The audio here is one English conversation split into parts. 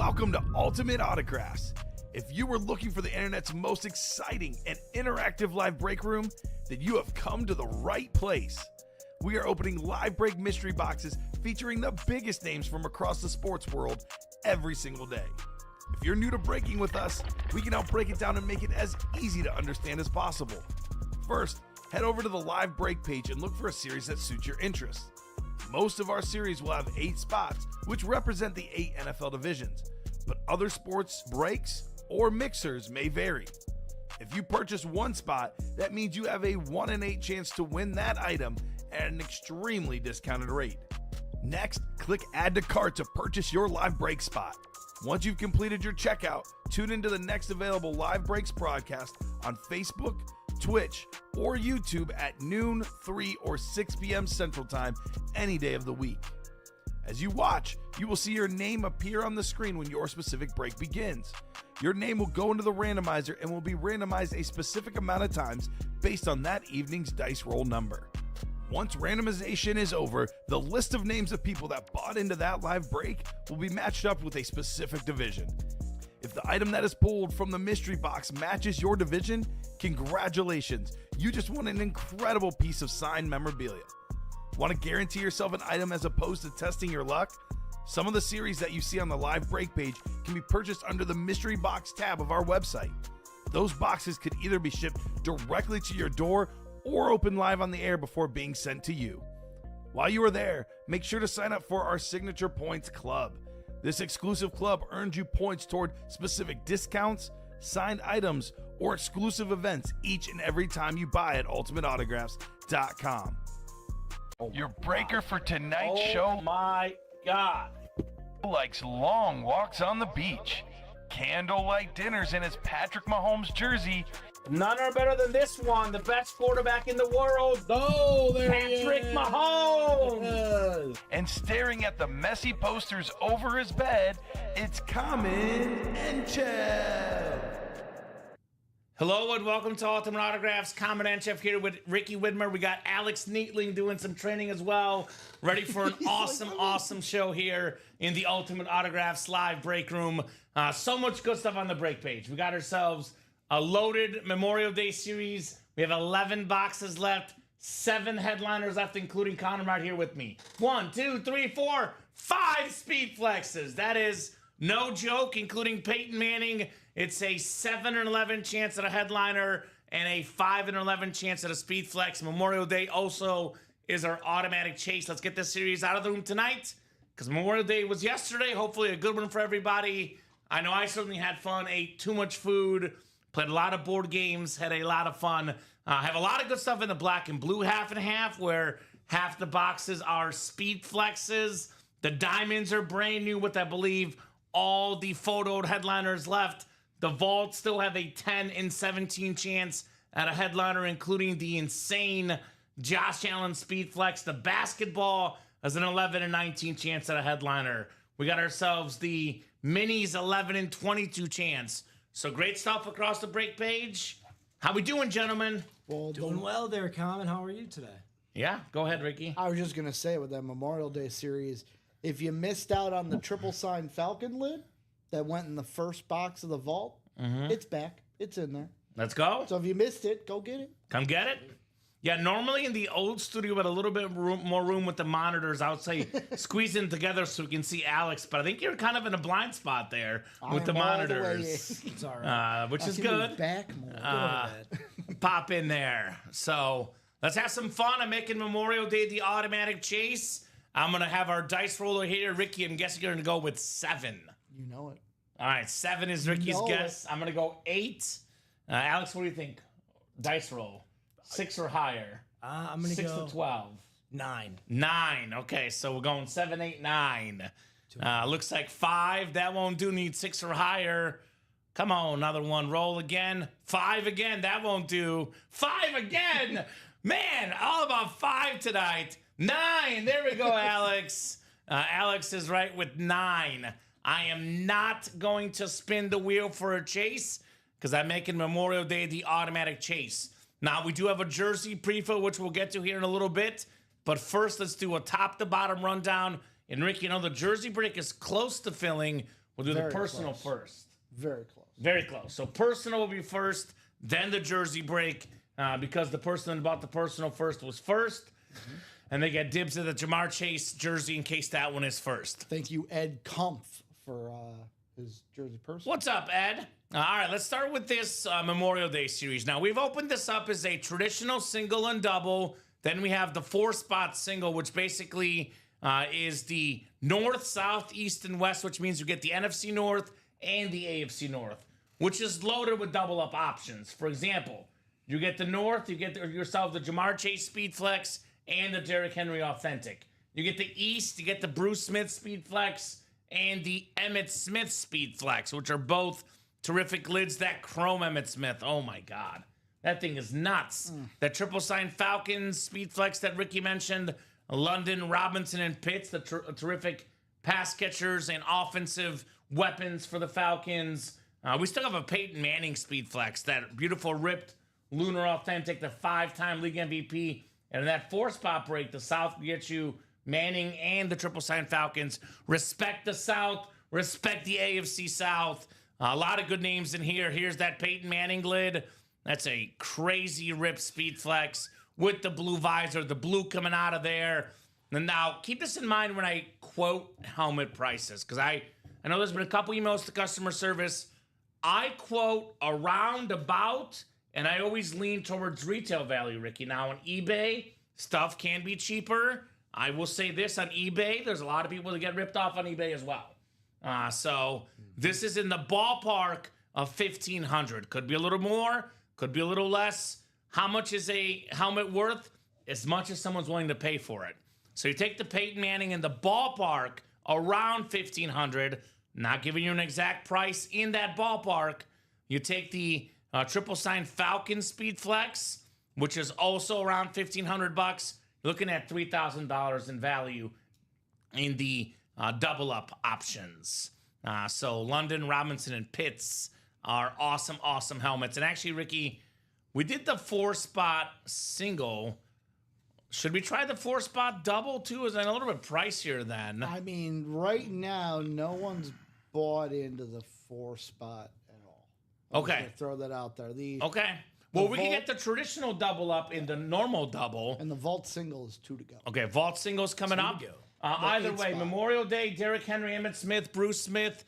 Welcome to Ultimate Autographs. If you were looking for the internet's most exciting and interactive live break room, then you have come to the right place. We are opening live break mystery boxes featuring the biggest names from across the sports world every single day. If you're new to breaking with us, we can help break it down and make it as easy to understand as possible. First, head over to the live break page and look for a series that suits your interests. Most of our series will have 8 spots, which represent the 8 NFL divisions, but other sports breaks or mixers may vary. If you purchase one spot, that means you have a 1 in 8 chance to win that item at an extremely discounted rate. Next, click Add to Cart to purchase your live break spot. Once you've completed your checkout, tune into the next available live breaks broadcast on Facebook, Twitch, or YouTube at noon, 3, or 6 p.m. Central Time any day of the week. As you watch, you will see your name appear on the screen when your specific break begins. Your name will go into the randomizer and will be randomized a specific amount of times based on that evening's dice roll number. Once randomization is over, the list of names of people that bought into that live break will be matched up with a specific division. If the item that is pulled from the mystery box matches your division, congratulations, you just won an incredible piece of signed memorabilia. Want to guarantee yourself an item as opposed to testing your luck? Some of the series that you see on the live break page can be purchased under the mystery box tab of our website. Those boxes could either be shipped directly to your door or open live on the air before being sent to you. While you are there, make sure to sign up for our Signature Points Club. This exclusive club earns you points toward specific discounts, signed items, or exclusive events each and every time you buy at ultimateautographs.com. Your breaker for tonight's show. Oh my God. Likes long walks on the beach, candlelight dinners in his Patrick Mahomes jersey, None are better than this one. The best quarterback in the world. Oh, there Patrick he is. Mahomes. and staring at the messy posters over his bed, it's Common and Chev. Hello and welcome to Ultimate Autographs. Common and Chef here with Ricky Widmer. We got Alex Neatling doing some training as well. Ready for an awesome show here in the Ultimate Autographs live break room. So much good stuff on the break page. We got ourselves a loaded Memorial Day series. We have 11 boxes left, 7 headliners left, including Connor right here with me. 1, 2, 3, 4, 5 speed flexes. That is no joke, including Peyton Manning. It's a 7 in 11 chance at a headliner and a 5 in 11 chance at a speed flex. Memorial Day also is our automatic chase. Let's get this series out of the room tonight because Memorial Day was yesterday. Hopefully a good one for everybody. I know I certainly had fun, ate too much food, played a lot of board games, had a lot of fun. Have a lot of good stuff in the black and blue half and half, where half the boxes are speed flexes. The diamonds are brand new with, I believe, all the photoed headliners left. The vaults still have a 10 in 17 chance at a headliner, including the insane Josh Allen speed flex. The basketball has an 11 in 19 chance at a headliner. We got ourselves the minis 11 in 22 chance. So great stuff across the break page. How we doing, gentlemen? Well, Doing well there, Common. How are you today? Yeah, go ahead, Ricky. I was just going to say with that Memorial Day series, if you missed out on the triple sign Falcon lid that went in the first box of the vault, it's back. It's in there. Let's go. So if you missed it, go get it. Come get it. Yeah, normally in the old studio, we had a little bit more room with the monitors. I would say squeeze them together so we can see Alex, but I think you're kind of in a blind spot there with the I'm all the way monitors, in. It's all right. which I is can good. move back more. Pop in there. So let's have some fun. I'm making Memorial Day the automatic chase. I'm going to have our dice roller here. Ricky, I'm guessing you're going to go with 7. You know it. All right, 7 is Ricky's know guess. I'm going to go 8. Alex, what do you think? Dice roll. 6 or higher. I'm going to 6 go to 12. 9. 9. Okay, so we're going 7, 8, 9. Looks like 5. That won't do. Need 6 or higher. Come on, another one. Roll again. 5 again. That won't do. 5 again. Man, all about 5 tonight. 9. There we go, Alex. Alex is right with 9. I am not going to spin the wheel for a chase because I'm making Memorial Day the automatic chase. Now, we do have a jersey prefill, which we'll get to here in a little bit. But first, let's do a top-to-bottom rundown. And Ricky, you know, the jersey break is close to filling We'll do Very the personal close. first. Very close. Very close. So personal will be first, then the jersey break, because the person that bought the personal first was first. And they get dibs at the Jamar Chase jersey in case that one is first. Thank you, Ed Kumpf, for his jersey person. What's up, Ed? All right, let's start with this Memorial Day series. Now, we've opened this up as a traditional single and double. Then we have the 4-spot single, which basically is the North, South, East, and West, which means you get the NFC North and the AFC North, which is loaded with double-up options. For example, you get the North, you get yourself the Jamar Chase Speed Flex and the Derrick Henry Authentic. You get the East, you get the Bruce Smith Speed Flex and the Emmitt Smith Speed Flex, which are both terrific lids. That chrome Emmitt Smith, oh my God. That thing is nuts. That triple sign Falcons Speed Flex that Ricky mentioned, London, Robinson, and Pitts, the terrific pass catchers and offensive weapons for the Falcons. We still have a Peyton Manning Speed Flex, that beautiful ripped Lunar Authentic, the 5-time league MVP. And in that 4-spot break, the South gets you Manning and the triple sign Falcons. Respect the South, respect the AFC South. A lot of good names in here. Here's that Peyton Manning lid. That's a crazy ripped Speed Flex with the blue visor, the blue coming out of there. And now, keep this in mind when I quote helmet prices, because I know there's been a couple emails to customer service. I quote around about, and I always lean towards retail value, Ricky. Now, on eBay, stuff can be cheaper. I will say this, on eBay, there's a lot of people that get ripped off on eBay as well. So this is in the ballpark of $1,500. Could be a little more, could be a little less. How much is a helmet worth? As much as someone's willing to pay for it. So you take the Peyton Manning in the ballpark around $1,500, not giving you an exact price in that ballpark. You take the triple sign Falcon Speed Flex, which is also around $1,500. You're looking at $3,000 in value in the double up options. So London, Robinson, and Pitts are awesome, awesome helmets. And actually, Ricky, we did the 4-spot single. Should we try the 4-spot double too? Is that a little bit pricier then? I mean, right now, no one's bought into the 4-spot at all. I'm just Okay. gonna throw that out there. Okay. Well, we can Vault- get the traditional double up in the normal double. And the vault single is 2 to go. Okay, vault singles coming up. to go. Either 8 way, spot. Memorial Day, Derrick Henry, Emmitt Smith, Bruce Smith.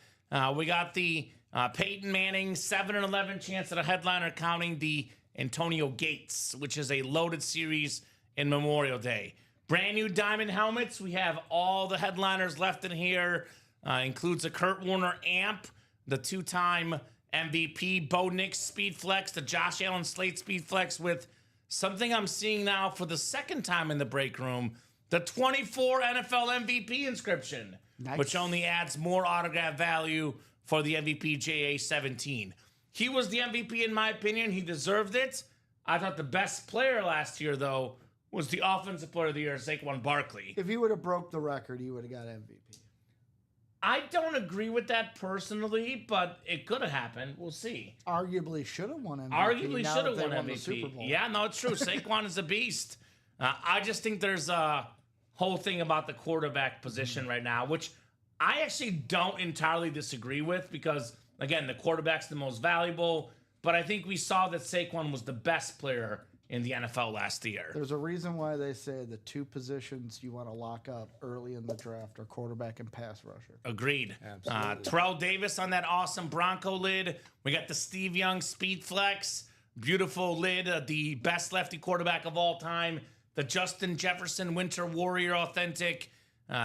We got the Peyton Manning 7 and 11 chance at a headliner, counting the Antonio Gates, which is a loaded series in Memorial Day. Brand new diamond helmets. We have all the headliners left in here. Includes a Kurt Warner amp, the 2-time MVP Bo Nix Speed Flex, the Josh Allen Slate Speed Flex with something I'm seeing now for the second time in the break room, the 24 NFL MVP inscription, Nice. which only adds more autograph value for the MVP JA-17. He was the MVP in my opinion. He deserved it. I thought the best player last year, though, was the Offensive Player of the Year, Saquon Barkley. If he would have broke the record, he would have got MVP. I don't agree with that personally, but it could have happened. We'll see. Arguably should have won MVP. Arguably now should that have they won the MVP. Super Bowl. Yeah, no, it's true. Saquon is a beast. I just think there's a whole thing about the quarterback position right now, which I actually don't entirely disagree with because, again, the quarterback's the most valuable, but I think we saw that Saquon was the best player in the NFL last year. There's a reason why they say the 2 positions you want to lock up early in the draft are quarterback and pass rusher. Agreed. Absolutely. Terrell Davis on that awesome Bronco lid. We got the Steve Young Speed Flex. Beautiful lid. The best lefty quarterback of all time. The Justin Jefferson Winter Warrior Authentic.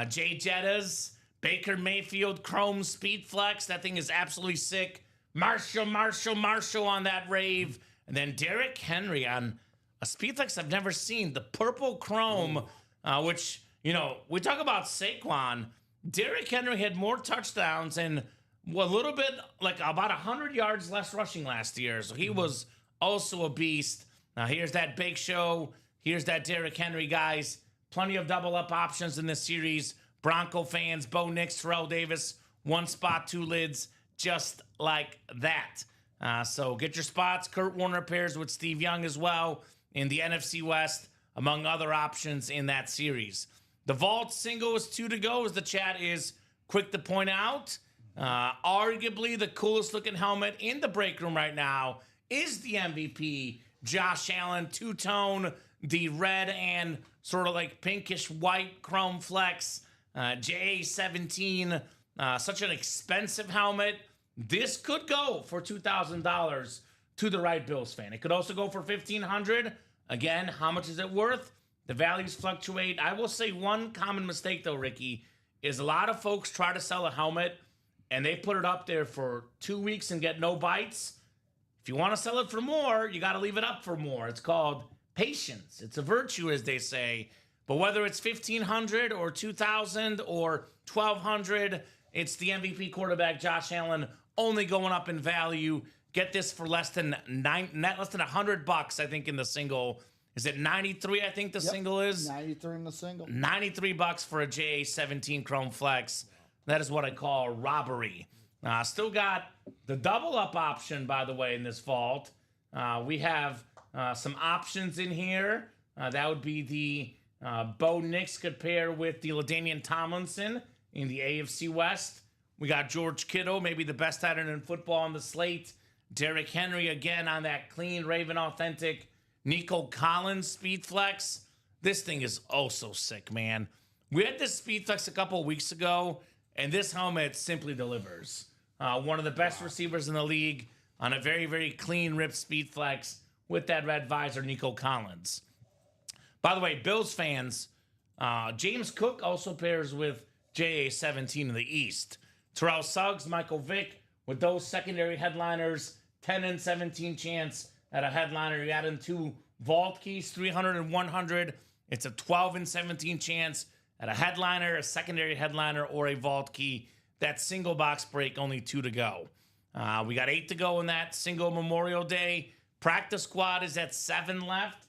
Jay Jettas. Baker Mayfield Chrome Speed Flex. That thing is absolutely sick. Marshall on that rave. And then Derrick Henry on a Speed Flex I've never seen. The purple chrome, which, you know, we talk about Saquon. Derrick Henry had more touchdowns and a little bit, like about 100 yards less rushing last year. So he was also a beast. Now here's that Big Show. Here's that Derrick Henry, guys. Plenty of double up options in this series. Bronco fans, Bo Nix, Terrell Davis, 1 spot, 2 lids, just like that. So get your spots. Kurt Warner pairs with Steve Young as well in the NFC West, among other options in that series. The vault single is 2 to go, as the chat is quick to point out. Arguably the coolest looking helmet in the break room right now is the MVP, Josh Allen, two-tone, the red and sort of like pinkish white chrome flex, JA17, such an expensive helmet. This could go for $2,000 to the right Bills fan. It could also go for $1,500. Again, how much is it worth? The values fluctuate. I will say one common mistake though, Ricky, is a lot of folks try to sell a helmet and they put it up there for 2 weeks and get no bites. If you want to sell it for more, you got to leave it up for more. It's called patience. It's a virtue, as they say. But whether it's $1,500 or $2,000 or $1,200, it's the MVP quarterback, Josh Allen, only going up in value. Get this for less than $100, I think, in the single. Is it 93? I think the single is 93 in the single. $93 for a JA17 Chrome Flex. That is what I call robbery. Still got the double up option, by the way, in this vault. We have some options in here. That would be the Bo Nix could pair with the LaDainian Tomlinson in the AFC West. We got George Kittle, maybe the best tight end in football on the slate. Derrick Henry again on that clean Raven authentic. Nico Collins Speed Flex. This thing is oh so sick, man. We had this Speed Flex a couple weeks ago, and this helmet simply delivers. One of the best receivers in the league on a very, very clean ripped Speed Flex with that red visor, Nico Collins. By the way, Bills fans, James Cook also pairs with JA17 in the East. Terrell Suggs, Michael Vick, with those secondary headliners, 10 and 17 chance at a headliner. You add in two vault keys, 300 and 100. It's a 12 and 17 chance at a headliner, a secondary headliner, or a vault key. That single box break, only 2 to go. We got 8 to go in that single Memorial Day. Practice squad is at 7 left.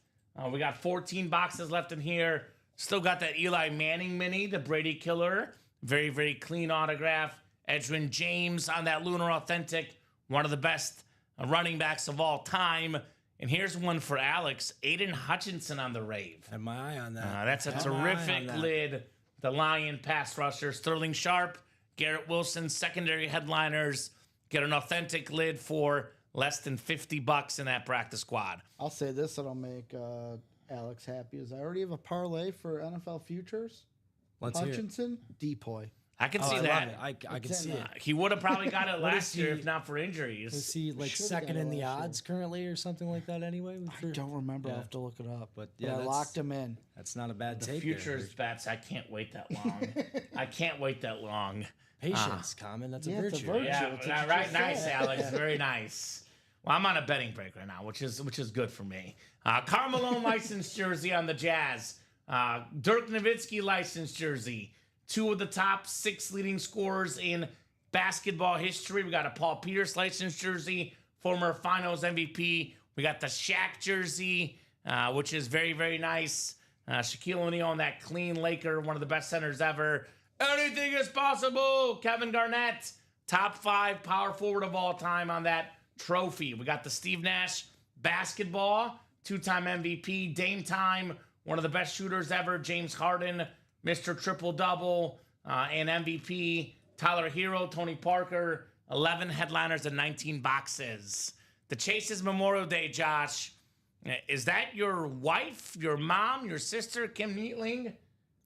We got 14 boxes left in here. Still got that Eli Manning mini, the Brady Killer. Very, very clean autograph. Edgerrin James on that Lunar Authentic. One of the best running backs of all time. And here's one for Alex. Aiden Hutchinson on the Rave. Had my eye on that. That's a terrific lid. The Lion pass rusher. Sterling Sharp, Garrett Wilson, secondary headliners. Get an authentic lid for less than $50 in that practice squad. I'll say this that'll make Alex happy is I already have a parlay for NFL futures. Let's hear it. Hutchinson, Depoy. I can see I that. love it. I can see it. He would have probably got it What last is year he- if not for injuries. Is he like Should've second got in it the last year. odds currently or something like that anyway? I don't remember. I'll have to look it up. But, But yeah, I that's- locked him in. That's not a bad The take. futures bets, I can't wait that long. I can't wait that long. Patience, Common. That's a Yeah, it's a virtue. virtue. Yeah, That's what you right. just Nice, said. Alex. Very nice. Well, I'm on a betting break right now, which is good for me. Carmelo licensed jersey on the Jazz. Dirk Nowitzki licensed jersey. 2 of the top 6 leading scorers in basketball history. We got a Paul Pierce licensed jersey, former Finals MVP. We got the Shaq jersey, which is very, very nice. Shaquille O'Neal on that clean Laker, one of the best centers ever. Anything is possible. Kevin Garnett, top 5 power forward of all time on that trophy. We got the Steve Nash basketball, 2-time MVP, Dame Time, one of the best shooters ever, James Harden, Mr. Triple-Double, and MVP, Tyler Hero, Tony Parker, 11 headliners and 19 boxes. The Chase is Memorial Day, Josh. Is that your wife, your mom, your sister, Kim Neatling?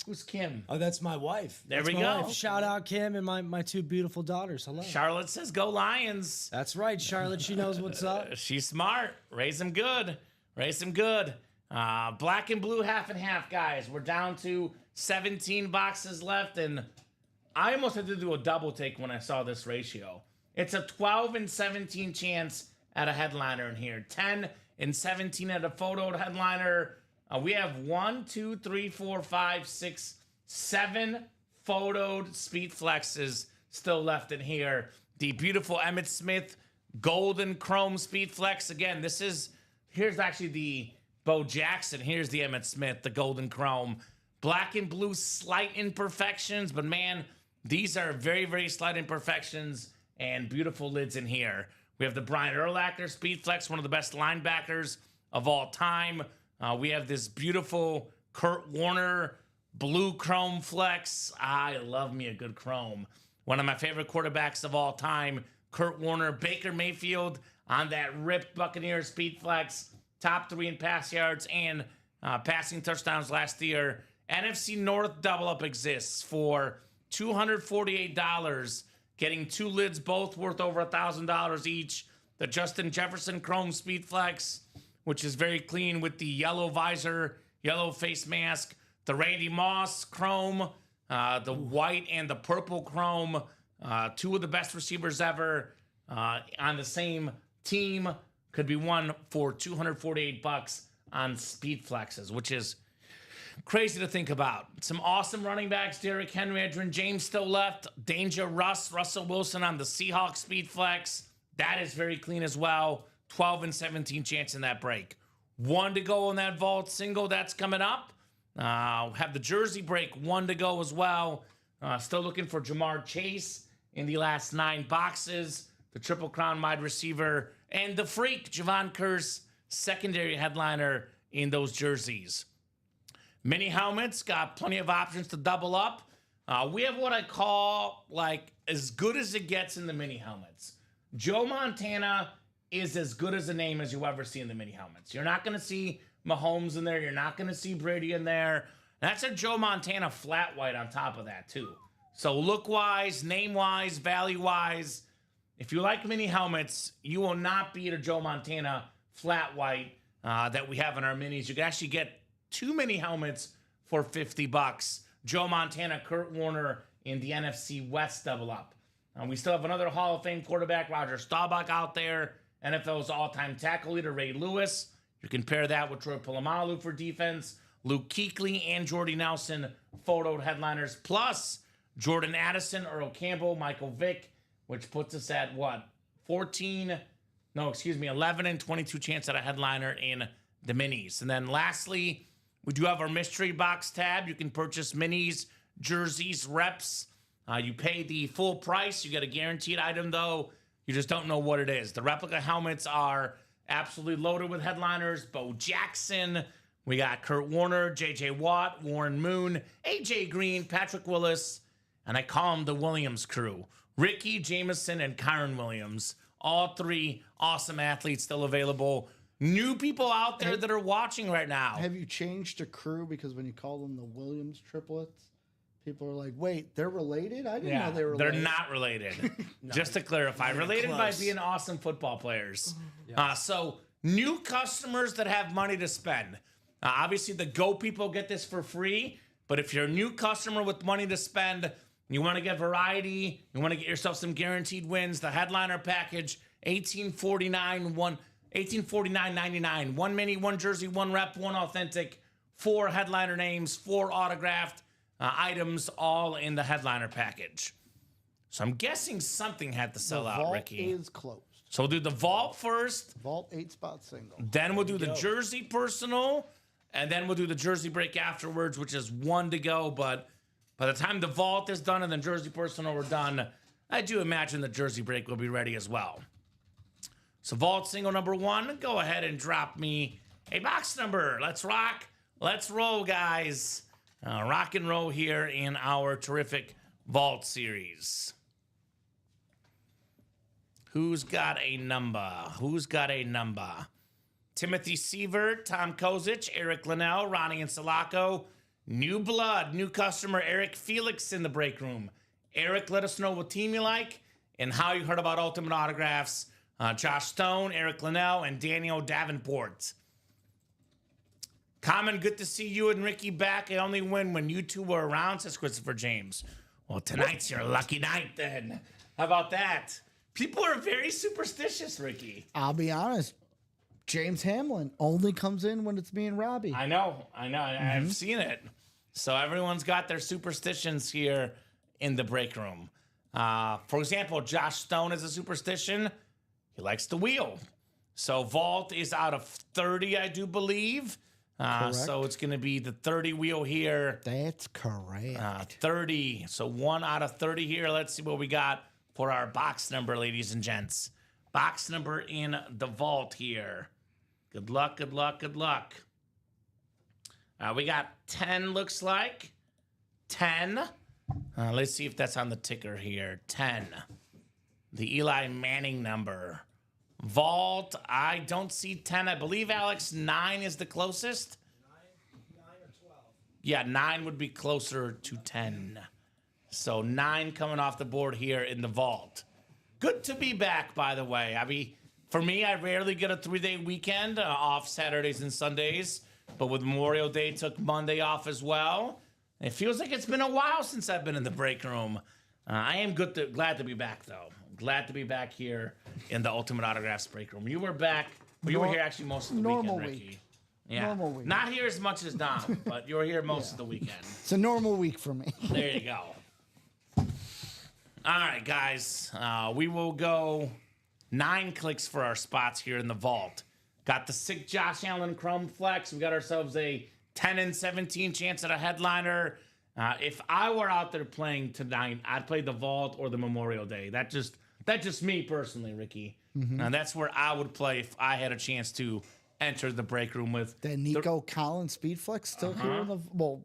Who's Kim? Oh, that's my wife. There That's we my go. wife. Shout out Kim and my 2 beautiful daughters. Hello. Charlotte says, go Lions. That's right, Charlotte. She knows what's up. She's smart. Raise them good. Raise them good. Black and blue half and half, guys. We're down to 17 boxes left, and I almost had to do a double take when I saw this ratio. It's a 12 and 17 chance at a headliner in here. 10 and 17 at a photoed headliner. We have 1, 2, 3, 4, 5, 6, 7 photoed Speed Flexes still left in here. The beautiful Emmitt Smith golden chrome Speed Flex. Again, here's actually the Bo Jackson. Here's the Emmitt Smith, the golden chrome. Black and blue, slight imperfections, but man, these are very, very slight imperfections and beautiful lids in here. We have the Brian Urlacher Speed Flex, one of the best linebackers of all time. We have this beautiful Kurt Warner blue chrome flex. I love me a good chrome. one of my favorite quarterbacks of all time, Kurt Warner, Baker Mayfield on that ripped Buccaneers speed flex, top 3 in pass yards and passing touchdowns last year. NFC North double up exists for $248, getting 2 lids, both worth over $1,000 each. The Justin Jefferson Chrome Speed Flex, which is very clean with the yellow visor, yellow face mask. The Randy Moss Chrome, the white and the purple Chrome, 2 of the best receivers ever on the same team, could be won for $248 on Speed Flexes, which is crazy to think about. Some awesome running backs, Derrick Henry, Edgerrin James still left. Danger Russell Wilson on the Seahawks Speed Flex. That is very clean as well. 12 and 17 chance in that break. 1 to go on that vault single. That's coming up. Have the jersey break. 1 to go as well. Still looking for Jamar Chase in the last 9 boxes. The Triple Crown wide receiver. And the freak, Javon Curse, secondary headliner in those jerseys. Mini helmets, got plenty of options to double up. We have what I call like as good as it gets in the mini helmets. Joe Montana is as good as a name as you ever see in the mini helmets. You're not going to see Mahomes in there. You're not going to see Brady in there. That's a Joe Montana flat white on top of that too. So look-wise, name-wise, value-wise, if you like mini helmets, you will not beat a Joe Montana flat white that we have in our minis. You can actually get 2 mini helmets for $50. Joe Montana, Kurt Warner in the NFC West double up. We still have another Hall of Fame quarterback, Roger Staubach, out there. NFL's all-time tackle leader, Ray Lewis. You can pair that with Troy Polamalu for defense. Luke Kuechly and Jordy Nelson, photoed headliners. Plus, Jordan Addison, Earl Campbell, Michael Vick, which puts us at what? 11 and 22 chance at a headliner in the minis. And then lastly, we do have our mystery box tab. You can purchase minis, jerseys, reps. You pay the full price. You get a guaranteed item, though. You just don't know what it is. The replica helmets are absolutely loaded with headliners. Bo Jackson. We got Kurt Warner, J.J. Watt, Warren Moon, A.J. Green, Patrick Willis, and I call them the Williams crew. Ricky, Jameson, and Kyron Williams. All 3 awesome athletes still available. New people out there that are watching right now. Have you changed to crew? Because when you call them the Williams triplets, people are like, wait, they're related? I didn't know they were related. They're not related. Just to clarify. Related by being awesome football players. So new customers that have money to spend. Obviously, the Go people get this for free. But if you're a new customer with money to spend, you want to get variety, you want to get yourself some guaranteed wins, the headliner package, $1849.99. 1 mini, 1 jersey, 1 rep, 1 authentic, 4 headliner names, 4 autographed items, all in the headliner package. So I'm guessing something had to sell out, Ricky. The vault is closed. So we'll do the vault first. Vault 8-spot single. Then we'll do the jersey personal. And then we'll do the jersey break afterwards, which is 1 to go. But by the time the vault is done and the jersey personal are done, I do imagine the jersey break will be ready as well. So vault single number 1, go ahead and drop me a box number. Let's rock. Let's roll, guys. Rock and roll here in our terrific vault series. Who's got a number? Who's got a number? Timothy Sievert, Tom Kozich, Eric Linnell, Ronnie and Sulaco. New blood, new customer, Eric Felix in the break room. Eric, let us know what team you like and how you heard about Ultimate Autographs. Josh Stone, Eric Linnell, and Daniel Davenport. Common, good to see you and Ricky back. I only win when you two were around, says Christopher James. Well, tonight's your lucky night then. How about that? People are very superstitious, Ricky. I'll be honest. James Hamlin only comes in when it's me and Robbie. I know. I've seen it. So everyone's got their superstitions here in the break room. For example, Josh Stone is a superstition. He likes the wheel. So vault is out of 30, I do believe. So it's going to be the 30 wheel here. That's correct. 30. So 1 out of 30 here. Let's see what we got for our box number, ladies and gents. Box number in the vault here. Good luck, good luck, good luck. We got 10, looks like. 10. Let's see if that's on the ticker here. 10. The Eli Manning number. Vault, I don't see 10. I believe, Alex, 9 is the closest. 9 or 12. Yeah, 9 would be closer to 10. So 9 coming off the board here in the vault. Good to be back, by the way. I mean, for me, I rarely get a 3-day weekend off Saturdays and Sundays. But with Memorial Day, took Monday off as well. It feels like it's been a while since I've been in the break room. I am glad to be back, though. Glad to be back here in the Ultimate Autographs break room. You were back. Well, you were here actually most of the Normal weekend, week. Ricky. Yeah. Normal week. Not here as much as Dom, but you were here most of the weekend. It's a normal week for me. There you go. All right, guys. We will go 9 clicks for our spots here in the vault. Got the sick Josh Allen Chrome Flex. We got ourselves a 10 and 17 chance at a headliner. If I were out there playing tonight, I'd play the vault or the Memorial Day. That's just me personally, Ricky. That's where I would play if I had a chance to enter the break room with. That Nico Collins Speed Flex still here in the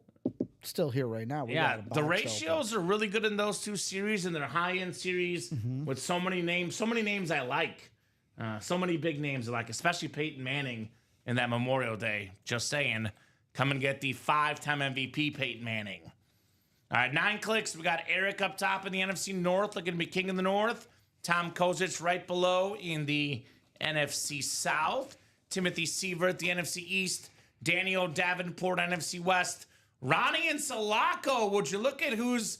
still here right now. We Yeah, got a the box ratios are really good in those 2 series, and they're high-end series with so many names I like. So many big names I like, especially Peyton Manning in that Memorial Day. Just saying, come and get the 5-time MVP Peyton Manning. All right, 9 clicks. We got Eric up top in the NFC North, looking to be king in the North. Tom Kozich right below in the NFC South. Timothy Sievert, the NFC East. Daniel Davenport, NFC West. Ronnie and Sulaco. Would you look at who's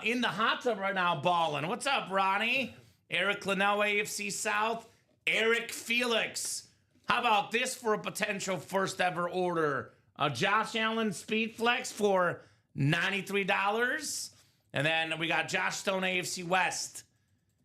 in the hot tub right now balling? What's up, Ronnie? Eric Linnell, AFC South. Eric Felix. How about this for a potential first ever order? A Josh Allen Speed Flex for $93. And then we got Josh Stone, AFC West.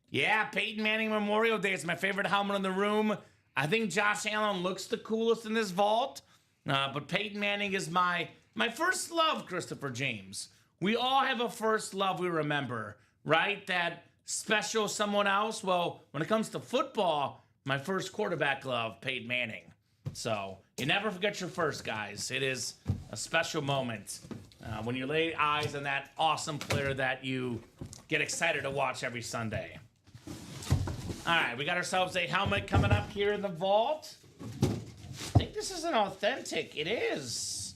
Yeah, Peyton Manning Memorial Day is my favorite helmet in the room. I think Josh Allen looks the coolest in this vault. But Peyton Manning is my first love, Christopher James. We all have a first love we remember, right? That special someone else. Well, when it comes to football, my first quarterback love, Peyton Manning. So you never forget your first, guys. It is a special moment when you lay eyes on that awesome player that you get excited to watch every Sunday. All right, we got ourselves a helmet coming up here in the vault. I think this is an authentic. It is.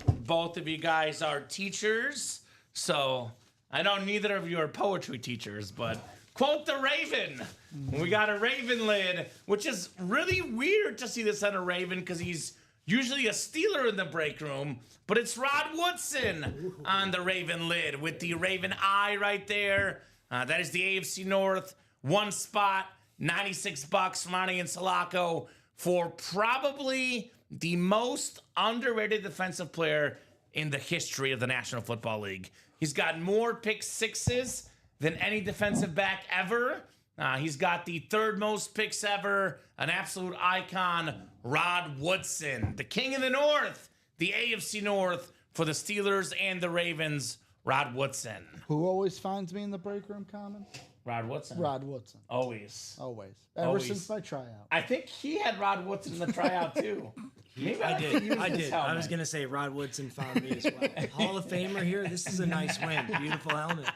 Both of you guys are teachers, so I know neither of you are poetry teachers, but quote the Raven. We got a Raven lid, which is really weird to see this on a Raven because he's usually a Steeler in the break room, but it's Rod Woodson on the Raven lid with the Raven eye right there. That is the AFC North. 1 spot, $96 from Ronnie and Sulaco for probably the most underrated defensive player in the history of the National Football League. He's got more pick sixes than any defensive back ever. He's got the 3rd most picks ever, an absolute icon, Rod Woodson. The king of the North, the AFC North for the Steelers and the Ravens, Rod Woodson. Who always finds me in the break room, Common? Rod Woodson. Rod Woodson. Always. Always. Ever Always. since my tryout. I think he had Rod Woodson in the tryout too. Maybe I could use did. this I helmet. was going to say Rod Woodson found me as well. Hall of Famer here. This is a nice win. Beautiful helmet.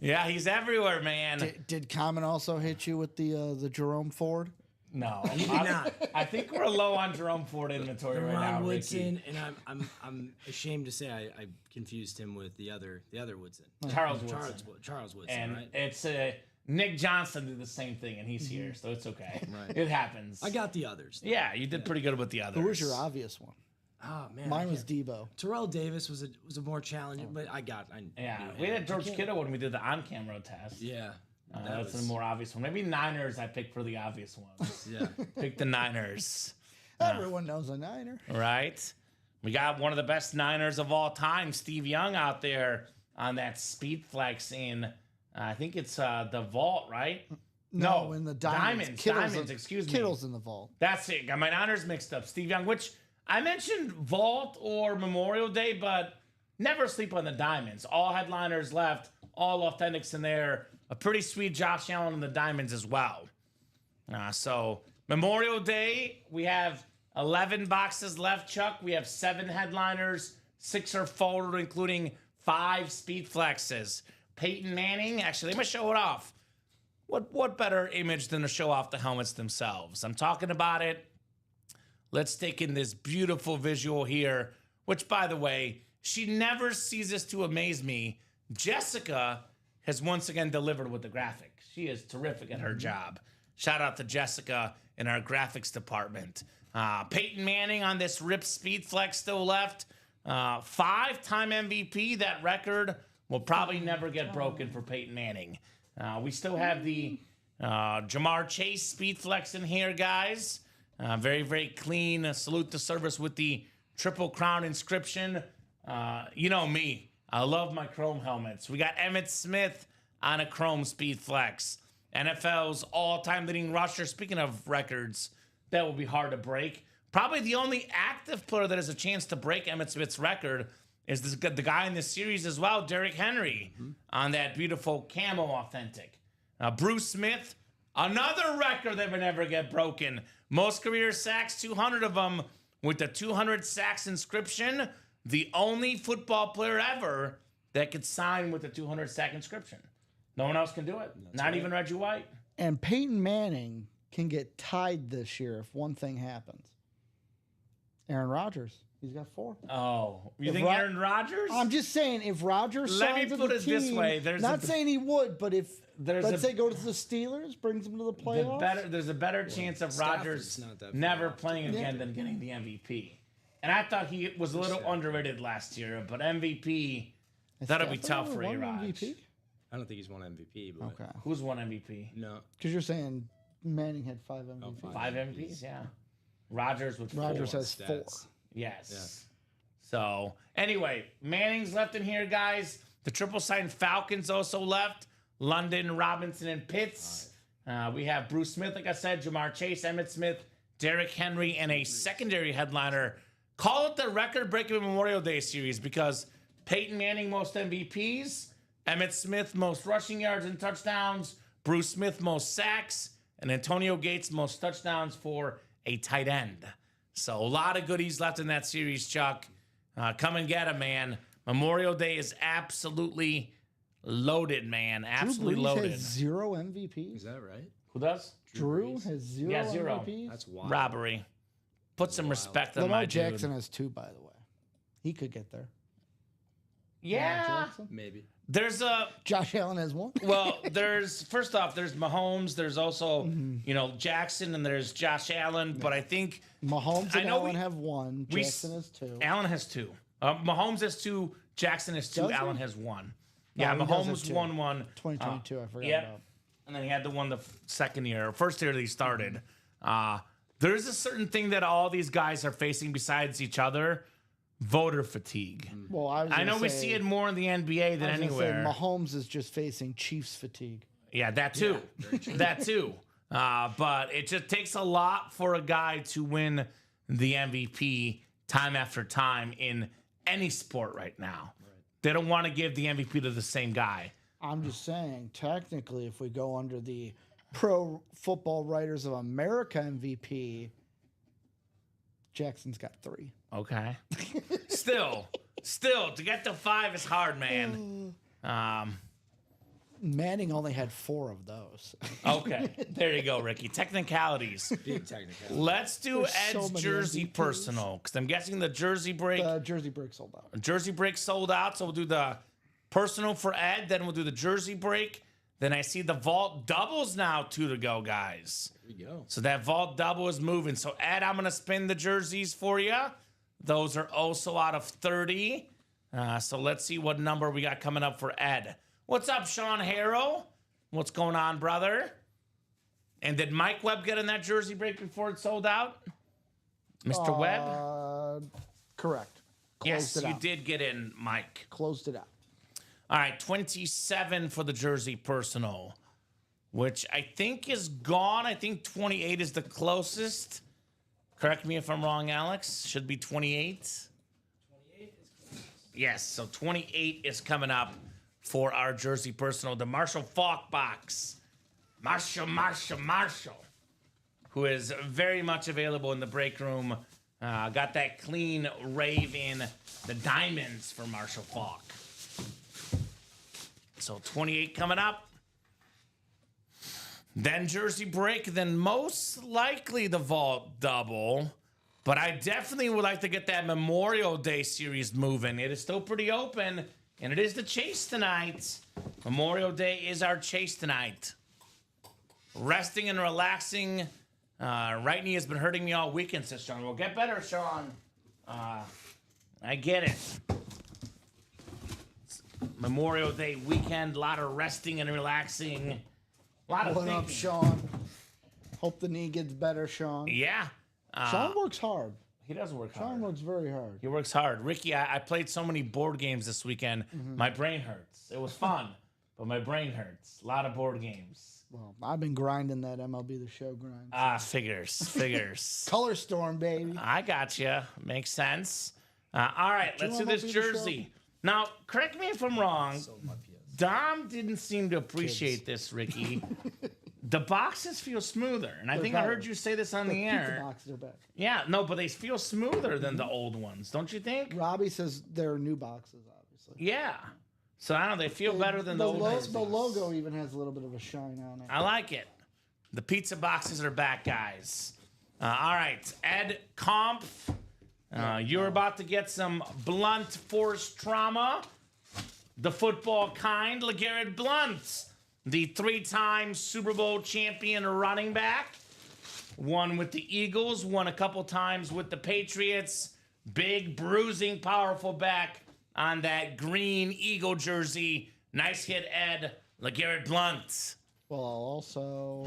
Yeah, he's everywhere, man. Did Common also hit you with the Jerome Ford? No, He did not. I think we're low on Jerome Ford inventory right now, Rod Ricky. Woodson, and I'm ashamed to say I confused him with the other Woodson. Charles Woodson. Charles Woodson, And right? it's Nick Johnson did the same thing, and he's here, so it's okay. Right. It happens. I got the others. Yeah, you did pretty good with the others. Who was your obvious one? Oh man, Mine was Debo. Terrell Davis was a more challenging, but I Yeah, knew we him. had George Kittle when we did the on-camera test. Yeah, That's a more obvious one. Maybe Niners I picked for the obvious ones. yeah. Pick the Niners. Everyone knows a Niner. Right? We got one of the best Niners of all time, Steve Young, out there on that speed flex in, I think it's the vault, right? No, in the Diamonds. Diamonds, excuse me. Kittle's in the vault. That's it. Got my Niners mixed up. Steve Young, which I mentioned vault or Memorial Day, but never sleep on the Diamonds. All headliners left, all authentics in there. A pretty sweet Josh Allen in the Diamonds as well. So Memorial Day, we have 11 boxes left, Chuck. We have 7 headliners. 6 are folded, including 5 speed flexes. Peyton Manning, actually, let me show it off. What better image than to show off the helmets themselves? I'm talking about it. Let's take in this beautiful visual here, which, by the way, she never ceases to amaze me. Jessica has once again delivered with the graphic. She is terrific at her job. Shout out to Jessica in our graphics department. Peyton Manning on this Rip Speed Flex still left. 5-time MVP. That record will probably never get broken for Peyton Manning. We still have the Jamar Chase Speed Flex in here, guys. Very, very clean. Salute to service with the Triple Crown inscription. You know me. I love my chrome helmets. We got Emmitt Smith on a chrome Speed Flex. NFL's all-time leading rusher. Speaking of records, that will be hard to break. Probably the only active player that has a chance to break Emmitt Smith's record is the guy in this series as well, Derrick Henry, on that beautiful camo authentic. Bruce Smith, another record that would never get broken. Most career sacks, 200 of them, with the 200 sacks inscription. The only football player ever that could sign with the 200 sack inscription. No one else can do it. Not even Reggie White. And Peyton Manning can get tied this year if one thing happens. Aaron Rodgers. He's got 4. Oh, you If think Ro- Aaron Rodgers? I'm just saying, if Rodgers Let me signs with put the it this team, way, there's not a- saying he would, but if There's let's a- say go to the Steelers, brings him to the playoffs. There's a better chance of Stafford's Rodgers not that never far. playing again than getting the MVP. And I thought he was a little underrated last year, but MVP, that'll be tough for Stafford won A-Rod. MVP. I don't think he's won MVP, but Okay, Who's won MVP? no. because you're saying Manning had 5 MVPs. 5 MVPs, yeah. Rodgers with 4. Rodgers has 4. Stats. Yes. Yes. So, anyway, Manning's left in here, guys. The triple sign Falcons also left. London, Robinson, and Pitts. We have Bruce Smith, like I said, Jamar Chase, Emmitt Smith, Derrick Henry, and a secondary headliner. Call it the record-breaking Memorial Day series because Peyton Manning, most MVPs. Emmitt Smith, most rushing yards and touchdowns. Bruce Smith, most sacks. And Antonio Gates, most touchdowns for a tight end. So a lot of goodies left in that series, Chuck. Come and get them, man. Memorial Day is absolutely loaded, man. Absolutely Drew Brees loaded. has 0 MVPs. Is that right? Who does? Drew Brees? has 0 Yeah, 0. MVPs. That's wild. Robbery. Put some respect on Lamar my Jackson dude. has 2, by the way. He could get there. Yeah. Lamar Jackson? Maybe. There's a Josh Allen has 1. well, there's first off, there's Mahomes, there's also Mm-hmm. Jackson, and there's Josh Allen. But I think Mahomes I and know Allen we- have 1. we Jackson s- has 2. Allen has 2. Mahomes has 2. Jackson has 2. Does he? Allen has 1. No, Yeah, he does have Mahomes 2. won 1. 2022, I forgot Yep. about. And then he had the one the second year, first year that he started. There's a certain thing that all these guys are facing besides each other: voter fatigue. Well, I I know we see it more in the NBA than I was gonna say, anywhere. Mahomes is just facing Chiefs fatigue. Yeah, that too. That too. But it just takes a lot for a guy to win the MVP time after time in any sport right now. They don't want to give the MVP to the same guy. I'm just saying, technically, if we go under the Pro Football Writers of America MVP, Jackson's got 3. Okay. Still, to get to 5 is hard, man. Manning only had 4 of those. Okay. There you go, Ricky. Technicalities. Big technical. Let's do There's so Ed's many jersey MVPs. personal, because I'm guessing the jersey break. Jersey break sold out. Jersey break sold out, so we'll do the personal for Ed, then we'll do the jersey break. Then I see the vault doubles now, 2 to go, guys. There you go. So that vault double is moving. So Ed, I'm gonna spin the jerseys for you. Those are also out of 30. So let's see what number we got coming up for Ed. What's up, Sean Harrow? What's going on, brother? And did Mike Webb get in that jersey break before it sold out? Mr. Webb? Correct. Yes, Closed it you out. did get in, Mike. Closed it out. All right, 27 for the jersey personal, which I think is gone. I think 28 is the closest. Correct me if I'm wrong, Alex. Should be 28. 28 is closest. Yes, so 28 is coming up for our jersey personal. The Marshall Falk box. Marshall, who is very much available in the break room. Got that clean rave in the diamonds for Marshall Falk. So 28 coming up. Then jersey break, then most likely the vault double. But I definitely would like to get that Memorial Day series moving. It is still pretty open, and it is the chase tonight. Memorial Day is our chase tonight. Resting and relaxing. Right knee has been hurting me all weekend, says Sean. Well, get better, Sean. I get it. It's Memorial Day weekend, a lot of resting and relaxing. A lot of What up, thinking. Sean? Hope the knee gets better, Sean. Yeah. Sean works hard. He does work Sean hard. works very hard. He works hard. Ricky, I played so many board games this weekend. My brain hurts. It was fun, but my brain hurts. A lot of board games. Well, I've been grinding that MLB The Show grind. Figures. Color Storm, baby. I got you. Makes sense. All right, let's do MLB this The jersey. Now, correct me if I'm wrong. So my PS. Dom didn't seem to appreciate this, Ricky. The boxes feel smoother, and I They're think I heard better. you say this on the Pizza air. boxes are back. Yeah, no, but they feel smoother than the old ones, don't you think? Robbie says they're new boxes, obviously. Yeah. So I don't know, they feel better than the old ones. The logo even has a little bit of a shine on it. I like it. The pizza boxes are back, guys. All right, Ed Kampf. You're about to get some blunt force trauma. The football kind, LeGarrette Blount, the 3-time Super Bowl champion running back. Won with the Eagles, won a couple times with the Patriots. Big, bruising, powerful back on that green Eagle jersey. Nice hit, Ed. LeGarrette Blount. Well, I'll also.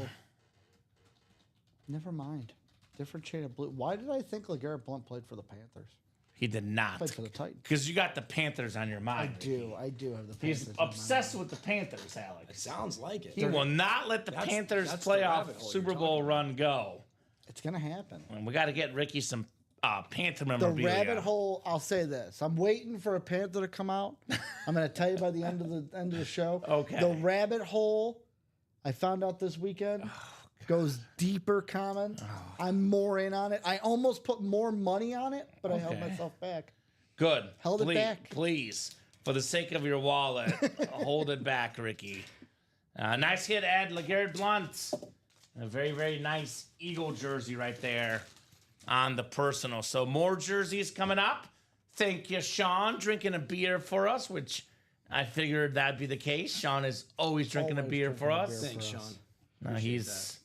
Never mind. Different shade of blue. Why did I think LeGarrette Blount played for the Panthers? He did not. Played for the Titans. Because you got the Panthers on your mind. I do have the Panthers. He's in mind. obsessed with the Panthers, It Alex. sounds like it. He will not let the Panthers that's the playoff rabbit hole Super you're Bowl talking run go. It's gonna happen. And we got to get Ricky some Panther The memorabilia. rabbit hole. I'll say this: I'm waiting for a Panther to come out. I'm gonna tell you by the end of the show. Okay. The rabbit hole. I found out this weekend. Goes deeper, Common. I'm more in on it. I almost put more money on it, but I held Okay. myself back. Good. Held it please, back. Please, for the sake of your wallet, hold it back, Ricky. Nice hit, Ed. LeGarrette Blount. A very, very nice Eagle jersey right there on the personal. So more jerseys coming up. Thank you, Sean, drinking a beer for us, which I figured that'd be the case. Sean is always drinking a Always beer drinking for a us. beer. Thanks, for Sean. us. No, he's.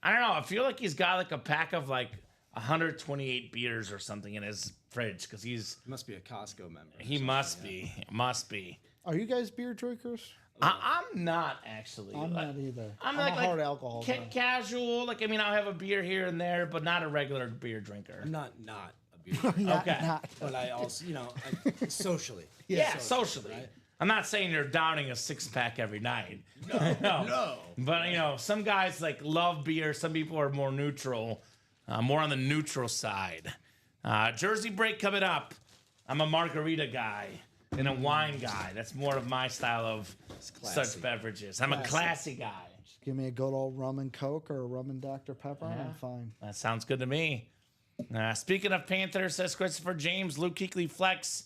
I don't know. I feel like he's got like a pack of like 128 beers or something in his fridge because he's. He must be a Costco member. or He something, must yeah. be. Must be. Are you guys beer drinkers? I'm not actually. I'm Like, not either. I'm a like hard alcohol guy. casual. Like I mean, I'll have a beer here and there, but not a regular beer drinker. I'm not a beer, Not- Okay. not- but I also, socially. Yeah, socially. right? I'm not saying you're downing a 6-pack every night. No. But some guys like love beer. Some people are more neutral, more on the neutral side. Jersey break coming up. I'm a margarita guy and a wine guy. That's more of my style of classy. such beverages. I'm a classy guy. Give me a good old rum and Coke or a rum and Dr. Pepper, and I'm fine. That sounds good to me. Speaking of Panthers, says Christopher James, Luke Kuechly Flex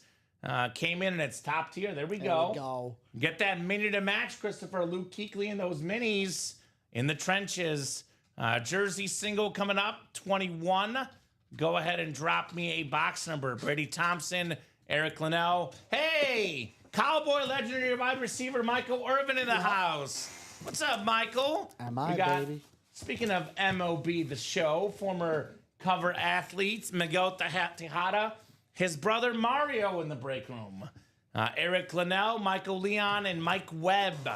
came in and it's top tier. There we There go. we go. Get that mini to match, Christopher. Luke Kuechly and those minis in the trenches. Jersey single coming up, 21. Go ahead and drop me a box number. Brady Thompson, Eric Linnell. Hey, Cowboy legendary wide receiver Michael Irvin in the house. What's up, Michael? Am I, We got- baby? Speaking of MOB, the show, former cover athletes, Miguel Tejada, his brother Mario in the break room. Eric Linnell, Michael Leon, and Mike Webb.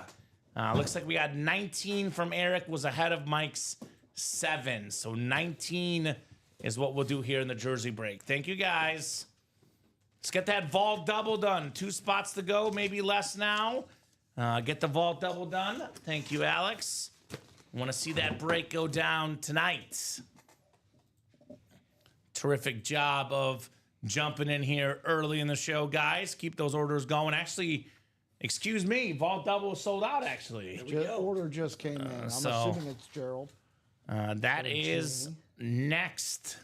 Looks like we got 19 from Eric, was ahead of Mike's 7. So 19 is what we'll do here in the Jersey break. Thank you, guys. Let's get that vault double done. 2 spots to go, maybe less now. Get the vault double done. Thank you, Alex. Want to see that break go down tonight. Terrific job of jumping in here early in the show, guys. Keep those orders going. Actually, excuse me, vault double is sold out, actually. Order just came in. I'm so- assuming it's Gerald. That is next.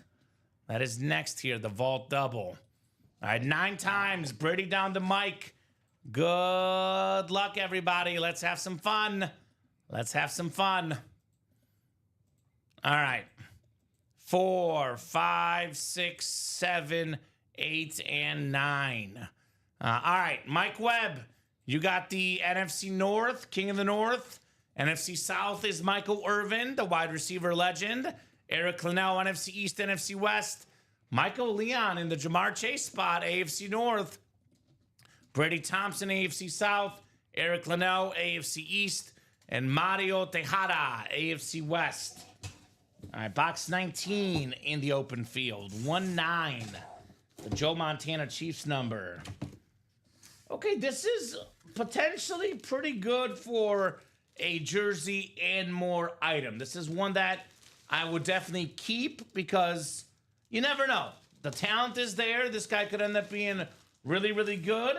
That is next here, the vault double. All right, 9 times. Brady down to Mike. Good luck, everybody. Let's have some fun. Let's have some fun. All right. 4, 5, 6, 7, 8, and 9. All right, Mike Webb, you got the NFC North, King of the North. NFC South is Michael Irvin, the wide receiver legend. Eric Linnell, NFC East, NFC West. Michael Leon in the Jamar Chase spot, AFC North. Brady Thompson, AFC South. Eric Linnell, AFC East. And Mario Tejada, AFC West. All right, box 19 in the open field. 1-9. The Joe Montana Chiefs number. Okay, this is potentially pretty good for a jersey and more item. This is one that I would definitely keep because you never know. The talent is there. This guy could end up being really, really good.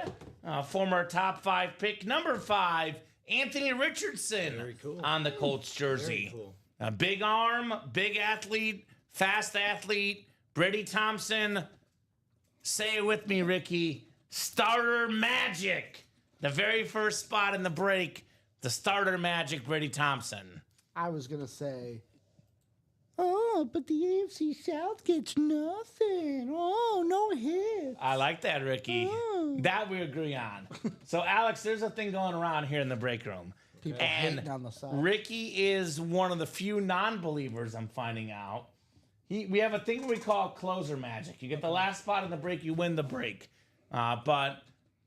Former top 5 pick. Number 5, Anthony Richardson. Very cool. On the Colts jersey. Very cool. A big arm, big athlete, fast athlete. Brady Thompson. Say it with me, Ricky. Starter magic. The very first spot in the break. The starter magic, Brady Thompson. I was going to say, oh, but the AFC South gets nothing. Oh, no hits. I like that, Ricky. Oh. That we agree on. So, Alex, there's a thing going around here in the break room. People And hating on the South. Ricky is one of the few non-believers I'm finding out. We have a thing we call closer magic. You get the last spot in the break, you win the break. But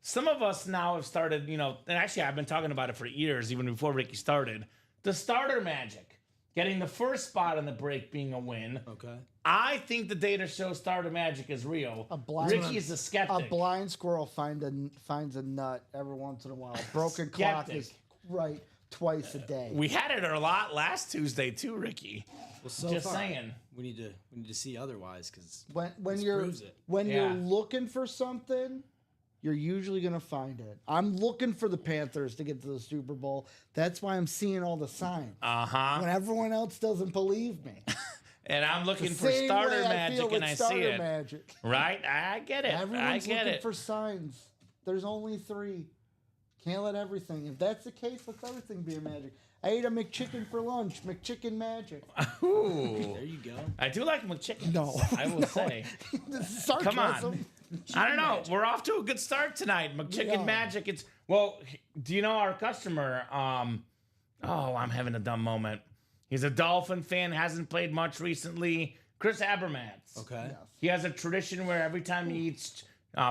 some of us now have started, and actually I've been talking about it for years, even before Ricky started. The starter magic, getting the first spot in the break being a win. Okay. I think the data shows starter magic is real. Ricky is a skeptic. A blind squirrel finds a nut every once in a while. Broken clock Skeptic. is right twice a day. We had it a lot last Tuesday too, Ricky. Well, so Just far, saying. we need to see otherwise because When this you're proves it. when Yeah. you're looking for something, you're usually gonna find it. I'm looking for the Panthers to get to the Super Bowl. That's why I'm seeing all the signs. When everyone else doesn't believe me. And I'm looking for Same starter way I magic, feel with and I see starter it. magic. Right? I get it. Everyone's I get looking it. for signs. There's only 3. Can't let everything. If that's the case, let everything be a magic. I ate a McChicken for lunch. McChicken magic. Ooh. There you go. I do like McChicken. No. I will say. This is sarcasm. Come on. I don't know. We're off to a good start tonight. McChicken Yeah. magic. Do you know our customer? I'm having a dumb moment. He's a Dolphin fan, hasn't played much recently. Chris Abermats. Okay. Yes. He has a tradition where every time he eats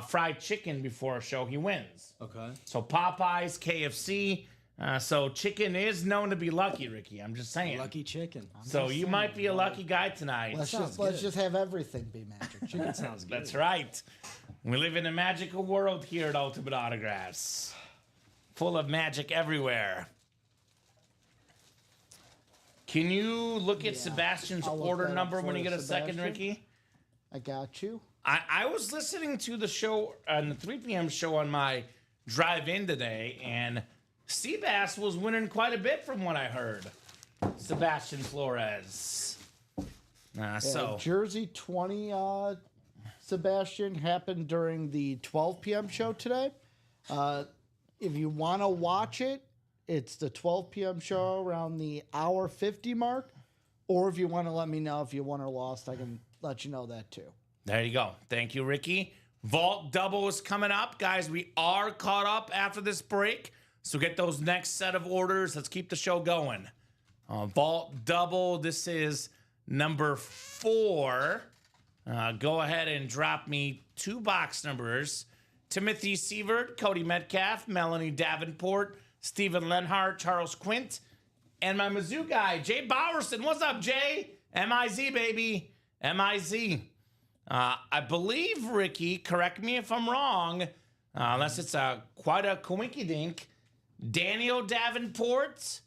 fried chicken before a show, he wins. Okay. So Popeyes, KFC. So chicken is known to be lucky, Ricky. I'm just saying. Lucky chicken. So you might be a lucky guy tonight. Let's Sounds just good. have everything be magic. Chicken sounds good. That's right. We live in a magical world here at Ultimate Autographs. Full of magic everywhere. Can you look at Yeah, Sebastian's I'll look order that up number for when you you, get a second, Sebastian. Ricky? I got you. I was listening to the show on the 3 p.m. show on my drive in today, and Seabass was winning quite a bit from what I heard. Sebastian Flores. So Jersey 20, Sebastian, happened during the 12 p.m. show today. If you want to watch it, it's the 12 p.m. show around the hour 50 mark. Or if you want to let me know if you won or lost, I can let you know that too. there you go. Thank you, Ricky. Vault double is coming up. Guys, we are caught up after this break. So get those next set of orders. Let's keep the show going. Vault double. This is number 4. Go ahead and drop me 2 box numbers. Timothy Sievert, Cody Metcalf, Melanie Davenport, Stephen Lenhart, Charles Quint, and my Mizzou guy, Jay Bowerson. What's up, Jay? M-I-Z, baby. M-I-Z. I believe, Ricky, correct me if I'm wrong, unless it's quite a coinky-dink, Daniel Davenport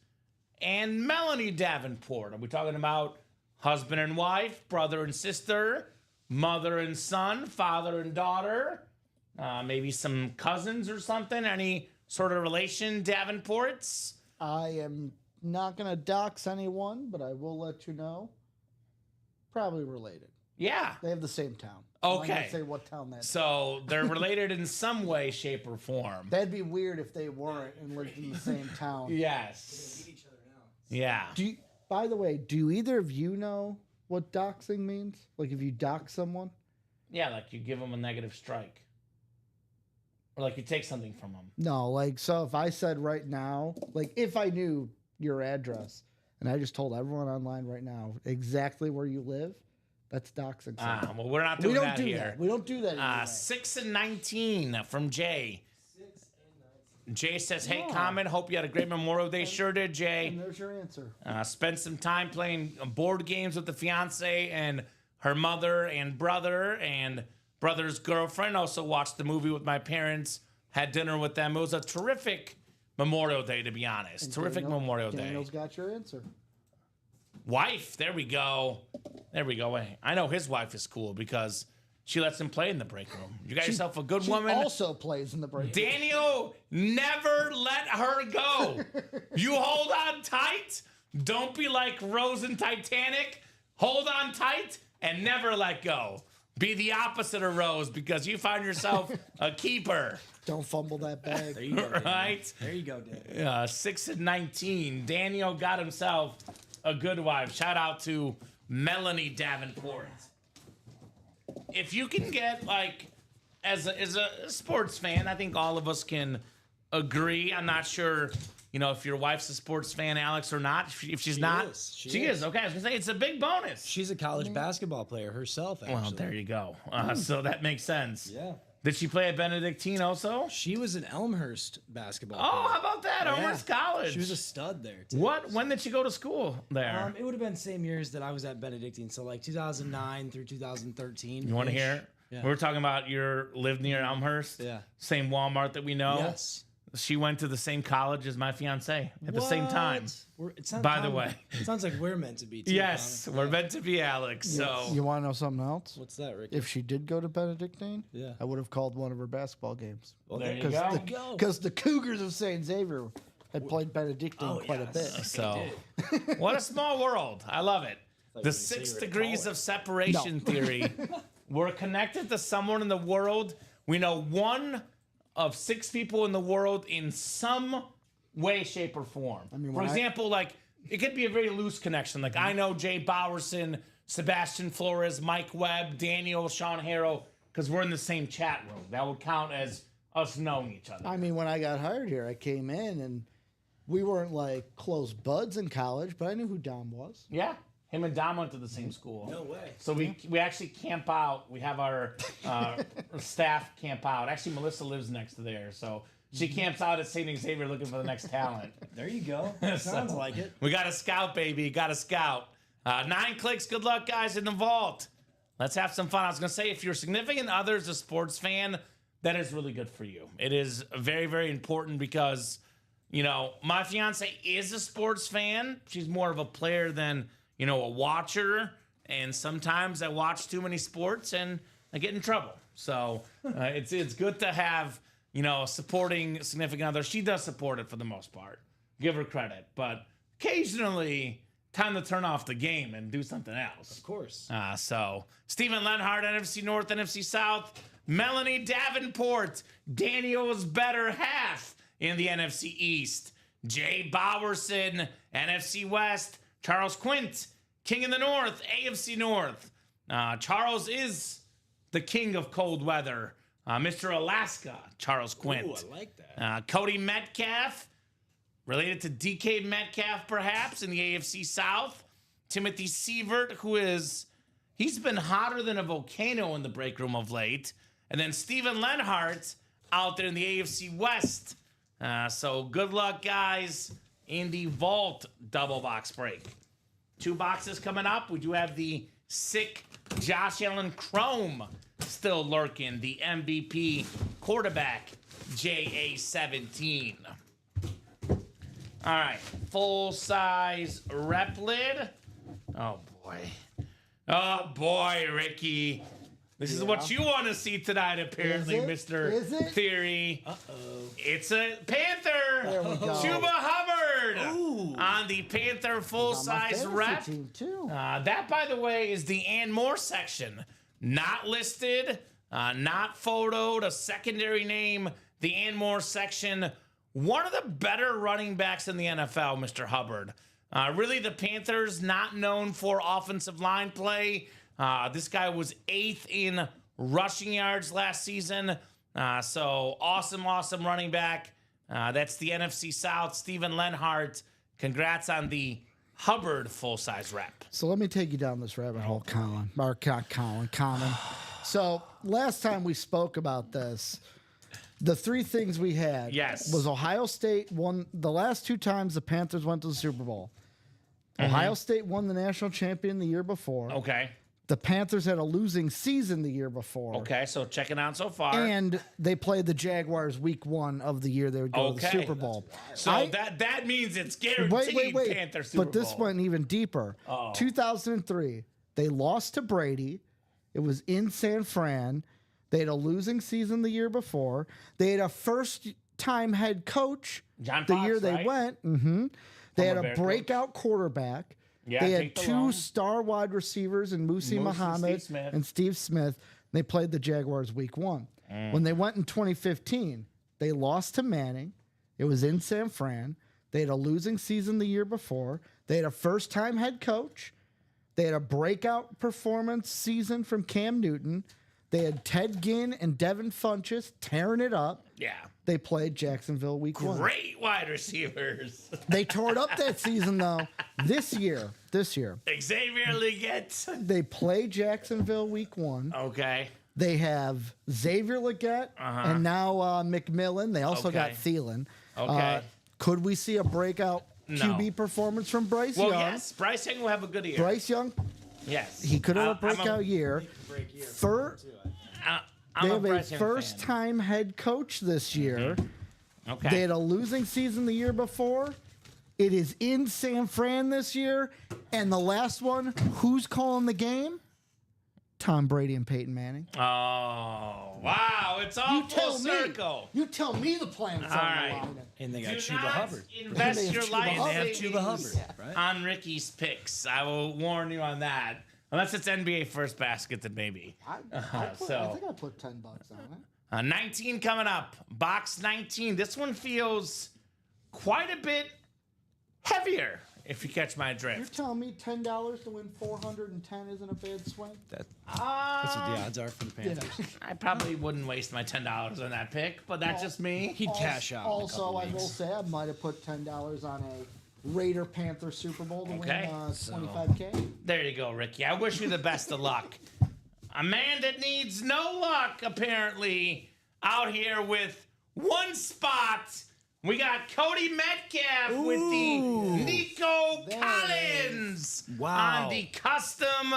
and Melanie Davenport. Are we talking about husband and wife, brother and sister, mother and son, father and daughter, maybe some cousins or something? Any sort of relation, Davenports? I am not going to dox anyone, but I will let you know. Probably related. Yeah. They have the same town. I'm not Okay. gonna say what town that's. So they're related in some way, shape, or form. That'd be weird if they weren't and lived in the same town. Yes. Yeah. By the way, do either of you know what doxing means? Like if you dox someone? Yeah, like you give them a negative strike. Or like you take something from them. No, like so if I said right now, like if I knew your address and I just told everyone online right now exactly where you live, that's doxing someone. Well, we're not we doing don't that do here. that. We don't do that anymore. 6 and 19 from Jay. Jay says, hey, Yeah. comment. Hope you had a great Memorial Day. Sure did, Jay. And there's your answer. Spent some time playing board games with the fiance and her mother and brother's girlfriend. Also watched the movie with my parents. Had dinner with them. It was a terrific Memorial Day, to be honest. Terrific Memorial Day. Daniel's got your answer. Wife, there we go. There we go. I know his wife is cool because she lets him play in the break room. You got yourself a good She woman. also plays in the break. Daniel, never let her go. You hold on tight. Don't be like Rose in Titanic. Hold on tight and never let go. Be the opposite of Rose because you find yourself a keeper. Don't fumble that bag. There you go, Daniel. Right? There you go, Daniel. 6 and 19. Daniel got himself a good wife. Shout out to Melanie Davenport. If you can get like, as a sports fan, I think all of us can agree. I'm not sure, if your wife's a sports fan, Alex, or not. If she's not, is. She she is. is. Okay, I was gonna say it's a big bonus. She's a college basketball player herself, actually. Well, there you go. So that makes sense. Yeah. Did she play at Benedictine also? She was an Elmhurst basketball Oh, player. how about that? Elmhurst College. She was a stud there, too. When did she go to school there? It would have been same years that I was at Benedictine, so like 2009 through 2013. You want to hear? Yeah. We were talking about lived near Elmhurst. Yeah. Same Walmart that we know. Yes. She went to the same college as my fiance at the same time. By the way. It sounds like we're meant to be, too. Yes, Connor. we're meant to be, Alex. So You want to know something else? What's that, Ricky? If she did go to Benedictine, Yeah. I would have called one of her basketball games. Well, there you Because go. the Cougars of St. Xavier had played Benedictine quite a bit. So, what a small world. I love it. The 6 degrees of separation theory. We're connected to someone in the world. We know one of 6 people in the world in some way, shape, or form. For example, like it could be a very loose connection. Like I know Jay Bowerson, Sebastian Flores, Mike Webb, Daniel, Sean Harrow, because we're in the same chat room. That would count as us knowing each other. I mean, when I got hired here, I came in and we weren't like close buds in college, but I knew who Dom was. Yeah. Him and Dom went to the same school. No way. So we actually camp out. We have our staff camp out. Actually, Melissa lives next to there, so she camps out at St. Xavier looking for the next talent. There you go. Sounds like it. We got a scout, baby. Got a scout. 9 clicks. Good luck, guys, in the vault. Let's have some fun. I was going to say, if your significant other is a sports fan, that is really good for you. It is very, very important because, my fiance is a sports fan. She's more of a player than, a watcher. And sometimes I watch too many sports and I get in trouble. So it's good to have, a supporting significant other. She does support it for the most part. Give her credit. But occasionally, time to turn off the game and do something else. Of course. So Stephen Lenhart, NFC North, NFC South. Melanie Davenport, Daniel's better half in the NFC East. Jay Bowerson, NFC West. Charles Quint, King in the North, AFC North. Charles is the king of cold weather. Mr. Alaska, Charles Quint. Ooh, I like that. Cody Metcalf, related to DK Metcalf perhaps in the AFC South. Timothy Sievert, he's been hotter than a volcano in the break room of late. And then Stephen Lenhart out there in the AFC West. So good luck, guys, in the vault double box break. 2 boxes coming up. We do have the sick Josh Allen Chrome still lurking. The MVP quarterback, JA17. All right, full-size rep lid. Oh, boy, Ricky. This is what you want to see tonight, apparently, Is it? Mr. Is it? Theory. It's a Panther. There we go. Chuba Hubbard. Ooh. on the Panther On my full-size fantasy rep. team too. That, by the way, is the and more section. Not listed, not photoed, a secondary name, the and more section. One of the better running backs in the NFL, Mr. Hubbard. Really, the Panthers not known for offensive line play. This guy was 8th in rushing yards last season. So awesome running back. That's the NFC South, Steven Lenhart. Congrats on the Hubbard full-size rep. So let me take you down this rabbit hole, Colin. Or Common. So last time we spoke about this, the three things we had was Ohio State won the last 2 times the Panthers went to the Super Bowl. Ohio State won the national champion the year before. Okay. The Panthers had a losing season the year before. Okay, so checking out so far. And they played the Jaguars week 1 of the year they would go to the Super Bowl. So that means it's guaranteed Panther Super Bowl. But this went even deeper. 2003, they lost to Brady. It was in San Fran. They had a losing season the year before. They had a first-time head coach John the Fox, year they right? went. They had a Bear breakout quarterback. Yeah, they had Jake 2 Delhomme. star wide receivers in Musi Muhammad and Steve Smith. They played the Jaguars week 1. When they went in 2015, they lost to Manning. It was in San Fran. They had a losing season the year before. They had a first-time head coach. They had a breakout performance season from Cam Newton. They had Ted Ginn and Devin Funchess tearing it up. Yeah. They played Jacksonville week 1. Great wide receivers. They tore it up that season, though. This year, Xavier Leggett. they play Jacksonville week 1. Okay. They have Xavier Leggett and now McMillan. They also got Thielen. Okay. Could we see a breakout QB performance from Bryce Young? Yes. Bryce Young will have a good year. Bryce Young, Yes. he could have a breakout year. They have a first-time head coach this year. Okay. They had a losing season the year before. It is in San Fran this year. And the last one, who's calling the game? Tom Brady and Peyton Manning. Oh, wow. It's all full circle. You tell me the plan's on right. the line. And they got Do Chuba not Hubbard. invest your life And they have savings Chuba Hubbard, right? on Ricky's picks. I will warn you on that. Unless it's NBA first basket, then maybe. I think I put $10 on it. 19 coming up. Box 19. This one feels quite a bit heavier, if you catch my You're drift. telling me $10 to win 410 isn't a bad swing? That's what the odds are for the Panthers. I probably wouldn't waste my $10 on that pick, but that's just me. He'd cash out. Also, I will say I might have put $10 on a Raider Panther Super Bowl to win $25K. There you go, Ricky. I wish you the best of luck. A man that needs no luck, apparently, out here with one spot. We got Cody Metcalf with the Nico Collins on the custom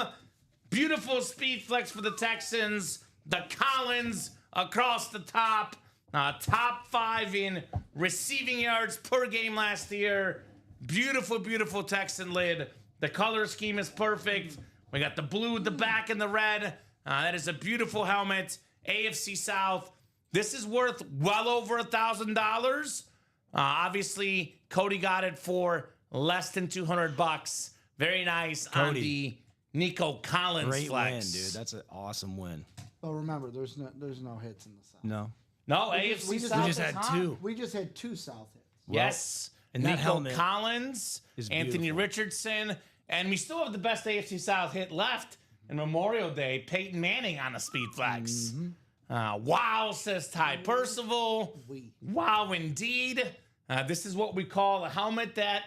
beautiful speed flex for the Texans. The Collins across the top. Top 5 in receiving yards per game last year. Beautiful, beautiful Texan lid. The color scheme is perfect. We got the blue, the back, and the red. That is a beautiful helmet. AFC South. This is worth well over $1,000. Obviously, Cody got it for less than $200. Very nice on the Nico Collins Great flex. win, dude. That's an awesome win. But remember, there's no hits in the South. No. No, AFC South. We just had 2. We just had 2 South hits. Yes. And that Nico helmet Collins, is Anthony beautiful. Richardson, and we still have the best AFC South hit left in Memorial Day, Peyton Manning on a speed flex. Wow, says Ty Percival. Wow, indeed. This is what we call a helmet that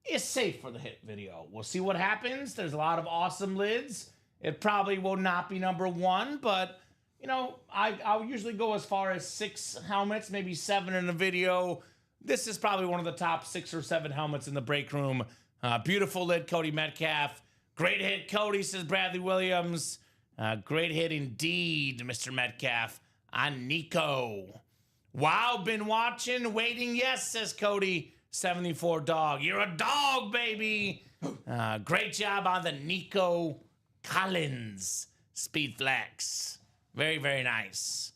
is safe for the hit video. We'll see what happens. There's a lot of awesome lids. It probably will not be number 1, but you know, I'll usually go as far as 6 helmets, maybe 7 in a video. This is probably one of the top 6 or 7 helmets in the break room. Beautiful lid, Cody Metcalf. Great hit, Cody, says Bradley Williams. Great hit indeed, Mr. Metcalf, on Nico. Wow, been watching, waiting, yes, says Cody. 74 dog. You're a dog, baby. Great job on the Nico Collins speed flex. Very, very nice.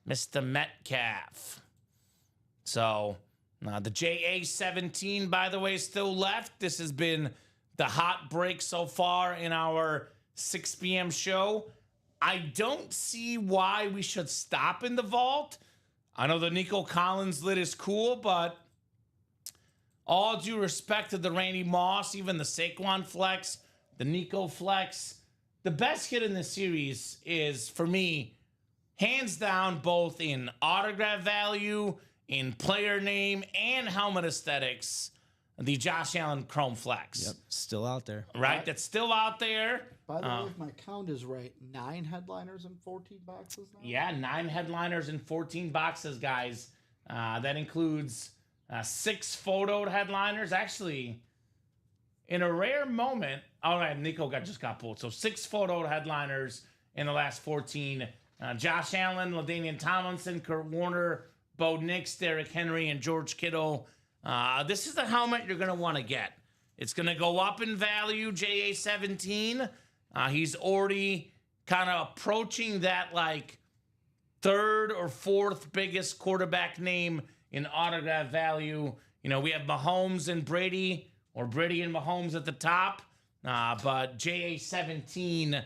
Mr. Metcalf. So, The JA-17, by the way, still left. This has been the hot break so far in our 6 p.m. show. I don't see why we should stop in the vault. I know the Nico Collins lid is cool, but all due respect to the Randy Moss, even the Saquon flex, the Nico flex, the best hit in this series is, for me, hands down, both in autograph value, in player name, and helmet aesthetics, the Josh Allen Chrome Flex. Yep, still out there. Right? That's still out there. By the way, if my count is right, 9 headliners and 14 boxes now? Yeah, 9 headliners and 14 boxes, guys. That includes 6 photoed headliners. Actually, in a rare moment, all right, Nico just got pulled. So 6 photoed headliners in the last 14. Josh Allen, LaDainian Tomlinson, Kurt Warner, Bo Nix, Derrick Henry, and George Kittle. This is the helmet you're going to want to get. It's going to go up in value, JA-17. He's already kind of approaching that, like, 3rd or 4th biggest quarterback name in autograph value. You know, we have Mahomes and Brady, or Brady and Mahomes at the top. But JA-17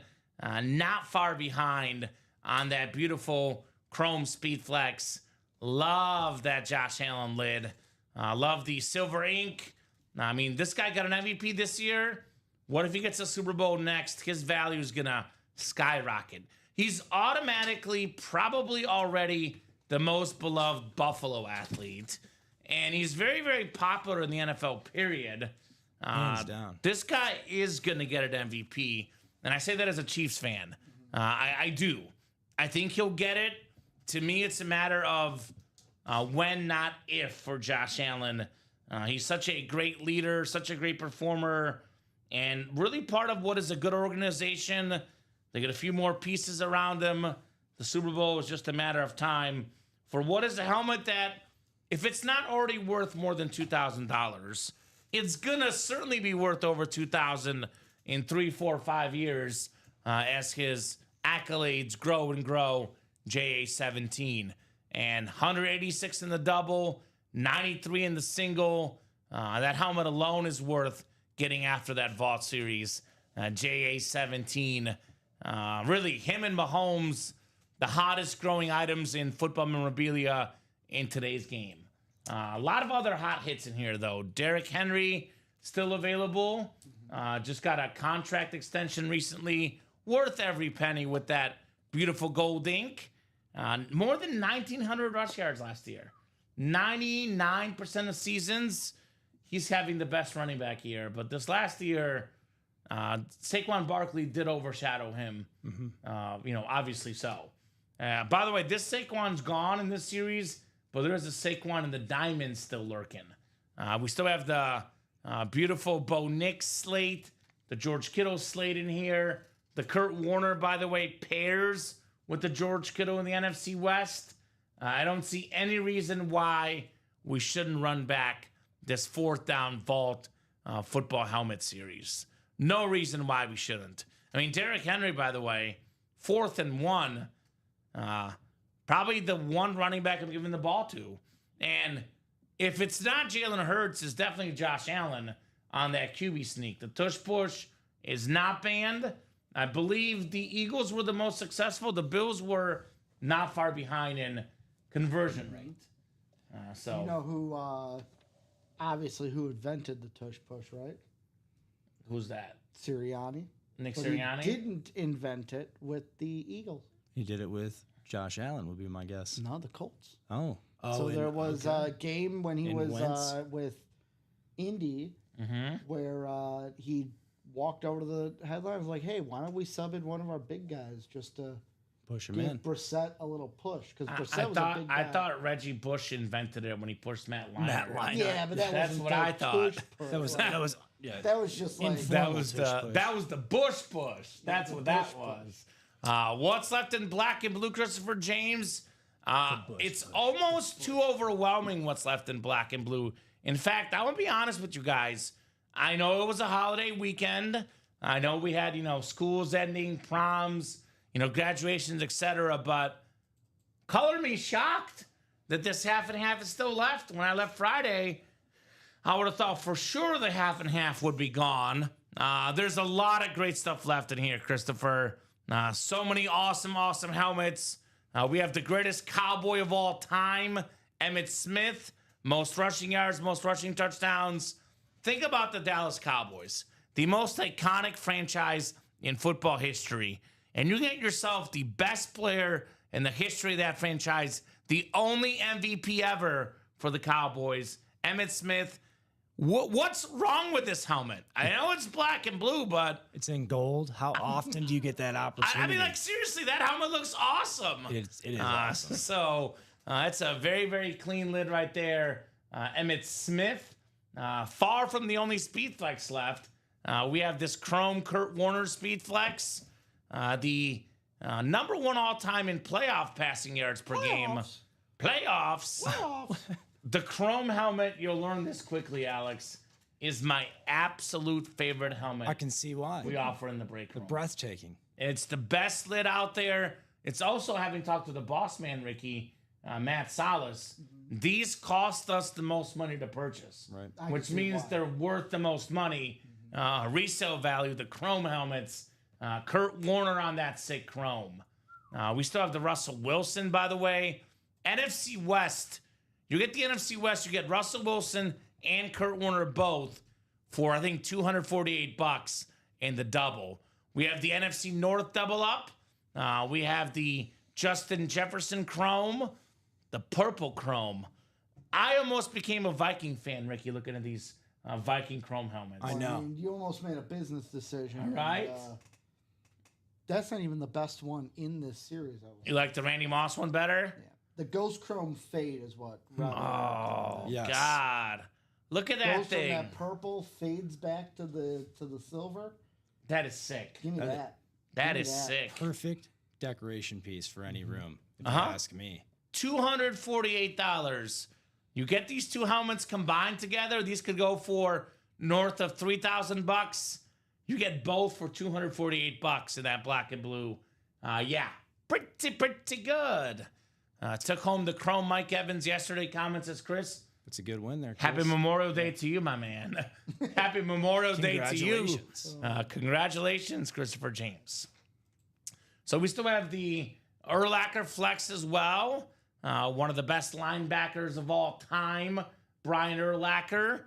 not far behind on that beautiful Chrome Speed Flex. Love that Josh Allen lid. Love the silver ink. I mean, this guy got an MVP this year. What if he gets a Super Bowl next? His value is going to skyrocket. He's automatically, probably already, the most beloved Buffalo athlete. And he's very, very popular in the NFL, period. Hands down. This guy is going to get an MVP. And I say that as a Chiefs fan. I do. I think he'll get it. To me, it's a matter of when, not if, for Josh Allen. He's such a great leader, such a great performer, and really part of what is a good organization. They get a few more pieces around him. The Super Bowl is just a matter of time. For what is a helmet that, if it's not already worth more than $2,000, it's going to certainly be worth over $2,000 in 3, 4, 5 years as his accolades grow and grow. JA-17. And 186 in the double, 93 in the single. That helmet alone is worth getting after that Vault Series. JA-17. Really, him and Mahomes, the hottest growing items in football memorabilia in today's game. A lot of other hot hits in here, though. Derrick Henry, still available. Just got a contract extension recently. Worth every penny with that beautiful gold ink. More than 1,900 rush yards last year. 99% of seasons, he's having the best running back year. But this last year, Saquon Barkley did overshadow him. Obviously so. By the way, this Saquon's gone in this series, but there is a Saquon in the diamond still lurking. We still have the beautiful Bo Nix slate, the George Kittle slate in here. The Kurt Warner, by the way, pairs with the George Kittle in the NFC West. I don't see any reason why we shouldn't run back this 4th down vault football helmet series. No reason why we shouldn't. I mean, Derrick Henry, by the way, 4th and 1. Probably the one running back I'm giving the ball to. And if it's not Jalen Hurts, it's definitely Josh Allen on that QB sneak. The tush push is not banned. I believe the Eagles were the most successful. The Bills were not far behind in conversion rate. You know who, obviously, who invented the tush push, right? Who's that? Sirianni. Nick But Sirianni? he didn't invent it with the Eagles. He did it with Josh Allen, would be my guess. No, the Colts. Oh. So there was a game when he In was Wentz? with Indy where he walked over to the headline and was like, hey, why don't we sub in one of our big guys just to Push him give in. Brissett a little push? Because I Brissett was a big guy. I thought Reggie Bush invented it when he pushed Matt Leinart. Matt Leinart. Yeah, but that That's wasn't what the I thought. push push. That was That was just like That was tush the push. that was the Bush push. That's what that was. What's left in black and blue, Christopher James? It's almost too overwhelming what's left in black and blue. In fact, I want to be honest with you guys. I know it was a holiday weekend. I know we had, schools ending, proms, graduations, etc. But color me shocked that this half and half is still left. When I left Friday, I would have thought for sure the half and half would be gone. There's a lot of great stuff left in here, Christopher. So many awesome helmets. We have the greatest cowboy of all time, Emmitt Smith. Most rushing yards, most rushing touchdowns. Think about the Dallas Cowboys, the most iconic franchise in football history. And you get yourself the best player in the history of that franchise, the only MVP ever for the Cowboys, Emmitt Smith. What's wrong with this helmet? I know it's black and blue, but It's in gold. How often do you get that opportunity? I mean, like, seriously, that helmet looks awesome. it is awesome. So it's a very, very clean lid right there. Emmitt Smith, far from the only Speedflex left. We have this chrome Kurt Warner Speedflex, the number one all-time in playoff passing yards per game. Playoffs. The chrome helmet, you'll learn this quickly, Alex, is my absolute favorite helmet I can see why. we offer in the break room. Breathtaking. It's the best lid out there. It's also, having talked to the boss man, Ricky, Matt Salas, these cost us the most money to purchase, Right. which means they're worth the most money. Resale value, the chrome helmets, Kurt Warner on that sick chrome. We still have the Russell Wilson, by the way. NFC West, you get the NFC West, you get Russell Wilson and Kurt Warner both for, I think, $248 in the double. We have the NFC North double up. We have the Justin Jefferson chrome, the purple chrome. I almost became a Viking fan, Ricky, looking at these Viking chrome helmets. I know. mean, you almost made a business decision. All right. And, that's not even the best one in this series. You like the Randy Moss one better? Yeah. The Ghost Chrome Fade is what. Oh, Yes. God. Look at that Goes from thing. that purple, fades back to the silver. That is sick. Give me that. That Give me is that. sick. Perfect decoration piece for any room, if Uh-huh. you ask me. $248. You get these two helmets combined together. These could go for north of $3,000. You get both for $248 in that black and blue. Yeah, pretty good. Took home the chrome Mike Evans yesterday. Comments as Chris. It's a good win there. Happy Chris. Memorial Day to you, my man. Happy Memorial Day to you. Congratulations. Congratulations, Christopher James. So we still have the Urlacher Flex as well. One of the best linebackers of all time, Brian Urlacher.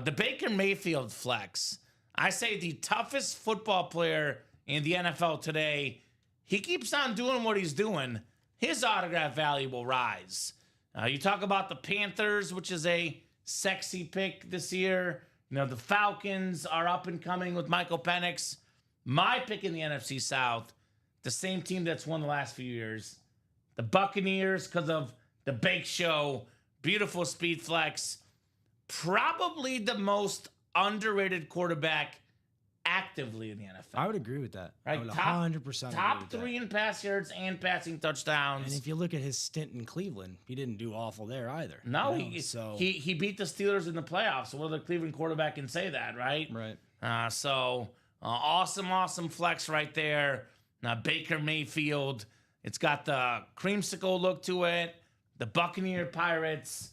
The Baker Mayfield Flex. I say the toughest football player in the NFL today. He keeps on doing what he's doing. His autograph value will rise. You talk about the Panthers, which is a sexy pick this year. You know, the Falcons are up and coming with Michael Penix. My pick in the NFC South, the same team that's won the last few years. The Buccaneers, because of the Bake Show, beautiful speed flex. Probably the most underrated quarterback actively in the NFL. I would agree with that. I Right, would top- 100% agree Top with that. 3 in pass yards and passing touchdowns. And if you look at his stint in Cleveland, he didn't do awful there either. No, you know, he beat the Steelers in the playoffs. So what other Cleveland quarterback can say that, right? right. Awesome flex right there. Now Baker Mayfield. It's got the creamsicle look to it. The Buccaneer Pirates.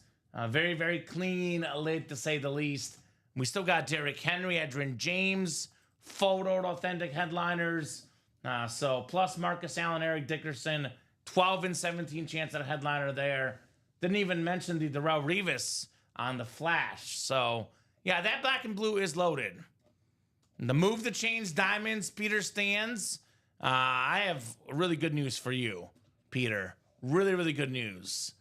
Very, very clean lid to say the least. We still got Derrick Henry, Edgerrin James, photoed authentic headliners. Plus Marcus Allen, Eric Dickerson, 12 and 17 chance at a headliner there. Didn't even mention the Darrell Revis on the flash. So, yeah, that black and blue is loaded. The Move the Chains Diamonds, Peter Stands. I have really good news for you, Peter. Really, really good news.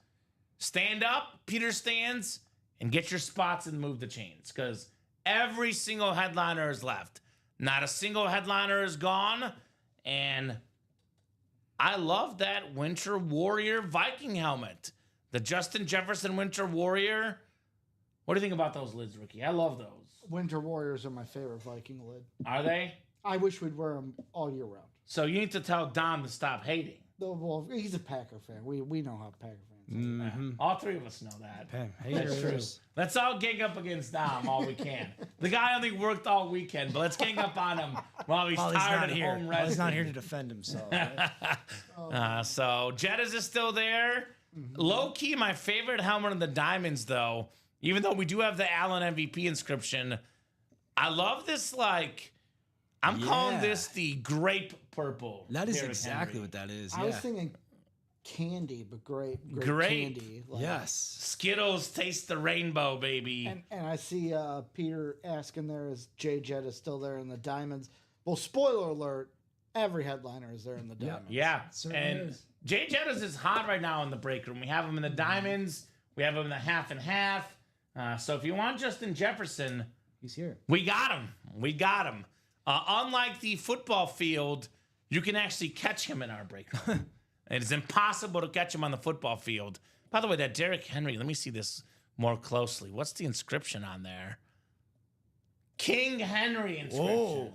Stand up, Peter Stands, and get your spots and Move the Chains, because every single headliner is left. Not a single headliner is gone. And I love that Winter Warrior Viking helmet. The Justin Jefferson Winter Warrior. What do you think about those lids, Ricky? I love those. Winter Warriors are my favorite Viking lid. Are they? I wish we'd wear them all year round. So you need to tell Dom to stop hating. Though, well, he's a Packer fan. We know how Packer fans are. All three of us know that. That's true. Haters. Let's all gang up against Dom all we can. The guy only worked all weekend, but let's gang up on him while he's Well, he's tired not at here. home Well, he's not resting. here to defend himself. Right? So Jettas is still there. Low key, my favorite helmet of the Diamonds, though, even though we do have the Allen MVP inscription, I love this, like, I'm calling this the grape purple. That is Derrick exactly Henry. what that is. I was thinking candy, but grape Grape. candy. Like, Yes. Skittles taste the rainbow, baby. And I see Peter asking there, is Jay Jetta still there in the Diamonds? Well, spoiler alert, every headliner is there in the Diamonds. Yeah, Certainly and is. Jay Jettas is hot right now in the break room. We have him in the Diamonds. We have him in the half and half. So if you want Justin Jefferson, He's here. we got him. We got him. Unlike the football field, you can actually catch him in our break room. It is impossible to catch him on the football field. By the way, that Derrick Henry, let me see this more closely. What's the inscription on there? King Henry inscription. Whoa.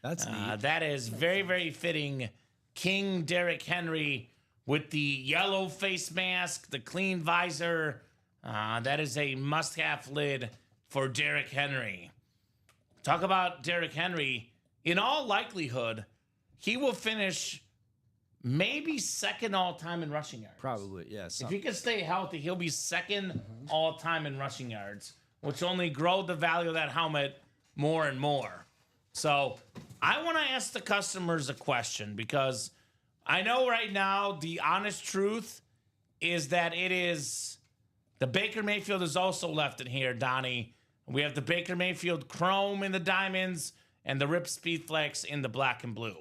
That's neat. That is very, very fitting. King Derrick Henry with the yellow face mask, the clean visor. That is a must-have lid for Derrick Henry. Talk about Derrick Henry. In all likelihood, he will finish maybe second all-time in rushing yards. Probably, yes. If he can stay healthy, he'll be second all-time in rushing yards, which only grow the value of that helmet more and more. So I want to ask the customers a question because I know right now the honest truth is that it is the Baker Mayfield is also left in here, Donnie. We have the Baker Mayfield Chrome in the Diamonds and the Rip Speedflex in the black and blue.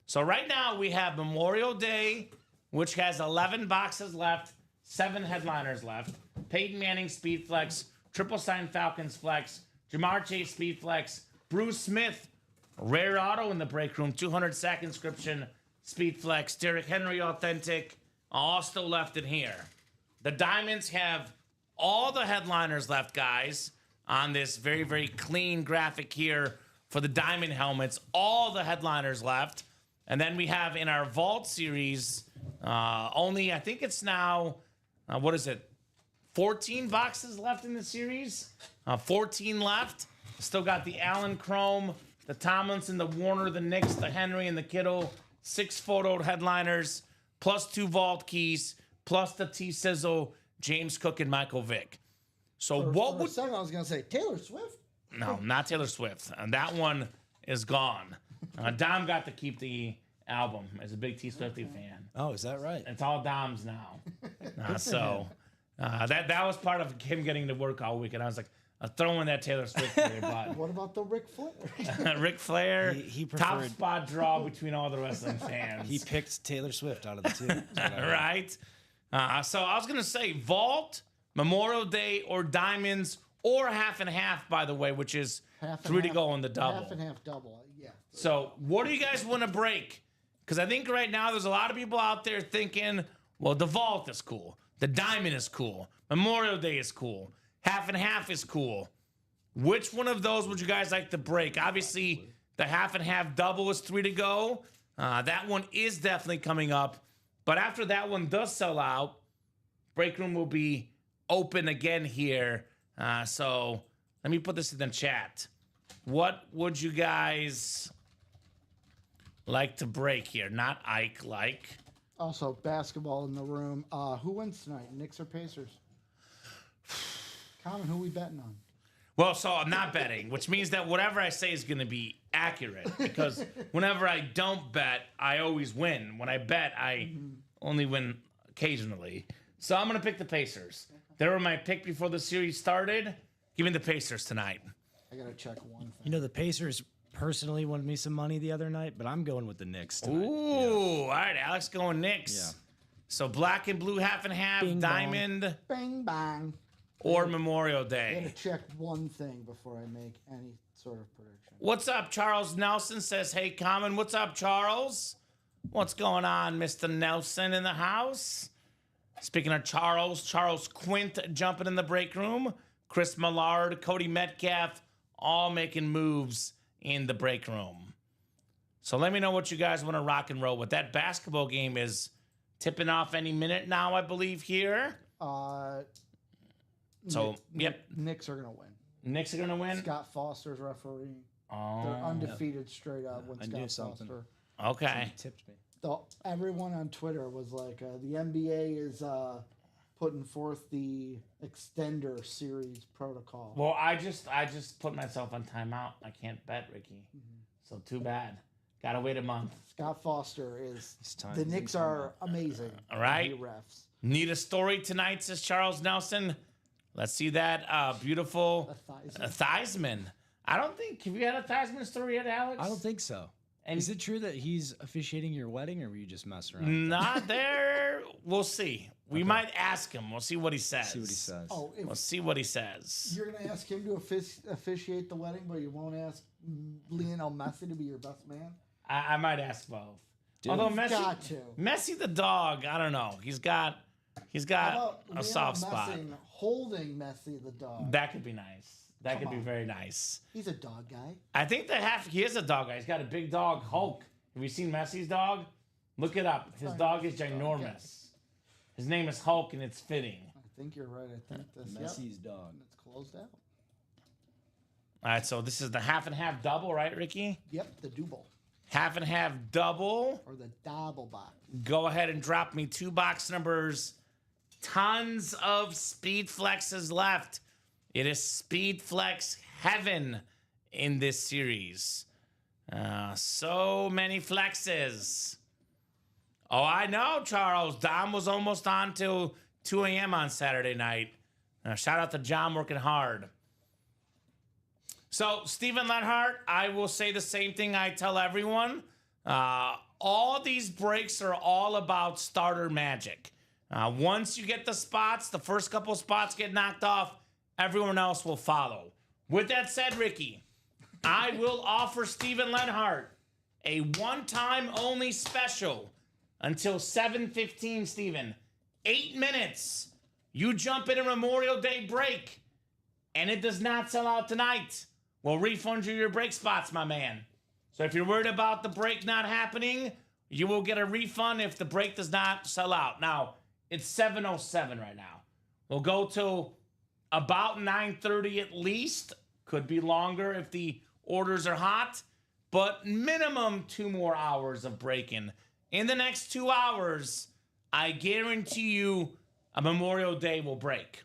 So right now we have Memorial Day, which has 11 boxes left, 7 headliners left. Peyton Manning Speedflex, Triple Sign Falcons Flex, Jamar Chase Speedflex, Bruce Smith, rare auto in the break room, 200 sack inscription, Speedflex, Derrick Henry Authentic, all still left in here. The Diamonds have all the headliners left, guys, on this very, very clean graphic here for the Diamond helmets. All the headliners left. And then we have in our Vault series, only, I think it's now, 14 boxes left in the series? 14 left. Still got the Allen Chrome, the Tomlinson, the Warner, the Knicks, the Henry, and the Kittle. 6 photoed headliners, plus 2 Vault keys, plus the T-Sizzle, James Cook, and Michael Vick. So what For would... a second, I was going to say Taylor Swift. No, not Taylor Swift. And that one is gone. Dom got to keep the album as a big T Swiftie fan. Oh, is that right? It's all Dom's now. That was part of him getting to work all week. And I was like, throwing that Taylor Swift for your butt. What about the Ric Flair? Ric Flair, He top preferred- spot draw between all the wrestling fans. He picked Taylor Swift out of the two. That's what I heard. Right? So I was going to say Vault, Memorial Day, or Diamonds, or half and half, by the way, which is Half and 3 to half- go in the double. Half and half double. Yeah. So what do you guys want to break? Because I think right now there's a lot of people out there thinking, well, the Vault is cool. The Diamond is cool. Memorial Day is cool. Half and half is cool. Which one of those would you guys like to break? Obviously, the half and half double is 3 to go. That one is definitely coming up. But after that one does sell out, break room will be open again here. So let me put this in the chat. What would you guys like to break here? Not Ike like. Also, basketball in the room. Who wins tonight, Knicks or Pacers? Common, who we betting on? Well, so I'm not betting, which means that whatever I say is going to be accurate because whenever I don't bet, I always win. When I bet, I only win occasionally. So I'm going to pick the Pacers. They were my pick before the series started. Give me the Pacers tonight. I gotta check one thing. You know, the Pacers personally wanted me some money the other night, but I'm going with the Knicks tonight. Ooh, all right, Alex going Knicks. Yeah. So black and blue, half and half, Bing bong. Diamond, Bang bang. or Memorial I gotta Day. check one thing before I make any sort of prediction. What's up, Charles Nelson says, hey, Common. What's up, Charles? What's going on, Mr. Nelson in the house? Speaking of Charles Quint jumping in the break room. Chris Millard, Cody Metcalf, all making moves in the break room. So let me know what you guys want to rock and roll with. That basketball game is tipping off any minute now, I believe, here. So, yep, Knicks are gonna win. Knicks are going to win. Scott Foster's refereeing. They're Oh, undefeated straight up when I Scott knew something. Foster. okay. Tipped me. Everyone on Twitter was like, the NBA is putting forth the extender series protocol. Well, I just put myself on timeout. I can't bet, Ricky. So too bad. Gotta wait a month. Scott Foster is. time. The Knicks are amazing. All right. The refs. Need a story tonight, says Charles Nelson. Let's see that beautiful Theismann. I don't think. Have you had a Theismann story yet, Alex? I don't think so. And Is it true that he's officiating your wedding, or were you just messing around? not there. We'll see. We might ask him. We'll see what he says. See what he says. Oh, if We'll see what he says. you're gonna ask him to officiate the wedding, but you won't ask Lionel Messi to be your best man. I might ask both. Dude. Although You've Messi, got to. Messi the dog, I don't know. He's got How about a Lionel soft spot. Messi holding Messi the dog? That could be nice. That could be on. very nice. He's a dog guy. I think he is a dog guy. He's got a big dog, Hulk. Have you seen Messi's dog? Look it up. His dog is ginormous. His name is Hulk, and it's fitting. I think you're right. I think this. Messi's dog. And it's closed out. All right, so this is the half and half double, right, Ricky? Yep, the double Half and half double. or the double box. Go ahead and drop me 2 box numbers. Tons of speed flexes left. It is speed flex heaven in this series. So many flexes. Oh, I know, Charles. Dom was almost on till 2 a.m. on Saturday night. Shout out to John working hard. So, Steven Lenhart, I will say the same thing I tell everyone. All these breaks are all about starter magic. Once you get the spots, the first couple spots get knocked off, everyone else will follow. With that said, Ricky, I will offer Steven Lenhart a one-time only special until 7:15, Steven. 8 minutes. You jump in a Memorial Day break, and it does not sell out tonight. We'll refund you your break spots, my man. So if you're worried about the break not happening, you will get a refund if the break does not sell out. Now, it's 7:07 right now. We'll go till about 9:30 at least. Could be longer if the orders are hot, but minimum 2 more hours of break-in. In the next 2 hours, I guarantee you a Memorial Day will break.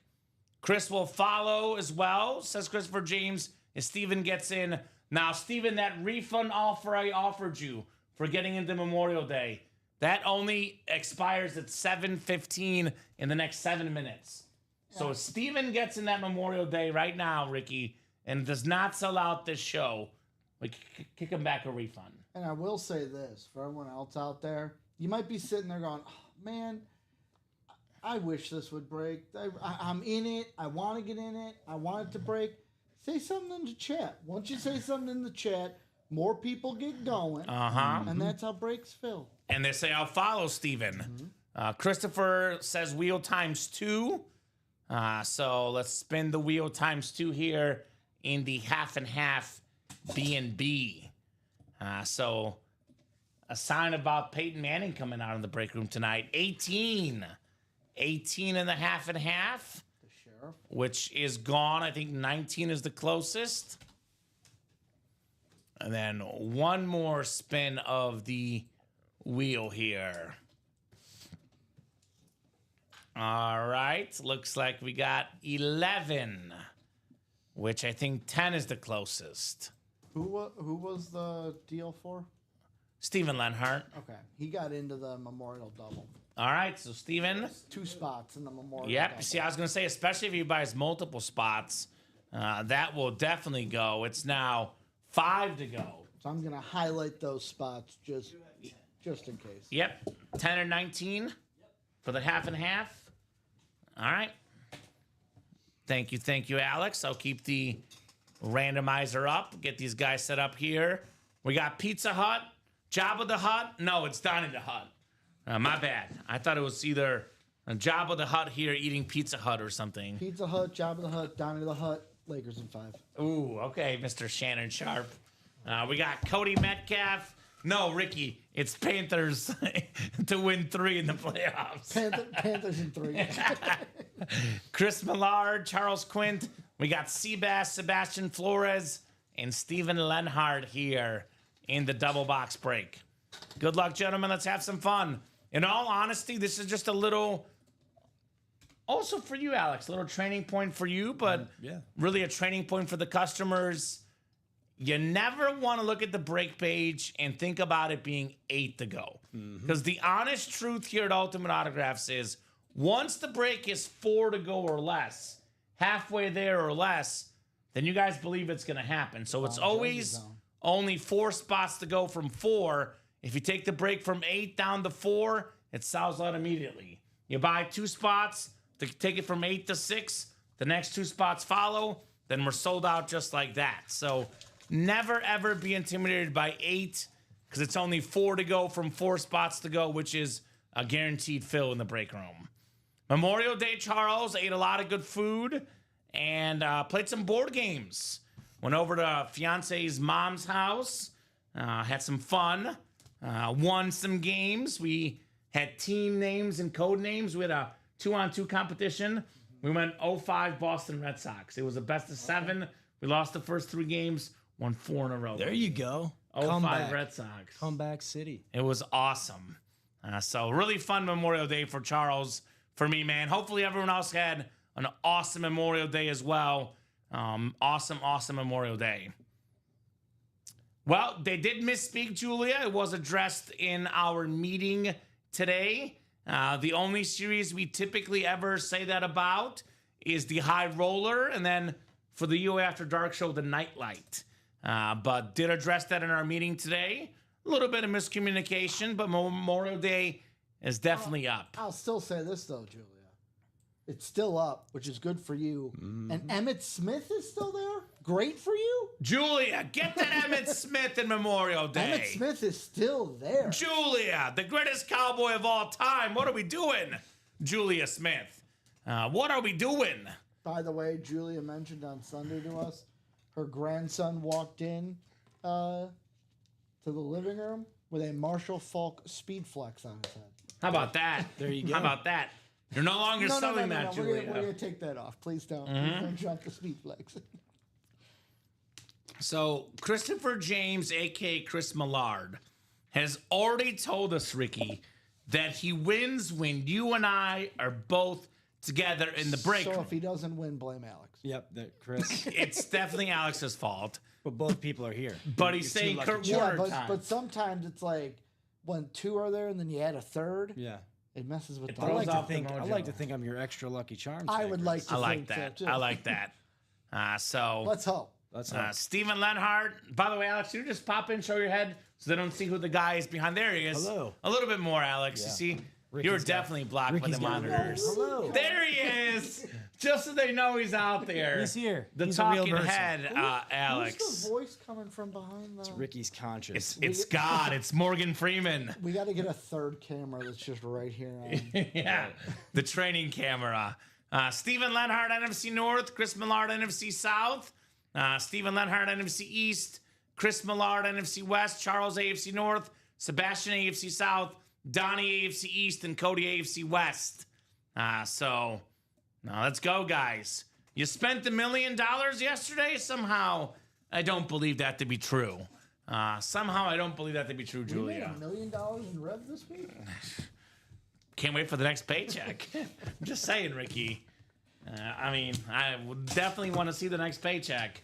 Chris will follow as well, says Christopher James, if Steven gets in. Now, Steven, that refund offer I offered you for getting into Memorial Day, that only expires at 7:15 in the next 7 minutes. So if Steven gets in that Memorial Day right now, Ricky, and does not sell out this show, we kick him back a refund. And I will say this for everyone else out there: you might be sitting there going, oh, "Man, I wish this would break. I'm in it. I want to get in it. I want it to break." Say something in the chat. Once you say something in the chat, more people get going, and that's how breaks fill. And they say, I'll follow Steven. Christopher says wheel times 2. So let's spin the wheel times 2 here in the half and half B&B. So a sign about Peyton Manning coming out of the break room tonight. 18 in the half and half, The sheriff. which is gone. I think 19 is the closest. And then one more spin of the wheel here. All right. Looks like we got 11, which I think 10 is the closest. Who was the deal for? Steven Lenhart. Okay, he got into the Memorial Double. All right. So, Steven. 2 spots in the Memorial Yep. Double. See, I was going to say, especially if he buys multiple spots, that will definitely go. It's now 5 to go. So I'm gonna highlight those spots just in case. Yep. 10 or 19 for the half and half. All right. Thank you, Alex. I'll keep the randomizer up. Get these guys set up here. We got Pizza Hut, Jabba the Hutt. No, it's Donnie the Hut. My bad. I thought it was either Jabba the Hutt here eating Pizza Hut or something. Pizza Hut, Jabba the Hutt, Donnie the Hut, Lakers in 5. Ooh, okay, Mr. Shannon Sharp. We got Cody Metcalf. No, Ricky, it's Panthers to win 3 in the playoffs. Panthers in 3. Chris Millard, Charles Quint. We got Seabass, Sebastian Flores, and Steven Lenhart here in the double box break. Good luck, gentlemen. Let's have some fun. In all honesty, this is just a little also for you, Alex, a little training point for you, but yeah. really a training point for the customers. You never want to look at the break page and think about it being 8 to go. Because the honest truth here at Ultimate Autographs is once the break is 4 to go or less, halfway there or less, then you guys believe it's going to happen. So it's always only 4 spots to go from 4. If you take the break from 8 down to 4, it sells out immediately. You buy 2 spots to take it from 8 to 6, the next 2 spots follow, then we're sold out just like that. So never, ever be intimidated by 8 because it's only 4 to go from 4 spots to go, which is a guaranteed fill in the break room. Memorial Day, Charles, ate a lot of good food and played some board games. Went over to fiance's mom's house, had some fun, won some games. We had team names and code names. We had a 2-on-2 competition. We went 0-5 Boston Red Sox. It was a best of 7. We lost the first 3 games, won 4 in a row. There you go. 0-5 Red Sox. Comeback City. It was awesome. So really fun Memorial Day for Charles, for me, man. Hopefully everyone else had an awesome Memorial Day as well. Awesome Memorial Day. Well, they did misspeak, Julia. It was addressed in our meeting today. The only series we typically ever say that about is the High Roller, and then for the UA After Dark show, the Nightlight. But did address that in our meeting today. A little bit of miscommunication, but Memorial Day is definitely up. I'll still say this though, Julia. It's still up, which is good for you. And Emmitt Smith is still there. Great for you. Julia, get that Emmitt Smith in Memorial Day. Emmitt Smith is still there. Julia, the greatest cowboy of all time. What are we doing, Julia Smith? What are we doing? By the way, Julia mentioned on Sunday to us, her grandson walked in to the living room with a Marshall Falk Speed Flex on his head. How about that? There you go. How about that? You're no longer selling that, We're Julia. going to take that off. Please don't. Please don't jump the Speed Flex. So, Christopher James, a.k.a. Chris Millard, has already told us, Ricky, that he wins when you and I are both together in the break So room. if he doesn't win, blame Alex. Yep, that Chris. It's definitely Alex's fault. But both people are here. But he's You're too saying lucky. Kurt Yeah, Warner time. but sometimes it's like when 2 are there and then you add a third, Yeah. it messes with the I throws like off to the think. I mojo. like to think I'm your extra lucky charm. I today, would Chris. like to I like think that. so, too. I like that. So, Let's hope. Let's hope. Stephen Lenhart. By the way, Alex, you just pop in, show your head, so they don't see who the guy is behind. There he is. Hello. A little bit more, Alex. You Yeah. see, Ricky's you're got- definitely blocked by Ricky's the got- monitors. Hello. There he is. Just so they know he's out there. He's here. The He's a real talking person. head, Who's Alex. the voice coming from behind the... Ricky's conscious. It's God. It's Morgan Freeman. We got to get a third camera that's just right here. On. Yeah, the training camera. Stephen Lenhart, NFC North. Chris Millard, NFC South. Stephen Lenhart, NFC East. Chris Millard, NFC West. Charles, AFC North. Sebastian, AFC South. Donnie, AFC East. And Cody, AFC West. So, now let's go, guys. You spent $1 million yesterday? Somehow, I don't believe that to be true. Somehow, I don't believe that to be true, We made Julia. $1 million in rev this week? Can't wait for the next paycheck. I'm just saying, Ricky. I mean, I would definitely want to see the next paycheck.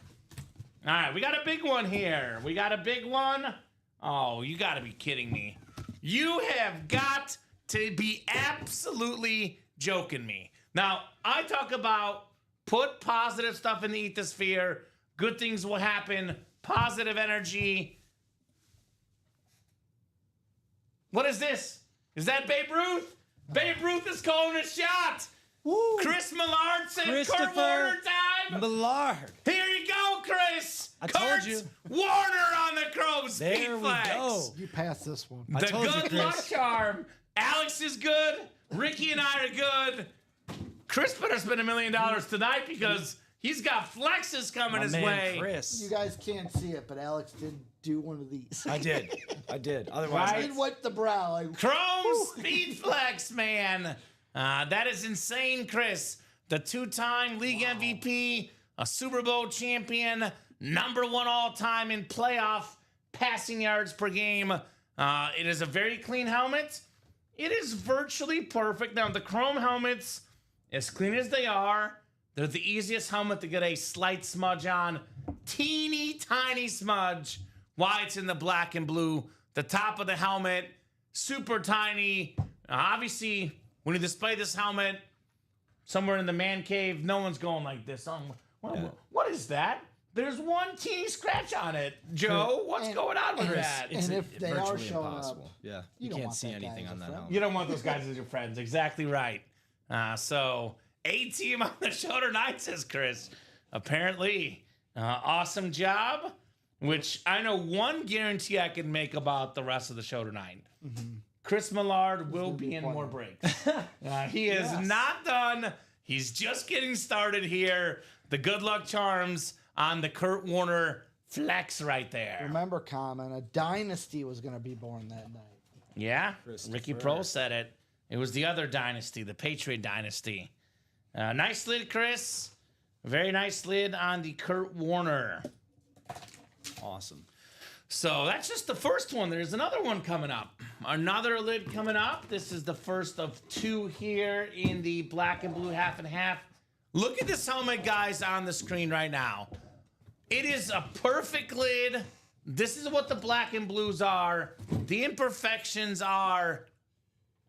All right, we got a big one here. We got a big one. Oh, you got to be kidding me. You have got to be absolutely joking me. Now, I talk about put positive stuff in the ethosphere. Good things will happen. Positive energy. What is this? Is that Babe Ruth? Babe Ruth is calling a shot. Woo! Chris Millard said Kurt Christopher Warner time. Millard. Here you go, Chris. I told Kurt's you. Warner on the Crow Speed There we Flex. go. You passed this one. The told you, good Chris. luck charm. Alex is good. Ricky and I are good. Chris better spend $1 million tonight because he's got flexes coming My his man, way. Chris. You guys can't see it, but Alex did do one of these. I did. I did. Otherwise, Right? Did wipe the brow. Like, Chrome Speed Flex, man. That is insane, Chris. The 2-time league MVP, a Super Bowl champion, #1 all time in playoff passing yards per game. It is a very clean helmet. It is virtually perfect. Now, the chrome helmets As clean as they are, they're the easiest helmet to get a slight smudge on. Teeny tiny smudge. Why it's in the black and blue. The top of the helmet, super tiny. Obviously, when you display this helmet somewhere in the man cave, no one's going like this. What is that? There's one teeny scratch on it. Joe, what's going on with that? And if they are showing impossible. up, Yeah, you you don't can't want see that guy anything as on a that friend. helmet. You don't want those guys as your friends. Exactly right. So, A-team on the shoulder 9, says Chris. Apparently, awesome job, which I know one guarantee I can make about the rest of the shoulder 9. Chris Millard will be in more breaks. He is not done. He's just getting started here. The good luck charms on the Kurt Warner flex right there. remember, Common, a dynasty was going to be born that night. Yeah, Ricky Pro said it. It was the other dynasty, the Patriot dynasty. Nice lid, Chris. Very nice lid on the Kurt Warner. Awesome. So that's just the first one. There's another one coming up. Another lid coming up. This is the first of 2 here in the black and blue half and half. Look at this helmet, guys, on the screen right now. It is a perfect lid. This is what the black and blues are. The imperfections are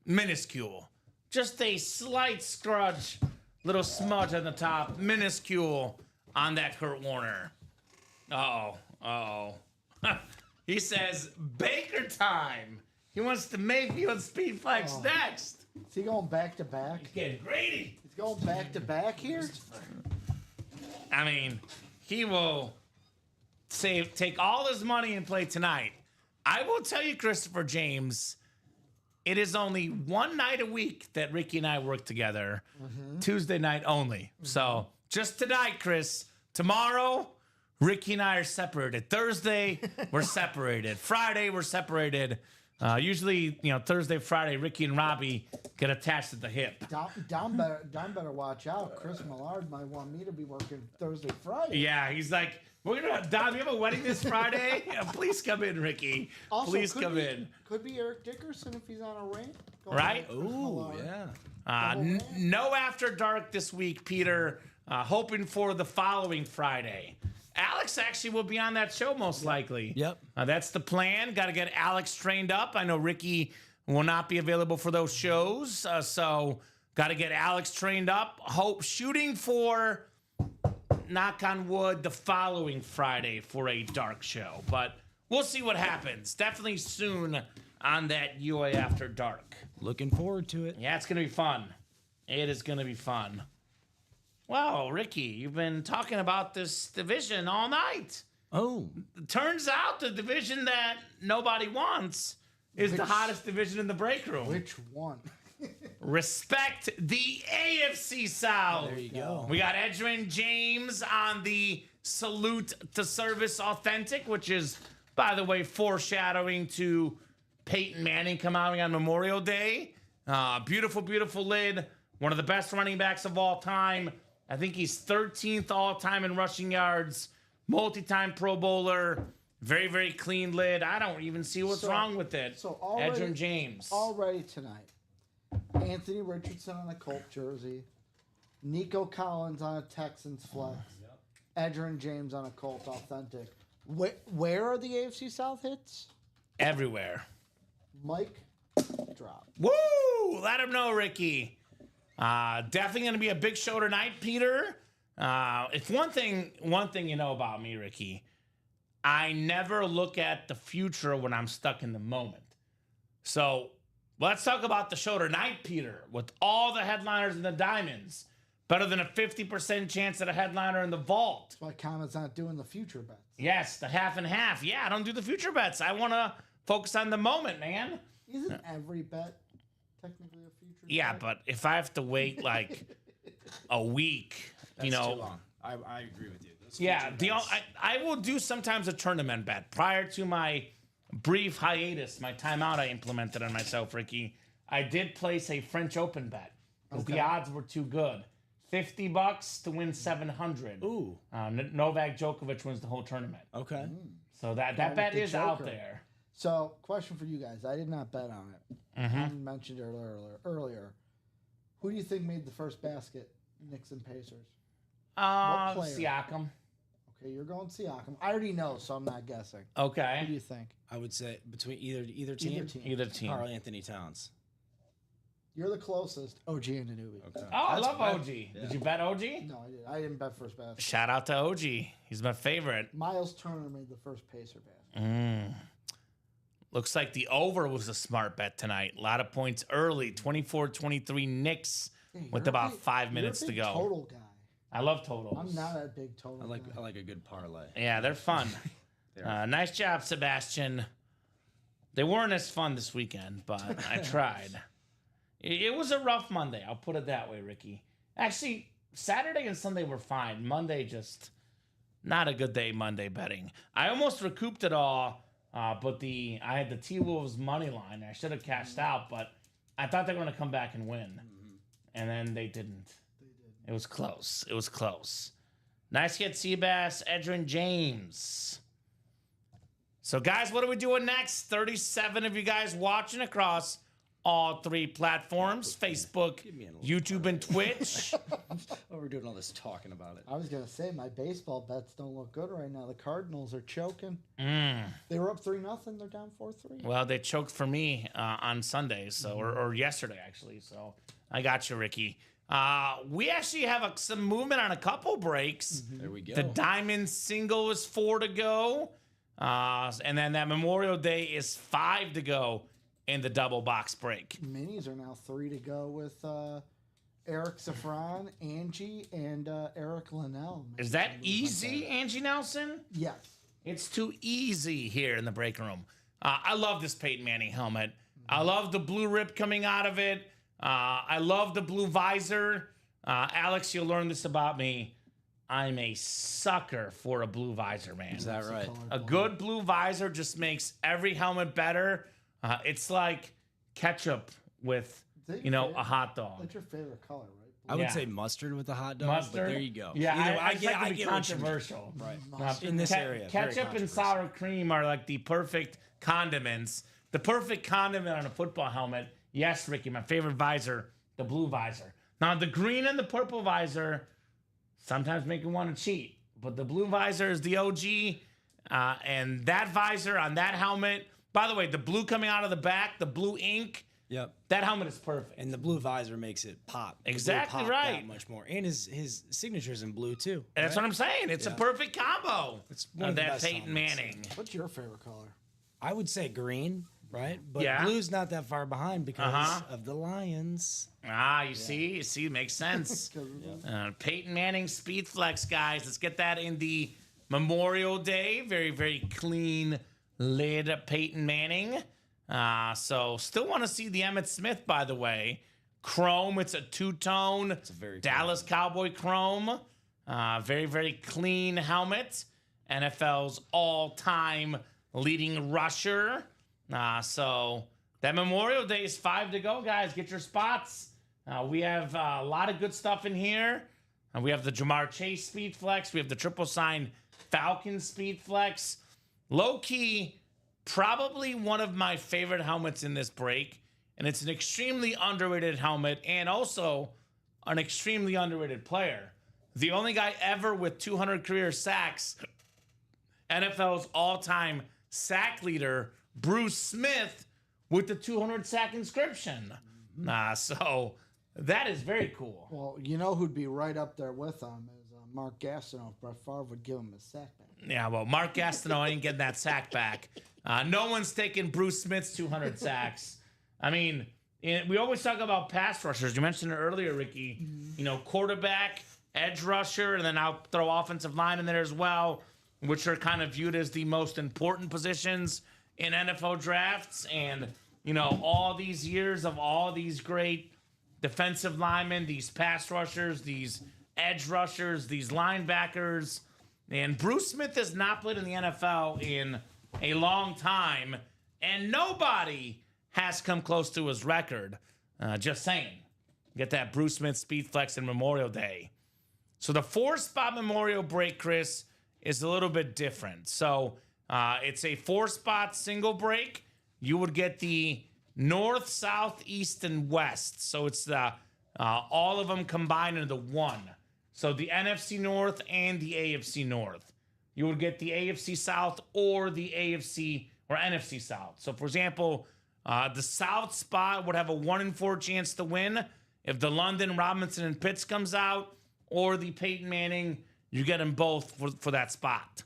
minuscule. Just a slight scrunch, little smudge on the top, minuscule on that Kurt Warner. Uh-oh. He says, Baker time. He wants to make you on Speed Flex next. Is he going back to back? He's getting greedy. He's going back to back here? I mean, he will take all his money and play tonight. I will tell you, Christopher James, it is only one night a week that Ricky and I work together. Tuesday night only. So just tonight, Chris. Tomorrow, Ricky and I are separated. Thursday, we're separated. Friday, we're separated. Usually, Thursday, Friday, Ricky and Robbie get attached at the hip. Don better watch out. Chris Millard might want me to be working Thursday, Friday. Yeah, he's like, Don, we have a wedding this Friday? Please come in, Ricky. Also, Please come in. Could be Eric Dickerson if he's on a rant. Right? Ooh, yeah. No After Dark this week, Peter. Hoping for the following Friday. Alex actually will be on that show most likely. Yep. That's the plan. Got to get Alex trained up. I know Ricky will not be available for those shows. So got to get Alex trained up. Shooting for, knock on wood, the following Friday for a dark show. But we'll see what happens. Definitely soon on that UA After Dark. Looking forward to it. Yeah, it's going to be fun. It is going to be fun. Wow, Ricky, you've been talking about this division all night. Oh. Turns out the division that nobody wants is the hottest division in the break room. Which one? Respect the AFC South. There you go. We got Edgerrin James on the Salute to Service Authentic, which is, by the way, foreshadowing to Peyton Manning coming out on Memorial Day. Beautiful, beautiful lid. One of the best running backs of all time. I think he's 13th all-time in rushing yards. Multi-time Pro Bowler. Very, very clean lid. I don't even see what's wrong with it. So already, Edgerrin James. Already tonight, Anthony Richardson on a Colt jersey. Nico Collins on a Texans flex. Edgerrin James on a Colt authentic. Where are the AFC South hits? Everywhere. Mike, drop. Woo! Let him know, Ricky. Definitely going to be a big show tonight, Peter. If one thing you know about me, Ricky, I never look at the future when I'm stuck in the moment. So let's talk about the show tonight, Peter. With all the headliners and the diamonds, better than a 50% chance at a headliner in the vault. That's why Common's not doing the future bets. Yes, the half and half. Yeah, I don't do the future bets. I want to focus on the moment, man. Isn't every bet technically a future Yeah, bet? but if I have to wait like a week, That's too long. I agree with you. Those yeah, future bets. I will do sometimes a tournament bet prior to my brief hiatus, my timeout I implemented on myself, Ricky. I did place a French Open bet because the odds were too good. $50 to win 700. Ooh. Novak Djokovic wins the whole tournament. Okay. So that bet the is out Joker. there. So, question for you guys. I did not bet on it. I mentioned it earlier. Who do you think made the first basket? Knicks and Pacers. player? Siakam. Okay, you're going Siakam. I already know, so I'm not guessing. Okay. Who do you think? I would say between either team. Either team. Karl Anthony Towns. You're the closest. OG Anunoby. Okay. Oh, I That's love bad. OG. Did you bet OG? No, I didn't. I didn't bet first basket. Shout out to OG. He's my favorite. Miles Turner made the first Pacer basket. Looks like the over was a smart bet tonight. A lot of points early. 24-23 Knicks Hey, with you're a about big- 5 you're a minutes to big go. Total guy. I love totals. I'm not a big total. I guy. like a good parlay. Yeah, they're fun. Nice job, Sebastian. They weren't as fun this weekend, but I tried. It was a rough Monday. I'll put it that way, Ricky. Actually, Saturday and Sunday were fine. Monday just not a good day. Monday betting. I almost recouped it all, but I had the T-Wolves money line. I should have cashed out, but I thought they were going to come back and win, and then they didn't. It was close. It was close. Nice hit, Seabass, Edrin James. So, guys, what are we doing next? 37 of you guys watching across all 3 platforms, Facebook, me a little YouTube, and Twitch. Oh, we're doing all this talking about it. I was gonna say my baseball bets don't look good right now. The Cardinals are choking. Mm. They were up 3-0. They're down 4-3. Well, they choked for me on Sunday, so or yesterday, actually. So I got you, Ricky. We actually have some movement on a couple breaks. There we go. The Diamond single is 4 to go. And then that Memorial Day is 5 to go in the double box break. Minis are now 3 to go with Eric Safran, Angie, and Eric Linnell. Is that easy, Angie Nelson? Yes. It's too easy here in the break room. I love this Peyton Manning helmet. I love the blue rip coming out of it. I love the blue visor. Alex, you'll learn this about me. I'm a sucker for a blue visor, man. Is that right? A good blue visor just makes every helmet better. It's like ketchup with, Is that you your know, favorite- a hot dog. That's your favorite color, right? I would Yeah. say mustard with the hot dog. Mustard. But there you go. Yeah, Either way, I get like to be what you mean. controversial. Right. Mustard. In this area, very Ketchup and controversial. sour cream are like the perfect condiments. The perfect condiment on a football helmet. Yes, Ricky, my favorite visor, the blue visor. Now, the green and the purple visor sometimes make you want to cheat, but the blue visor is the OG. And that visor on that helmet, by the way, the blue coming out of the back, the blue ink, Yep. that helmet is perfect. And the blue visor makes it pop. The blue Exactly pop right. That much more. And his signature's in blue too. That's right? what I'm saying. It's a perfect combo. It's one of the that best Peyton helmets. Manning. What's your favorite color? I would say green, right? But Yeah. blue's not that far behind because Uh-huh. of the Lions. You see, it makes sense. Peyton Manning Speed Flex, guys. Let's get that in the Memorial Day. Very, very clean lid Peyton Manning. So still want to see the Emmitt Smith, by the way. Chrome, it's a two-tone a very Dallas Cowboy chrome. Very, very clean helmet. NFL's all-time leading rusher. So that Memorial Day is 5 to go, guys. Get your spots. We have a lot of good stuff in here. We have the Jamar Chase Speed Flex. We have the triple sign Falcon Speed Flex. Low key, probably one of my favorite helmets in this break. And it's an extremely underrated helmet and also an extremely underrated player. The only guy ever with 200 career sacks, NFL's all-time sack leader, Bruce Smith, with the 200 sack inscription. So that is very cool. Well, you know who'd be right up there with him is Mark Gastineau. If Brett Favre would give him his sack back. Yeah, well, Mark Gastineau ain't getting that sack back. No one's taking Bruce Smith's 200 sacks. I mean, we always talk about pass rushers. You mentioned it earlier, Ricky. You know, quarterback, edge rusher, and then I'll throw offensive line in there as well, which are kind of viewed as the most important positions in NFL drafts. And, you know, all these years of all these great defensive linemen, these pass rushers, these edge rushers, these linebackers. And Bruce Smith has not played in the NFL in a long time, and nobody has come close to his record. Just saying. Get that Bruce Smith Speed Flex in Memorial Day. So the 4-spot Memorial break, Chris, is a little bit different. So it's a 4-spot single break. You would get the north, south, east, and west. So it's the All of them combined into one. So the NFC North and the AFC North. You would get the AFC South or the AFC or NFC South. So, for example, the South spot would have a 1 in 4 chance to win if the London, Robinson, and Pitts comes out, or the Peyton Manning. You get them both for that spot.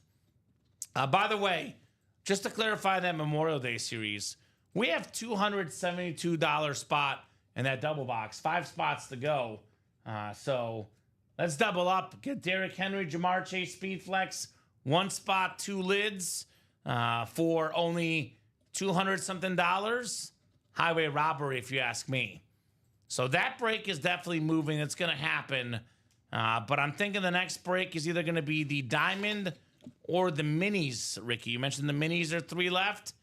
By the way, just to clarify that Memorial Day series, we have $272 spot in that double box, 5 spots to go. So let's double up. Get Derrick Henry, Jamar Chase, Speed Flex, 1 spot, 2 lids for only $200-something. Highway robbery, if you ask me. So that break is definitely moving. It's going to happen. But I'm thinking the next break is either going to be the Diamond or the Minis, Ricky. You mentioned the Minis are 3 left.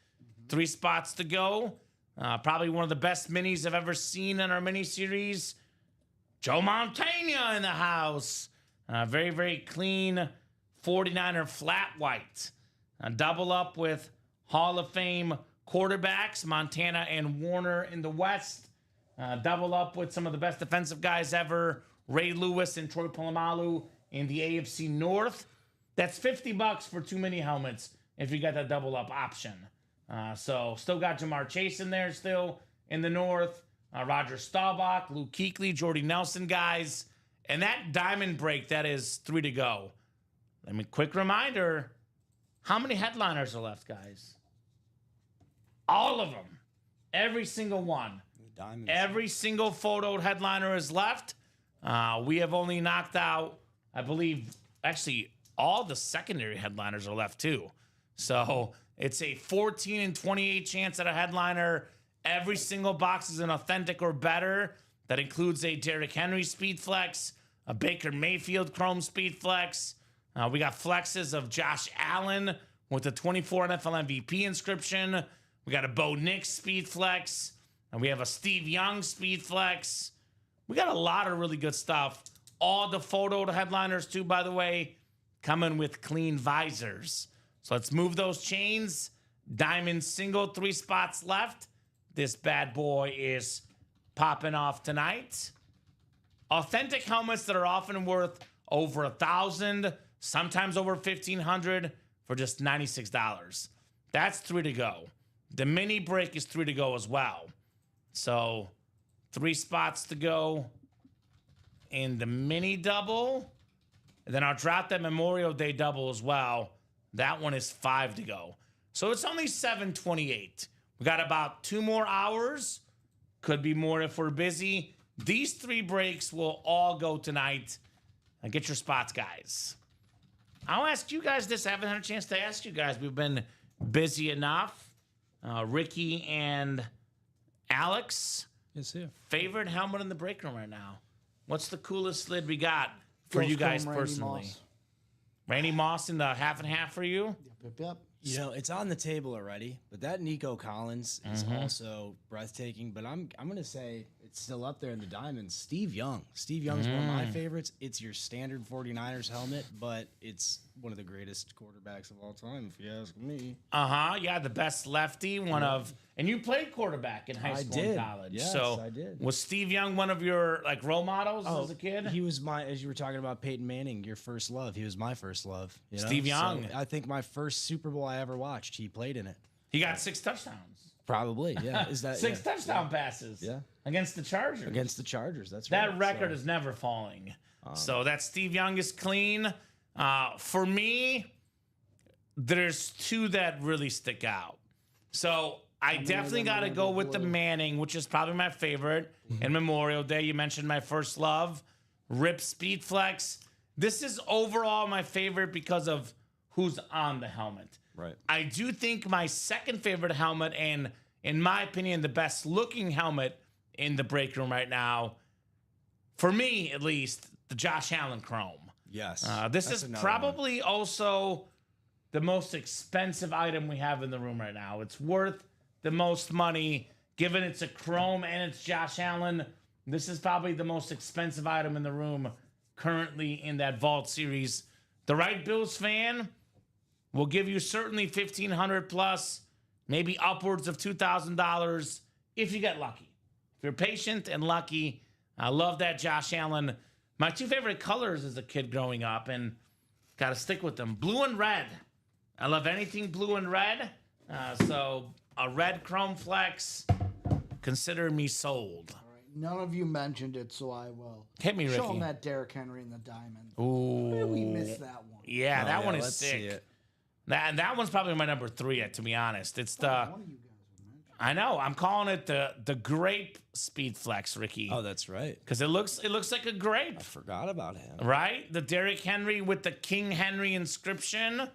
3 spots to go. Probably one of the best Minis I've ever seen in our mini series. Joe Montana in the house. Very, very clean 49er flat white. Double up with Hall of Fame quarterbacks, Montana and Warner in the West. Double up with some of the best defensive guys ever, Ray Lewis and Troy Polamalu in the AFC North. That's $50 for 2 mini helmets if you got that double up option. So still got Jamar Chase in there still in the North. Roger Staubach, Luke Kuechly, Jordy Nelson guys. And that diamond break, that is 3 to go. Let me quick reminder, how many headliners are left, guys? All of them. Every single one. Diamonds. Every single photo headliner is left. We have only knocked out, I believe, actually, all the secondary headliners are left too. So it's a 14 and 28 chance at a headliner. Every single box is an authentic or better. That includes a Derrick Henry Speed Flex, a Baker Mayfield Chrome Speed Flex. We got flexes of Josh Allen with a 24 NFL MVP inscription. We got a Bo Nix Speed Flex. And we have a Steve Young Speed Flex. We got a lot of really good stuff. All the photo headliners, too, by the way, coming with clean visors. So let's move those chains. Diamond single, 3 spots left. This bad boy is popping off tonight. Authentic helmets that are often worth over $1,000, sometimes over $1,500 for just $96. That's 3 to go. The mini break is 3 to go as well. So 3 spots to go in the mini double. And then I'll drop that Memorial Day double as well. That one is 5 to go. So it's only 7:28. We got about 2 more hours. Could be more if we're busy. These 3 breaks will all go tonight. And get your spots, guys. I'll ask you guys this. I haven't had a chance to ask you guys. We've been busy enough. Ricky and Alex, Yes, sir. favorite helmet in the break room right now? What's the coolest lid we got for you Ghost guys Chrome Randy personally? Moss. Randy Moss in the half and half for you? Yep. You know, it's on the table already, but that Nico Collins is also breathtaking. But I'm gonna say it's still up there in the diamonds. Steve Young. Steve Young's one of my favorites. It's your standard 49ers helmet, but it's one of the greatest quarterbacks of all time, if you ask me. Yeah, the best lefty, and you played quarterback in high I school and did. college. Yes, so I did. was Steve Young one of your role models as a kid? He was as you were talking about Peyton Manning, your first love. He was my first love. You know? Steve Young. So I think my first Super Bowl I ever watched, he played in it. He got 6 touchdowns. Probably, yeah. Is that 6 touchdown passes. Yeah. Against the Chargers. against the Chargers? That's That right. record So- is never falling. So that Steve Young is clean. For me, there's 2 that really stick out. So I definitely got to go with the Manning, which is probably my favorite. And Memorial Day, you mentioned my first love. Rip Speed Flex. This is overall my favorite because of who's on the helmet. Right. I do think my second favorite helmet, and in my opinion, the best looking helmet in the break room right now, for me at least, the Josh Allen Chrome. Yes. This That's is another probably also the most expensive item we have in the room right now. It's worth the most money, given it's a Chrome and it's Josh Allen. This is probably the most expensive item in the room currently in that Vault series. The right Bills fan will give you certainly $1,500 plus, maybe upwards of $2,000 if you get lucky. If you're patient and lucky, I love that Josh Allen. My two favorite colors as a kid growing up, and got to stick with them. Blue and red. I love anything blue and red. So a red Chrome Flex, consider me sold. All right, none of you mentioned it, so I will. Hit me, Show Ricky. them that Derrick Henry in the diamond. Ooh. Where did we miss that one? Yeah, that one is let's see sick. it. That one's probably my number 3 yet, to be honest. It's the... One of you guys would mention. I know. I'm calling it the grape speed flex, Ricky. Oh, that's right. Because it looks like a grape, I forgot about him. right? The Derrick Henry with the King Henry inscription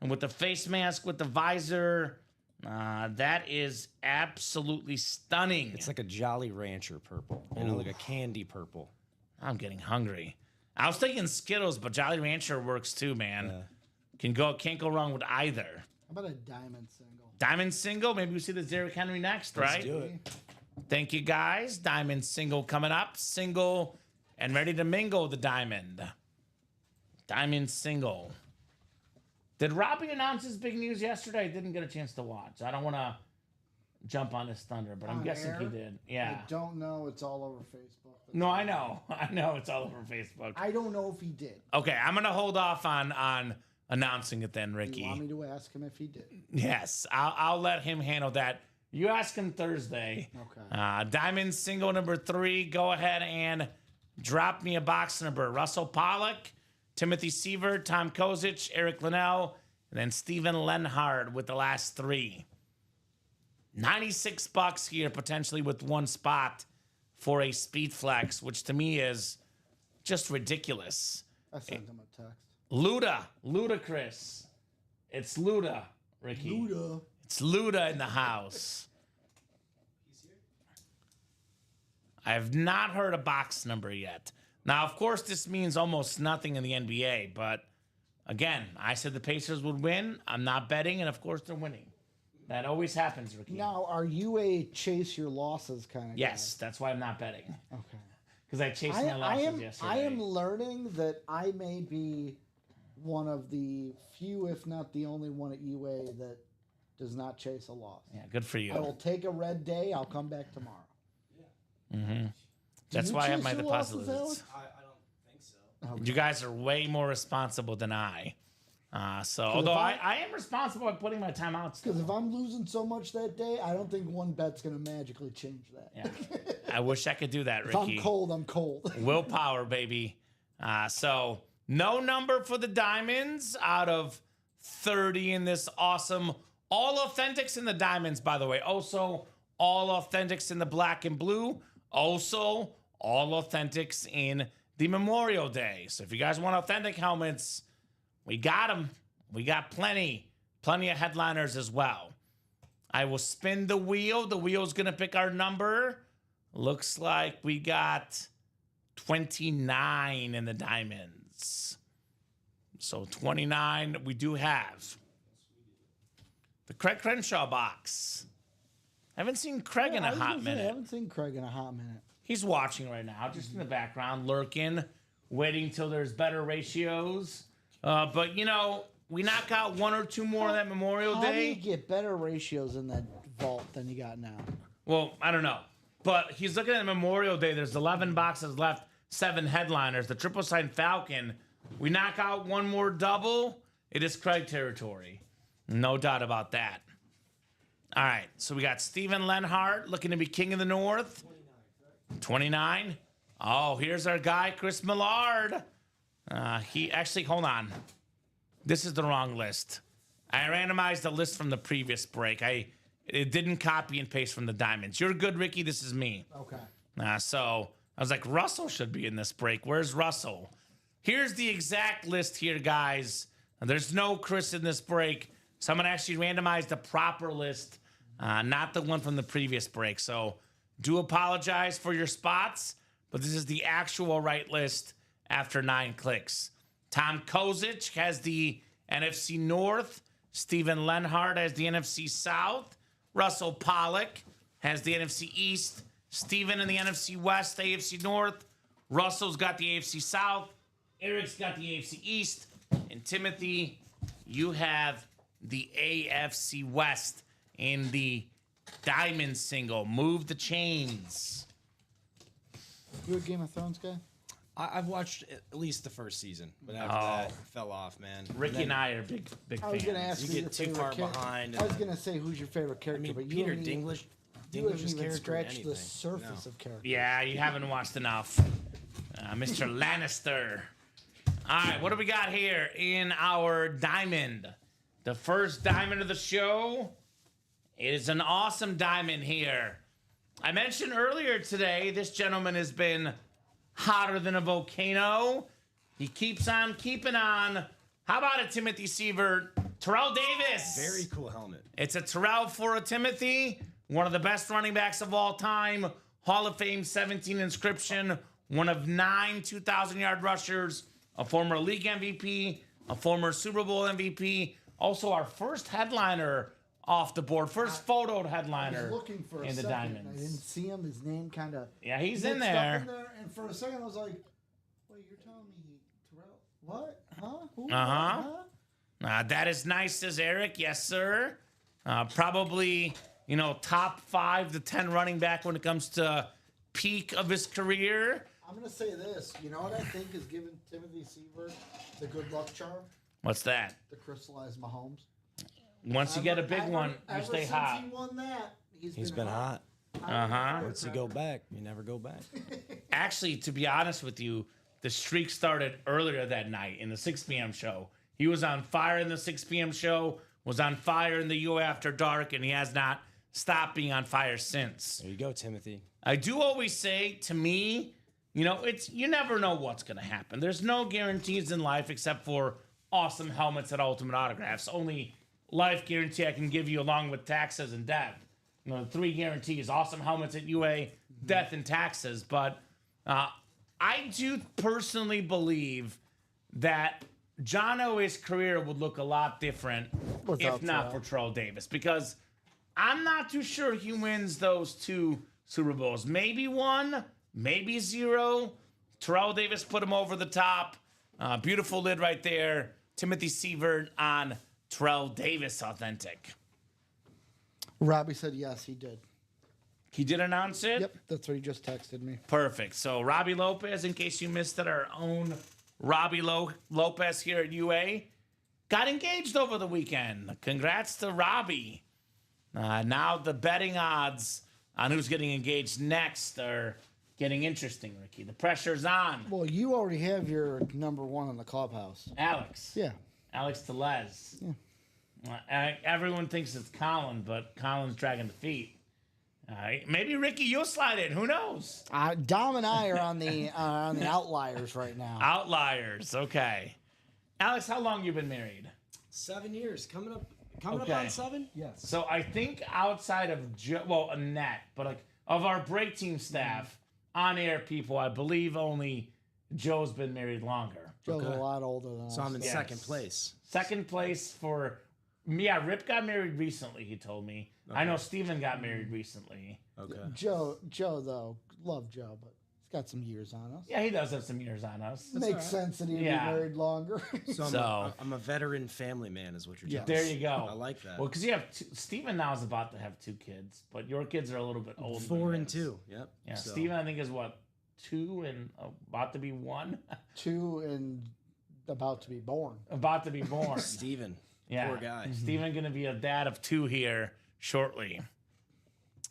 and with the face mask with the visor. That is absolutely stunning. It's like a Jolly Rancher purple, like a candy purple. I'm getting hungry. I was thinking Skittles, but Jolly Rancher works too, man. Can't go wrong with either. How about a diamond single? Diamond single. Maybe we see this Derrick Henry next, right? Let's do it. Thank you, guys. Diamond single coming up. Single and ready to mingle the diamond. Diamond single. Did Robbie announce his big news yesterday? I didn't get a chance to watch. I don't want to jump on his thunder, but I'm On guessing he air? did. Yeah. I don't know. It's all over Facebook. No, I know. I know it's all over Facebook. I don't know if he did. Okay, I'm going to hold off on announcing it then, Ricky. You want me to ask him if he did? Yes, I'll let him handle that. You ask him Thursday. Okay. Diamond single number 3. Go ahead and drop me a box number. Russell Pollock, Timothy Seaver, Tom Kozic, Eric Linnell, and then Steven Lenhard with the last 3. $96 here, potentially with one spot for a speed flex, which to me is just ridiculous. I sent him a text. Ludacris. It's Luda, Ricky. Luda. It's Luda in the house. I have not heard a box number yet. Now, of course, this means almost nothing in the NBA, but again, I said the Pacers would win. I'm not betting, and of course, they're winning. That always happens, Ricky. Now, are you a chase your losses kind of Yes, that's why I'm not betting. guy? Okay. Because I chased my losses yesterday. I am learning that I may be one of the few, if not the only one at UA that does not chase a loss. Yeah, good for you. I will take a red day. I'll come back tomorrow. That's you why I have chase my your deposit losses, lists. Alex? I don't think so. You guys are way more responsible than I. Although I am responsible by putting my timeouts. Because if I'm losing so much that day, I don't think one bet's going to magically change that. Yeah. I wish I could do that, If Ricky. I'm cold, I'm cold. Willpower, baby. So no number for the diamonds out of 30 in this awesome. All authentics in the diamonds, by the way. Also, all authentics in the black and blue. Also, all authentics in the Memorial Day. So if you guys want authentic helmets, we got them. We got plenty of headliners as well. I will spin the wheel. The wheel's going to pick our number. Looks like we got 29 in the diamonds. So 29 we do have. The Craig Crenshaw box. I haven't seen Craig in a hot I minute. haven't seen Craig in a hot minute. He's watching right now, just in the background, lurking, waiting till there's better ratios. But, you know, we knock out one or two more on that Memorial How do you Day. get better ratios in that vault than you got now? Well, I don't know. But he's looking at Memorial Day. There's 11 boxes left, 7 headliners. The Triple Sign Falcon. We knock out one more double. It is Craig territory. No doubt about that. All right. So we got Steven Lenhart looking to be king of the North. 29. Oh, here's our guy, Chris Millard. He actually, hold on. This is the wrong list. I randomized the list from the previous break. It didn't copy and paste from the diamonds. You're good, Ricky. This is me. Okay. So I was like, Russell should be in this break. Where's Russell? Here's the exact list here, guys. There's no Chris in this break. So I'm going to actually randomize the proper list, not the one from the previous break. So do apologize for your spots, but this is the actual right list after 9 clicks. Tom Kozic has the NFC North. Steven Lenhart has the NFC South. Russell Pollock has the NFC East. Steven in the NFC West, AFC North. Russell's got the AFC South. Eric's got the AFC East. And Timothy, you have the AFC West in the Diamond single. Move the chains. You a Game of Thrones guy? I've watched at least the first season, but after that, it fell off, man. Ricky and I are big I was fans. gonna ask You who get your too favorite far char- behind I was and- gonna say who's your favorite I character, mean, but you Peter haven't even- Dinklage. You haven't Dinklage's even character. scratched anything. the surface No. of character. Yeah, you haven't watched enough. Mr. Lannister. All right, what do we got here in our diamond? The first diamond of the show. It is an awesome diamond here. I mentioned earlier today, this gentleman has been hotter than a volcano. He keeps on keeping on. How about it, Timothy Sievert? Terrell Davis. Very cool helmet. It's a Terrell for a Timothy, one of the best running backs of all time. Hall of Fame 17 inscription, one of 9 2,000-yard rushers, a former league MVP, a former Super Bowl MVP, also our first headliner off the board, first photoed I headliner was looking for a in the second. I Diamonds. didn't see him. His name kind of Yeah, he's in mixed up there. in there. And for a second, I was like, "Wait, you're telling me Terrell? What? Huh? Who? Uh-huh. That is nice, says Eric. Yes, sir. Probably, top 5 to 10 running back when it comes to peak of his career. I'm gonna say this. You know what I think is giving Timothy Sievert the good luck charm? What's that? The crystallized Mahomes. Once you get a big Ever- one, you ever stay since hot. He won that. He's been hot. Uh-huh. Once you go back, you never go back. Actually, to be honest with you, the streak started earlier that night in the 6 p.m. show. He was on fire in the 6 p.m. show, was on fire in the U After Dark, and he has not stopped being on fire since. There you go, Timothy. I do always say, to me, it's you never know what's going to happen. There's no guarantees in life except for awesome helmets at Ultimate Autographs. Only life guarantee I can give you along with taxes and death. 3 guarantees: awesome helmets at UA, death and taxes. But I do personally believe that John Elway's career would look a lot different Without if not Terrell. for Terrell Davis, because I'm not too sure he wins those 2 Super Bowls. Maybe 1, maybe 0. Terrell Davis put him over the top. Beautiful lid right there. Timothy Sievert on Terrell Davis Authentic. Robbie said yes, he did. He did announce it? Yep, that's what he just texted me. Perfect. So Robbie Lopez, in case you missed it, our own Robbie Lopez here at UA, got engaged over the weekend. Congrats to Robbie. Now the betting odds on who's getting engaged next are getting interesting, Ricky. The pressure's on. Well, you already have your number one in the clubhouse. Alex. Yeah. Alex Tellez. Everyone thinks it's Colin, but Colin's dragging the feet. Maybe Ricky, you'll slide in. Who knows? Dom and I are on the outliers right now. Outliers. Okay. Alex, how long you been married? 7 years. Coming up Okay. on 7? Yes. So I think outside of Annette, but like of our break team staff, on-air people, I believe only Joe's been married longer. Joe's Okay. a lot older than us. So I'm in Yes. second place. Second place for Rip got married recently, he told me. I know Steven got married recently. Okay. Joe though, love Joe, but he's got some years on us. Yeah, he does have some years on us. Makes sense that he'd Yeah. be married longer. So- I'm a veteran family man, is what you're Yeah. telling There me. you go. I like that. Well, because you have Steven now is about to have 2 kids, but your kids are a little bit older. 4 than and his. 2. Yep. Yeah, So- Steven I think is what, 2 and about to be 1? 2 and about to be born. About to be born. Steven. Yeah. Poor guy. Steven going to be a dad of 2 here shortly.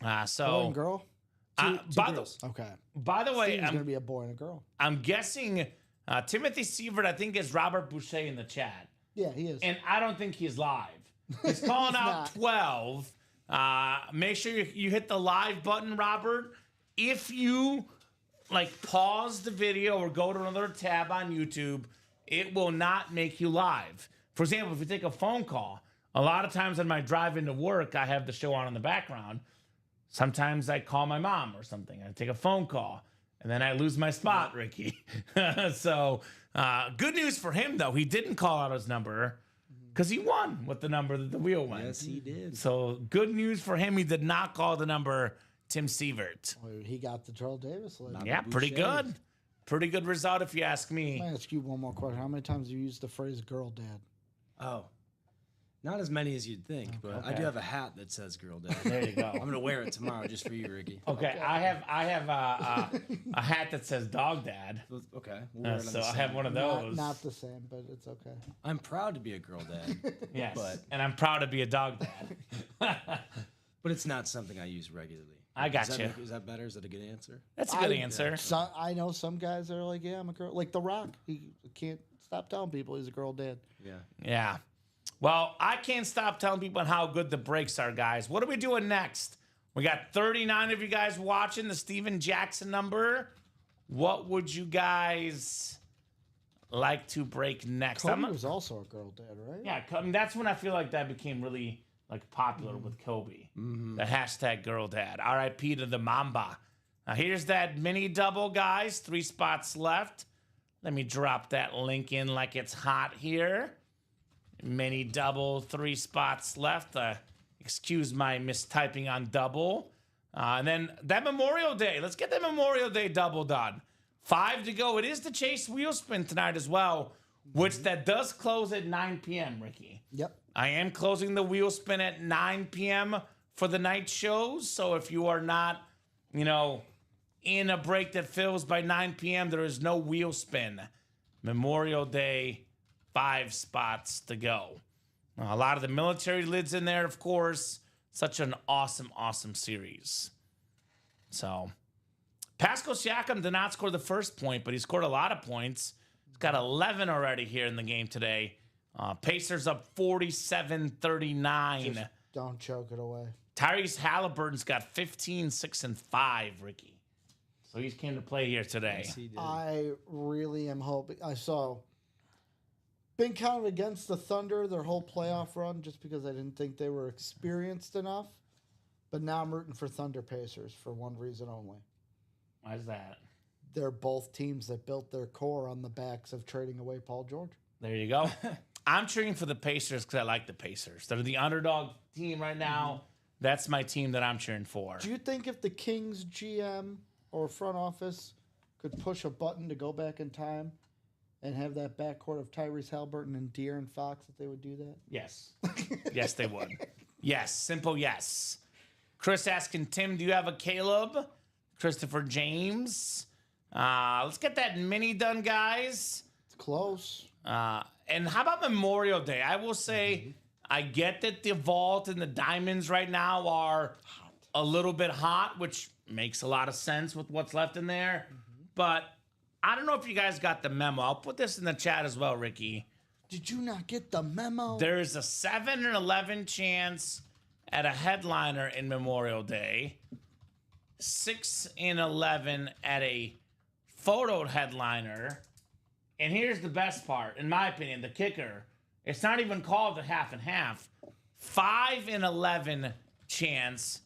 Boy So and girl? Two by girls. Okay. the way, Steven's gonna be a boy and a girl. I'm guessing Timothy Sievert, I think, is Robert Boucher in the chat. Yeah, he is. And I don't think he's live. He's calling out not. 12. Make sure you hit the live button, Robert. If you pause the video or go to another tab on YouTube, it will not make you live. For example, if you take a phone call, a lot of times on my drive into work, I have the show on in the background. Sometimes I call my mom or something. I take a phone call, and then I lose my spot, Ricky. So good news for him, though. He didn't call out his number because he won with the number that the wheel went. Yes, he did. So good news for him. He did not call the number Tim Sievert. Well, he got the Terrell Davis list. Yeah, pretty Boucher. good. Pretty good result if you ask me. Let me ask you one more question. How many times have you used the phrase "girl dad"? Oh. Not as many as you'd think, but I do have a hat that says "Girl Dad." There you go. I'm gonna wear it tomorrow just for you, Ricky. Okay, I have a hat that says Dog Dad. Okay, we'll wear it on So the I same. have one of those. Not the same, but it's okay. I'm proud to be a girl dad, Yes, but- and I'm proud to be a dog dad. but it's not something I use regularly. I got Is that you. Is that better? Is that a good answer? That's a good answer. I know some guys are like, yeah, I'm a girl. Like The Rock, he can't stop telling people he's a girl dad. Yeah. Yeah. Well, I can't stop telling people how good the breaks are, guys. What are we doing next? We got 39 of you guys watching the Steven Jackson number. What would you guys like to break next? Kobe was also a girl dad, right? Yeah, I mean, that's when I feel like that became really like popular with Kobe. The hashtag girl dad. R.I.P. to the Mamba. Now here's that mini double, guys. 3 spots left. Let me drop that link in like it's hot here. Mini double, 3 spots left. Excuse my mistyping on double. And then that Memorial Day. Let's get that Memorial Day double done. 5 to go. It is the Chase Wheel Spin tonight as well, which that does close at 9 p.m., Ricky. Yep. I am closing the wheel spin at 9 p.m. for the night shows. So if you are not, in a break that fills by 9 p.m., there is no wheel spin. Memorial Day, 5 spots to go. A lot of the military lids in there, of course. Such an awesome, awesome series. So, Pascal Siakam did not score the first point, but he scored a lot of points. He's got 11 already here in the game today. Pacers up 47-39. Don't choke it away. Tyrese Halliburton's got 15, 6, and 5, Ricky. So he's came to play here today. Yes, he did. I really am hoping. Been kind of against the Thunder their whole playoff run just because I didn't think they were experienced enough. But now I'm rooting for Thunder Pacers for one reason only. Why is that? They're both teams that built their core on the backs of trading away Paul George. There you go. I'm cheering for the Pacers because I like the Pacers. They're the underdog team right now. That's my team that I'm cheering for. Do you think if the Kings GM or front office could push a button to go back in time and have that backcourt of Tyrese Halliburton and De'Aaron Fox, that they would do that? Yes. Yes, they would. Yes. Simple yes. Chris asking, Tim, do you have a Caleb? Christopher James. Let's get that mini done, guys. It's close. And how about Memorial Day? I will say, I get that the vault and the diamonds right now are a little bit hot, which makes a lot of sense with what's left in there. But I don't know if you guys got the memo. I'll put this in the chat as well, Ricky. Did you not get the memo? There is a 7 in 11 chance at a headliner in Memorial Day. 6 in 11 at a photo headliner. And here's the best part, in my opinion, the kicker. It's not even called a half and half. 5 in 11 chance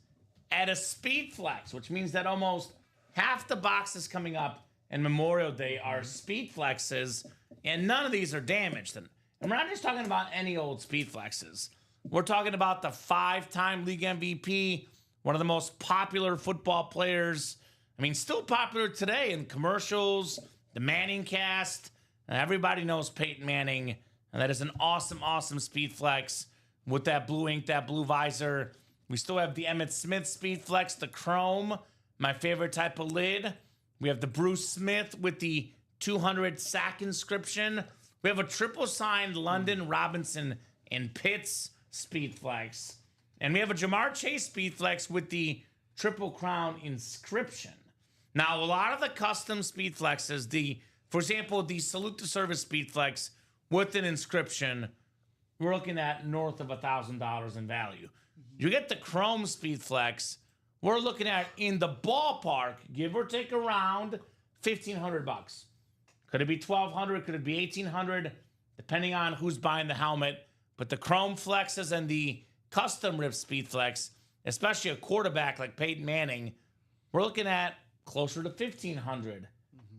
at a speed flex, which means that almost half the boxes coming up in Memorial Day are speed flexes, and none of these are damaged. And we're not just talking about any old speed flexes. We're talking about the 5-time league MVP, one of the most popular football players. I mean, still popular today in commercials, the Manning cast. Everybody knows Peyton Manning, and that is an awesome, awesome speed flex with that blue ink, that blue visor. We still have the Emmitt Smith speed flex, the chrome, my favorite type of lid. We have the Bruce Smith with the 200 sack inscription. We have a triple signed London Robinson and Pitts speed flex. And we have a Jamar Chase speed flex with the Triple Crown inscription. Now, a lot of the custom speed flexes, for example, the Salute to Service speed flex with an inscription, we're looking at north of $1,000 in value. You get the Chrome speed flex, we're looking at in the ballpark, give or take around $1,500. Could it be $1,200? Could it be $1,800? Depending on who's buying the helmet. But the Chrome flexes and the custom rip speed flex, especially a quarterback like Peyton Manning, we're looking at closer to $1,500,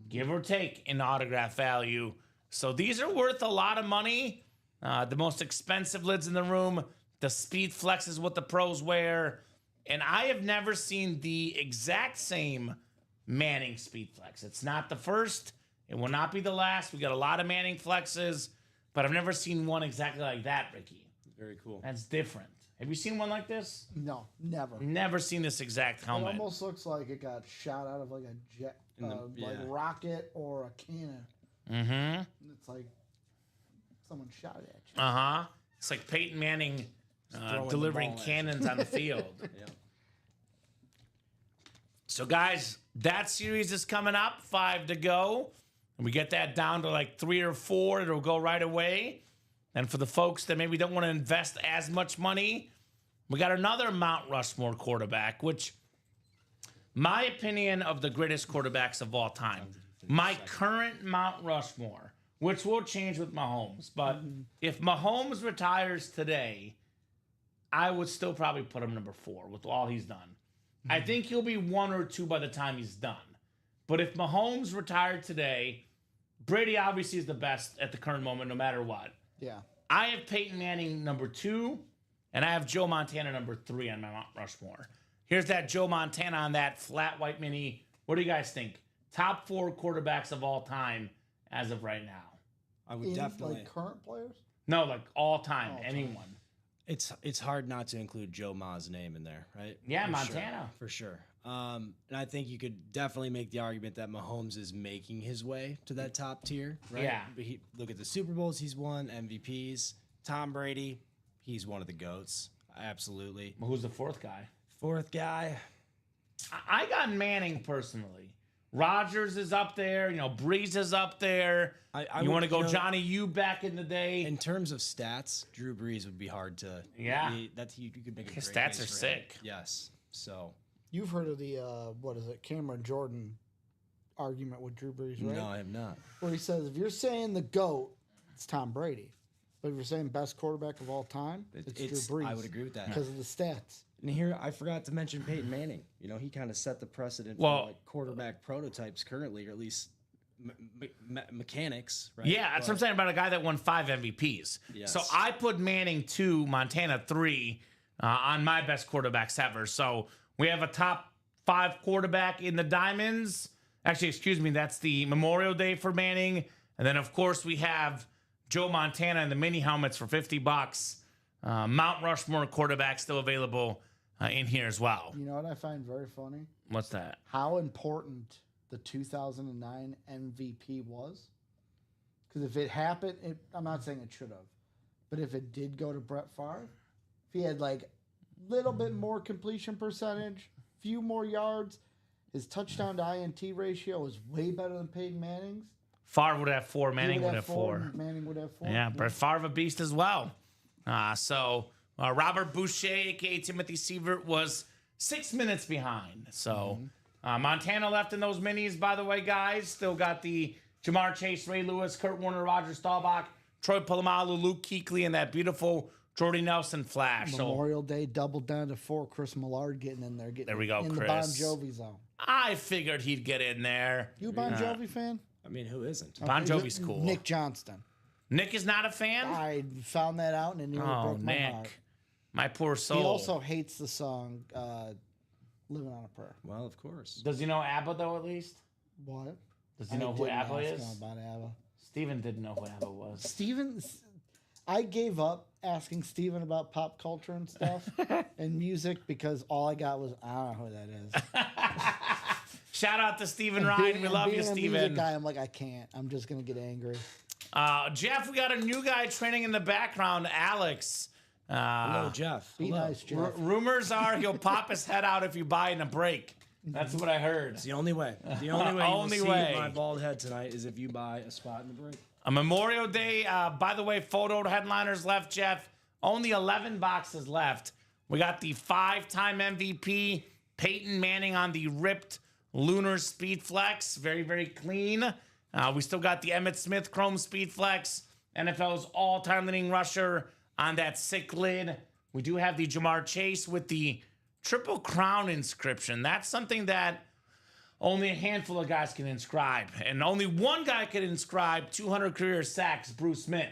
give or take in autograph value. So these are worth a lot of money. The most expensive lids in the room, the speed flex is what the pros wear. And I have never seen the exact same Manning speed flex. It's not the first. It will not be the last. We got a lot of Manning flexes, but I've never seen one exactly like that, Ricky. Very cool. That's different. Have you seen one like this? No, never. Never seen this exact It helmet. almost looks like it got shot out of like a jet, like rocket or a cannon. Mm-hmm. It's like someone shot it at you. Uh-huh. It's like Peyton Manning throwing the delivering ball at you. cannons on the field. Yeah. So, guys, that series is coming up. 5 to go. And we get that down to like 3 or 4. It'll go right away. And for the folks that maybe don't want to invest as much money, we got another Mount Rushmore quarterback, which my opinion of the greatest quarterbacks of all time. My current Mount Rushmore, which will change with Mahomes. But if Mahomes retires today, I would still probably put him number 4 with all he's done. I think he'll be 1 or 2 by the time he's done. But if Mahomes retired today, Brady obviously is the best at the current moment, no matter what. Yeah. I have Peyton Manning number 2, and I have Joe Montana number 3 on my Mount Rushmore. Here's that Joe Montana on that flat white mini. What do you guys think? Top 4 quarterbacks of all time as of right now. I would In, definitely. like current players. No, like all time, anyone. It's hard not to include Joe Ma's name in there, right? Yeah, For Montana. Sure, for sure. And I think you could definitely make the argument that Mahomes is making his way to that top tier, right? Yeah. But look at the Super Bowls he's won, MVPs. Tom Brady, he's one of the GOATs. Absolutely. Well, who's the 4th guy? 4th guy, I got Manning personally. Rodgers is up there. Breeze is up there. You want to go Johnny U back in the day? in terms of stats, Drew Brees would be hard to. Yeah. You could make a His great stats case are for him. sick. Yes. So You've heard of the Cameron Jordan argument with Drew Brees, right? no, I have not. Where he says if you're saying the GOAT, it's Tom Brady, but if you're saying best quarterback of all time, it's Drew Brees. I would agree with that. because of the stats. And here, I forgot to mention Peyton Manning. He kind of set the precedent Well- for like quarterback prototypes currently, or at least mechanics, right? Yeah, that's what I'm saying about a guy that won 5 MVPs. Yes. So I put Manning 2, Montana 3 on my best quarterbacks ever. So we have a top 5 quarterback in the Diamonds. Actually, excuse me, that's the Memorial Day for Manning. And then, of course, we have Joe Montana and the mini helmets for $50. Mount Rushmore quarterback still available in here as well. You know what I find very funny? What's that? How important the 2009 MVP was. Because if it happened, I'm not saying it should have, but if it did go to Brett Favre, if he had like little bit more completion percentage, few more yards, his touchdown to INT ratio was way better than Peyton Manning's. Favre would have 4, He Manning would have 4. Manning would have 4. Yeah, Brett Favre a beast as well. So Robert Boucher, aka Timothy Sievert, was 6 minutes behind. So Montana left in those minis, by the way, guys. Still got the Jamar Chase, Ray Lewis, Kurt Warner, Roger Staubach, Troy Polamalu, Luke Kuechly, and that beautiful Jordy Nelson flash. So Memorial Day doubled down to 4. Chris Millard getting in there, getting There we go, in Chris. the Bon Jovi zone. I figured he'd get in there. You a Bon Jovi fan? I mean, who isn't? Bon Jovi's cool. Nick Johnston. Nick is not a fan? I found that out and it nearly Oh, broke my heart. Nick. My poor soul. He also hates the song "Living on a Prayer." Well, of course. Does he know ABBA, though, at least? What? Does he know who didn't ABBA ask is? him about ABBA. Steven didn't know who ABBA was. Steven, I gave up asking Steven about pop culture and stuff and music because all I got was I don't know who that is. Shout out to Steven Ryan. We love you, being a music Steven. guy, I'm like I can't. I'm just gonna get angry. Jeff, we got a new guy training in the background, Alex. Hello, Jeff. Be Hello. nice, Jeff. Rumors are he'll pop his head out if you buy in a break. That's what I heard. It's the only way. The only way Only you'll way. see my bald head tonight is if you buy a spot in the break. A Memorial Day, by the way, photo headliners left, Jeff. Only 11 boxes left. We got the 5-time MVP, Peyton Manning on the ripped Lunar Speed Flex. Very, very clean. We still got the Emmitt Smith Chrome Speed Flex, NFL's all-time leading rusher on that sick lid. We do have the Jamar Chase with the Triple Crown inscription. That's something that only a handful of guys can inscribe. And only one guy can inscribe 200 career sacks, Bruce Smith.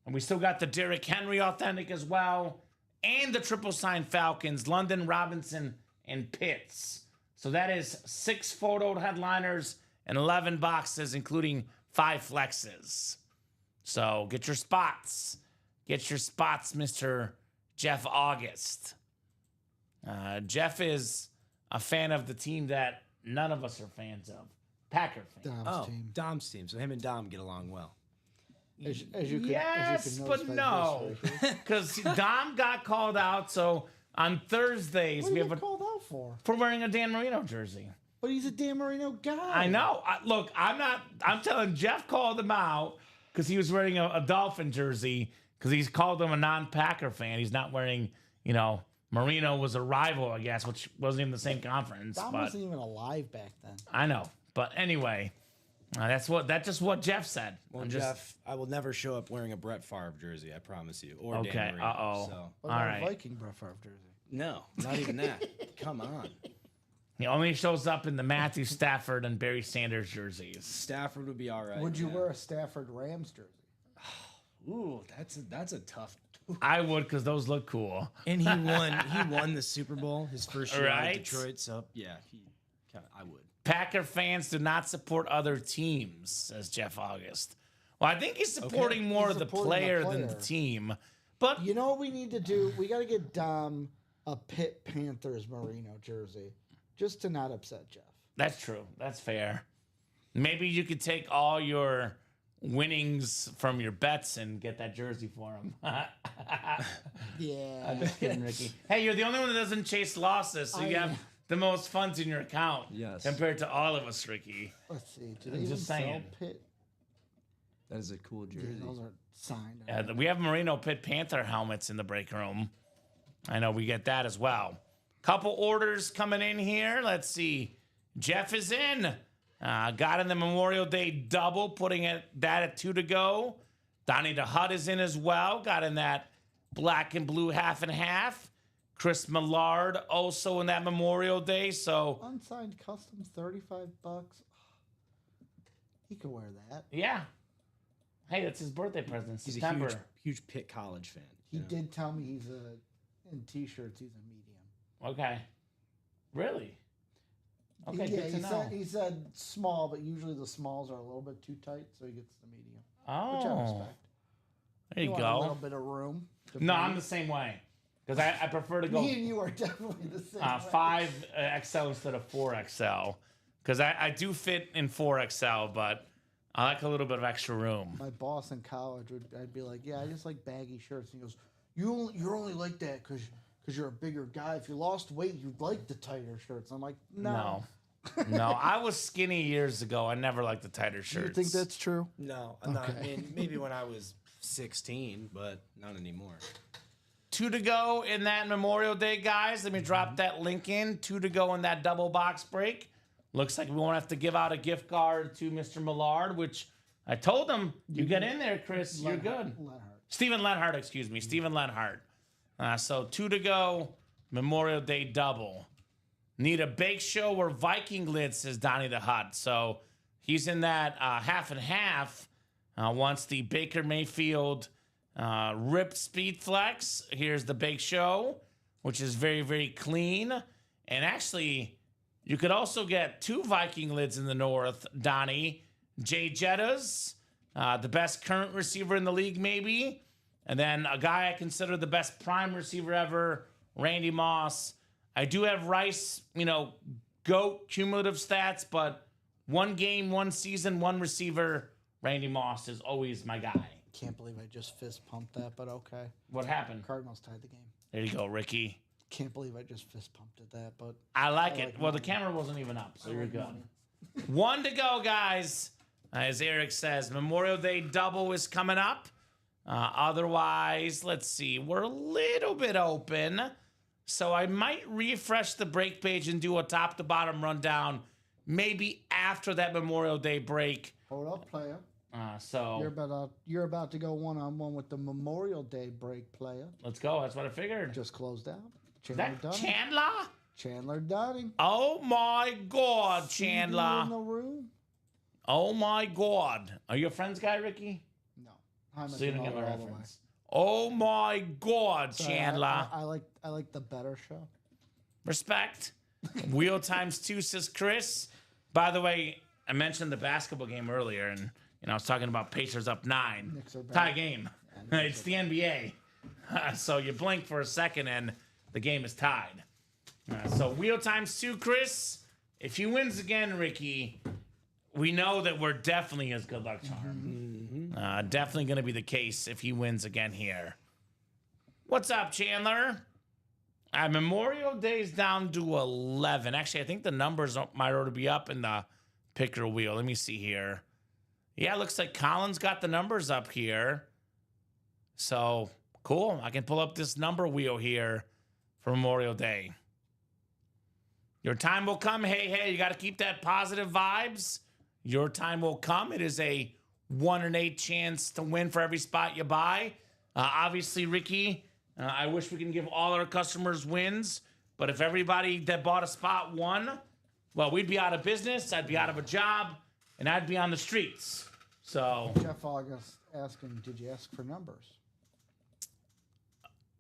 And we still got the Derrick Henry authentic as well. And the triple sign Falcons, London, Robinson, and Pitts. So that is 6 photoed headliners and 11 boxes, including 5 flexes. So get your spots. get your spots, Mr. Jeff August. Jeff is a fan of the team that none of us are fans of. Packer fans. Dom's team. Dom's team. So him and Dom get along well. As you could, Yes, as you could but notice by no. this right here. Because Dom got called out, so on Thursdays What we did he have get called out for? for wearing a Dan Marino jersey. But he's a Dan Marino guy. I know. Look, I'm telling Jeff called him out because he was wearing a Dolphin jersey because he's called him a non-Packer fan. He's not wearing, Marino was a rival, I guess, which wasn't even the same conference. Dom But wasn't even alive back then. I know. But anyway, that's just what Jeff said. Well, I'm just Jeff, I will never show up wearing a Brett Favre jersey. I promise you. Or Okay, Dan Marino. uh-oh. So, What All about right. a Viking Brett Favre jersey? no, not even that. Come on. he only shows up in the Matthew Stafford and Barry Sanders jerseys. Stafford would be all right. Would you yeah. wear a Stafford Rams jersey? Ooh, that's a tough. I would because those look cool. And he won the Super Bowl his first year out of Right. Detroit. So yeah, I would. Packer fans do not support other teams, says Jeff August. Well, I think he's supporting more He's of the supporting the player than the player. team. But You know what we need to do? We got to get Dom a Pitt Panthers Marino jersey, just to not upset Jeff. that's true. That's fair. Maybe you could take all your winnings from your bets and get that jersey for him. Yeah. I'm just kidding, Ricky. Hey, you're the only one that doesn't chase losses, so you I have know. the most funds in your account Yes. compared to all of us, Ricky. Let's see. Do they I'm even just sell saying. Pitt? That is a cool Yeah, jersey. those are signed. We have Marino Pitt Panther helmets in the break room. I know we get that as well. Couple orders coming in here. Let's see. Jeff is in. Got in the Memorial Day double, putting that at 2 to go. Donnie the Hut is in as well. Got in that black and blue half and half. Chris Millard also in that Memorial Day. So, Unsigned customs, $35. He could wear that. yeah. Hey, that's his birthday present. He's September. a huge Pitt College fan. He you know? did tell me in t-shirts he's a medium. Okay. Really? Okay, yeah, good to know. he said small, but usually the smalls are a little bit too tight, so he gets the medium, which I Oh, respect. there you Want a little go. bit of room. to No, breathe. I'm the same way because I prefer to go Me and you are definitely the same. way. 5XL instead of 4XL because I do fit in 4XL, but I like a little bit of extra room. My boss in college I'd be like, yeah, I just like baggy shirts. And he goes, you're only like that because you're a bigger guy. If you lost weight, you'd like the tighter shirts. I'm like, no. No, I was skinny years ago. I never liked the tighter Do shirts. you think that's true? No, I'm not. I Okay. mean, maybe when I was 16, but not anymore. 2 to go in that Memorial Day, guys. Let me drop that link in. 2 to go in that double box break. Looks like we won't have to give out a gift card to Mr. Millard, which I told him, you get in there, Chris. You're good. Lenhart. Stephen Lenhart, excuse me. Stephen Lenhart. So 2 to go, Memorial Day double. Need a bake show or Viking lid, says Donnie the Hut. So he's in that half and half. Wants the Baker Mayfield ripped Speed Flex. Here's the bake show, which is very, very clean. And actually, you could also get 2 Viking lids in the north, Donnie. Jay Jettas, the best current receiver in the league, maybe. And then a guy I consider the best prime receiver ever, Randy Moss. I do have Rice, GOAT cumulative stats, but 1 game, 1 season, 1 receiver, Randy Moss is always my guy. Can't believe I just fist pumped that, but okay. What happened? Cardinals tied the game. There you go, Ricky. Can't believe I just fist pumped at that, but I like I it. like Well, the money. camera wasn't even up, so you're like good. money. 1 to go, guys. As Eric says, Memorial Day double is coming up. Otherwise, let's see. We're a little bit open. So I might refresh the break page and do a top to bottom rundown maybe after that Memorial Day break. hold up, player. So You're about to go one-on-one with the Memorial Day break, player. let's go. That's what I figured. Just closed out. Is Chandler that Dunning. Chandler? Chandler Dunning. Oh my God, In Chandler. the room? Oh my God. Are you a Friends guy, Ricky? No. I'm So you don't get my all the way. reference. Oh my God, Sorry, Chandler. I like the better show. Respect. Wheel times 2, says Chris. By the way, I mentioned the basketball game earlier, and I was talking about Pacers up 9. Knicks are back. Tie game. It's the NBA. So you blink for a second and the game is tied. So wheel times 2, Chris. If he wins again, Ricky, we know that we're definitely his good luck charm. Definitely going to be the case if he wins again here. What's up, Chandler? Memorial Day's down to 11. Actually, I think the numbers might already be up in the picker wheel. Let me see here. Yeah, it looks like Colin's got the numbers up here. So, cool. I can pull up this number wheel here for Memorial Day. Your time will come. Hey, you got to keep that positive vibes. Your time will come. It is a 1 in 8 chance to win for every spot you buy. Obviously, Ricky, I wish we can give all our customers wins, but if everybody that bought a spot won, well, we'd be out of business, I'd be out of a job, and I'd be on the streets. So, Jeff August asking, did you ask for numbers?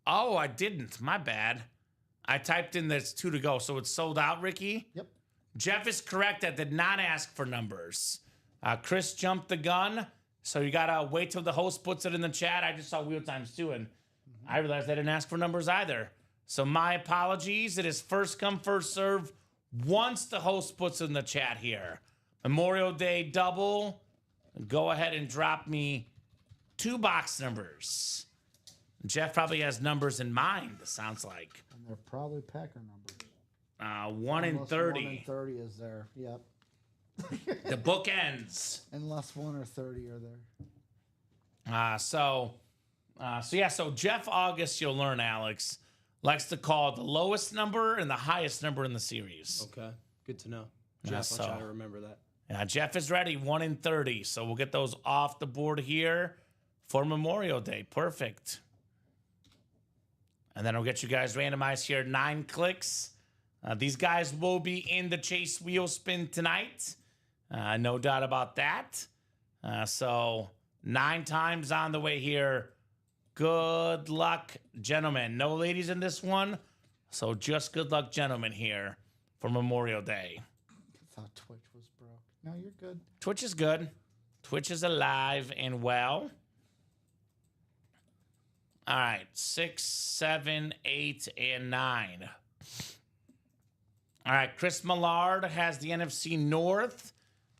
oh, I didn't. My bad. I typed in there's 2 to go, so it's sold out, Ricky? Yep. Jeff is correct. I did not ask for numbers. Chris jumped the gun, so you gotta wait till the host puts it in the chat. I just saw wheel times 2, and I realized I didn't ask for numbers either. So my apologies. It is first come, first serve once the host puts it in the chat here. Memorial Day double. Go ahead and drop me 2 box numbers. Jeff probably has numbers in mind, it sounds like. And they're probably Packer numbers. 1 in Unless 30. 1 in 30 is there. Yep. The bookends. Unless 1 or 30 are there. So Jeff August, you'll learn, Alex, likes to call the lowest number and the highest number in the series. Okay, good to know. Jeff, I'll try to remember that. Jeff is ready, 1 in 30. So we'll get those off the board here for Memorial Day. Perfect. And then I'll get you guys randomized here, 9 clicks. These guys will be in the Chase wheel spin tonight. No doubt about that. So 9 times on the way here. Good luck, gentlemen. No ladies in this one. So just good luck, gentlemen, here for Memorial Day. I thought Twitch was broke. No, you're good. Twitch is good. Twitch is alive and well. All right, 6, 7, 8, and 9. All right, Chris Millard has the NFC North.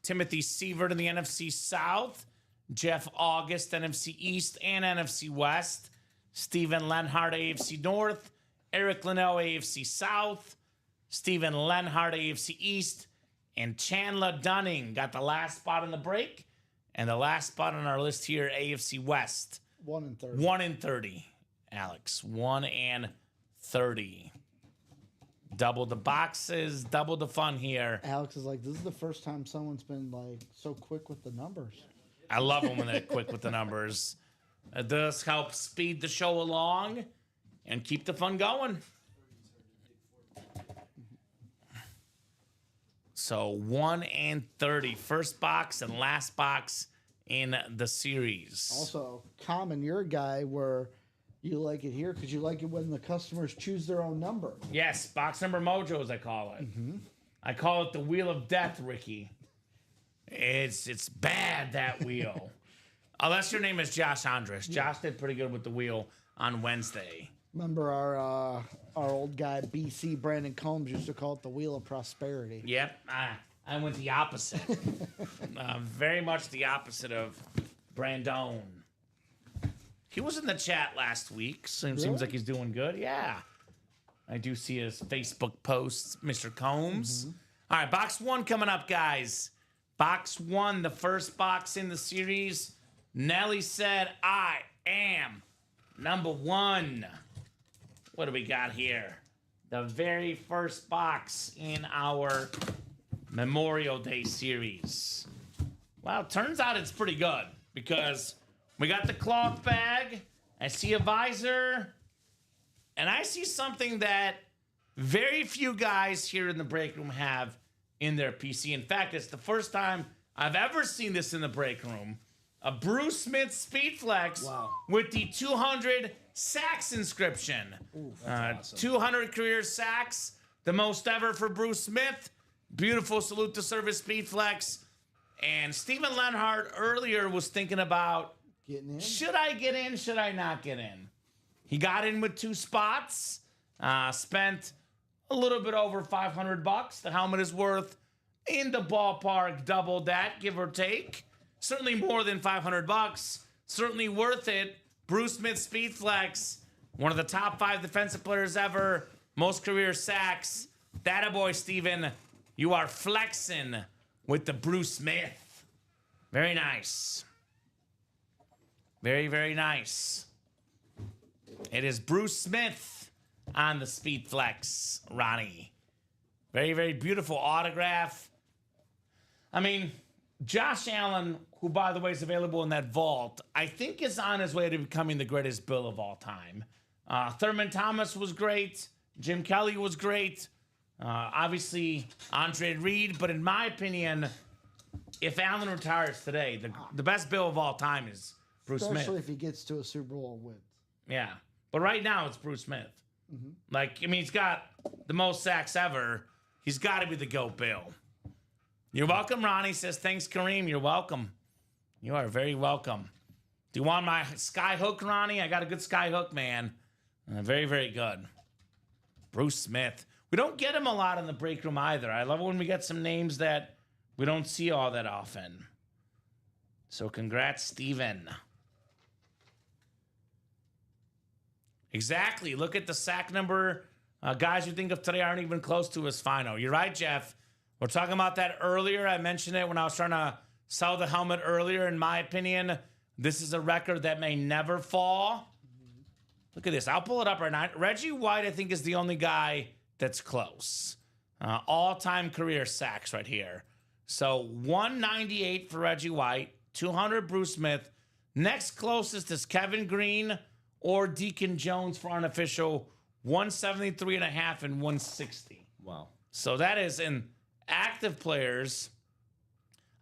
Timothy Sievert in the NFC South. Jeff August, NFC East and NFC West. Stephen Lenhart, AFC North. Eric Linnell, AFC South. Stephen Lenhart, AFC East. And Chandler Dunning got the last spot in the break. And the last spot on our list here, AFC West. 1 in 30. 1 in 30, Alex. 1 and 30. Double the boxes, double the fun here. Alex is like, this is the first time someone's been like so quick with the numbers. I love them when they're quick with the numbers. It does help speed the show along and keep the fun going. So 1 and 30. First box and last box in the series. Also, Common, you're a guy where you like it here because you like it when the customers choose their own number. Yes, box number mojo, as I call it. I call it the Wheel of Death, Ricky. It's bad, that wheel. Unless your name is Josh Andres. Josh did pretty good with the wheel on Wednesday. Remember our old guy, BC Brandon Combs, used to call it the Wheel of Prosperity. Yep, I went the opposite. Very much the opposite of Brandon. He was in the chat last week. Seems like he's doing good. Yeah. I do see his Facebook posts, Mr. Combs. All right, box 1 coming up, guys. Box 1, the first box in the series. Nelly said, I am number 1. What do we got here? The very first box in our Memorial Day series. Well, turns out it's pretty good because we got the cloth bag. I see a visor. And I see something that very few guys here in the break room have in their PC. In fact, it's the first time I've ever seen this in the break room. A Bruce Smith Speedflex with the 200 sacks inscription. Ooh, that's awesome. 200 career sacks, the most ever for Bruce Smith. Beautiful salute to service Speedflex. And Stephen Lenhart earlier was thinking about Getting in. Should I get in? Should I not get in? He got in with 2 spots. Spent a little bit over $500. The helmet is worth in the ballpark, double that, give or take. Certainly more than $500. Certainly worth it. Bruce Smith Speed Flex, one of the top 5 defensive players ever. Most career sacks. That boy, Steven. You are flexing with the Bruce Smith. Very nice. Very, very nice. It is Bruce Smith on the Speed Flex, Ronnie. Very, very beautiful autograph. I mean, Josh Allen, who, by the way, is available in that vault, I think is on his way to becoming the greatest Bill of all time. Thurman Thomas was great. Jim Kelly was great. Obviously, Andre Reed. But in my opinion, if Allen retires today, the best Bill of all time is Bruce Smith. Especially if he gets to a Super Bowl win. Yeah. But right now, it's Bruce Smith. Like, I mean, he's got the most sacks ever. He's got to be the GOAT Bill. You're welcome, Ronnie says. Thanks, Kareem. You're welcome. You are very welcome. Do you want my sky hook, Ronnie? I got a good sky hook, man. Very, very good. Bruce Smith. We don't get him a lot in the break room either. I love it when we get some names that we don't see all that often. So congrats, Steven. Exactly. Look at the sack number. Guys you think of today aren't even close to his final. You're right, Jeff. We're talking about that earlier. I mentioned it when I was trying to sell the helmet earlier. In my opinion, this is a record that may never fall. Look at this. I'll pull it up right now. Reggie White, I think, is the only guy that's close. All-time career sacks right here. So 198 for Reggie White, 200 Bruce Smith. Next closest is Kevin Green or Deacon Jones for unofficial, 173.5 and 160. Wow. So that is in active players.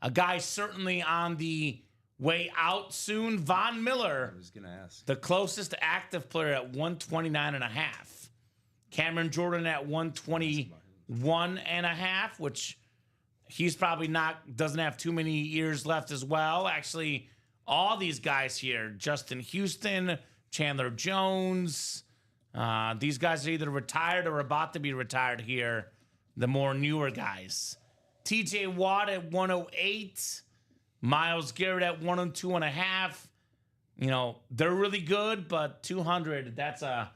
A guy certainly on the way out soon. Von Miller, I was going to ask. the closest active player at 129.5. Cameron Jordan at 121.5, which he's probably doesn't have too many years left as well. Actually, all these guys here, Justin Houston, Chandler Jones, these guys are either retired or about to be retired here, the more newer guys. TJ Watt at 108, Myles Garrett at 102.5. You know, they're really good, but 200, that's a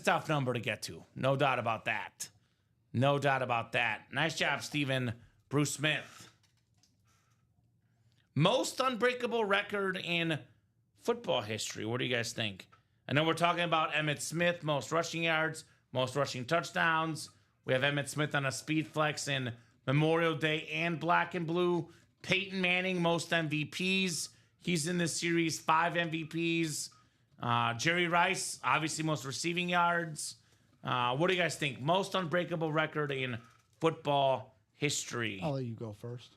tough number to get to. No doubt about that. No doubt about that. Nice job, Steven. Bruce Smith. Most unbreakable record in football history. What do you guys think? I know we're talking about Emmitt Smith, most rushing yards, most rushing touchdowns. We have Emmitt Smith on a speed flex in Memorial Day and black and blue. Peyton Manning, most MVPs. He's in this series, 5 MVPs. Jerry Rice, obviously most receiving yards. What do you guys think? Most unbreakable record in football history. I'll let you go first.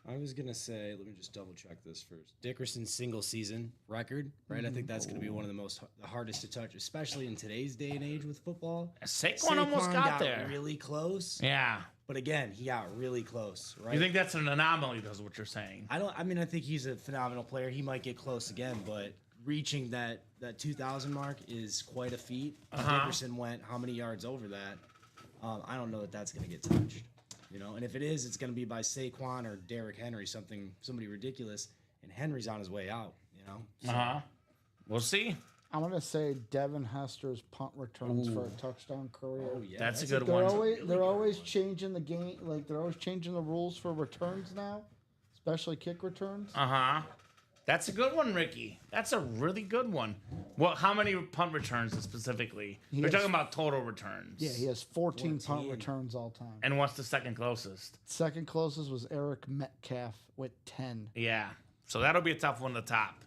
I was going to say, let me just double check this first. Dickerson's single season record, right? I think that's going to be one of the hardest to touch, especially in today's day and age with football. Saquon almost got there. Really close. Yeah. But again, he got really close, right? You think that's an anomaly, though, is what you're saying? I think he's a phenomenal player. He might get close again, but reaching that 2,000 mark is quite a feat. Dickerson went how many yards over that? I don't know that that's going to get touched. You know, and if it is, it's going to be by Saquon or Derrick Henry, somebody ridiculous. And Henry's on his way out. You know. So. We'll see. I'm gonna say Devin Hester's punt returns for a touchdown career. Oh yeah, That's a good They're one. they're always changing the game. Like they're always changing the rules for returns now, especially kick returns. That's a good one, Ricky. That's a really good one. Well, how many punt returns specifically? We're talking about total returns. Yeah, he has 14 punt returns all time. And what's the second closest? Second closest was Eric Metcalf with 10. Yeah. So that'll be a tough one to top.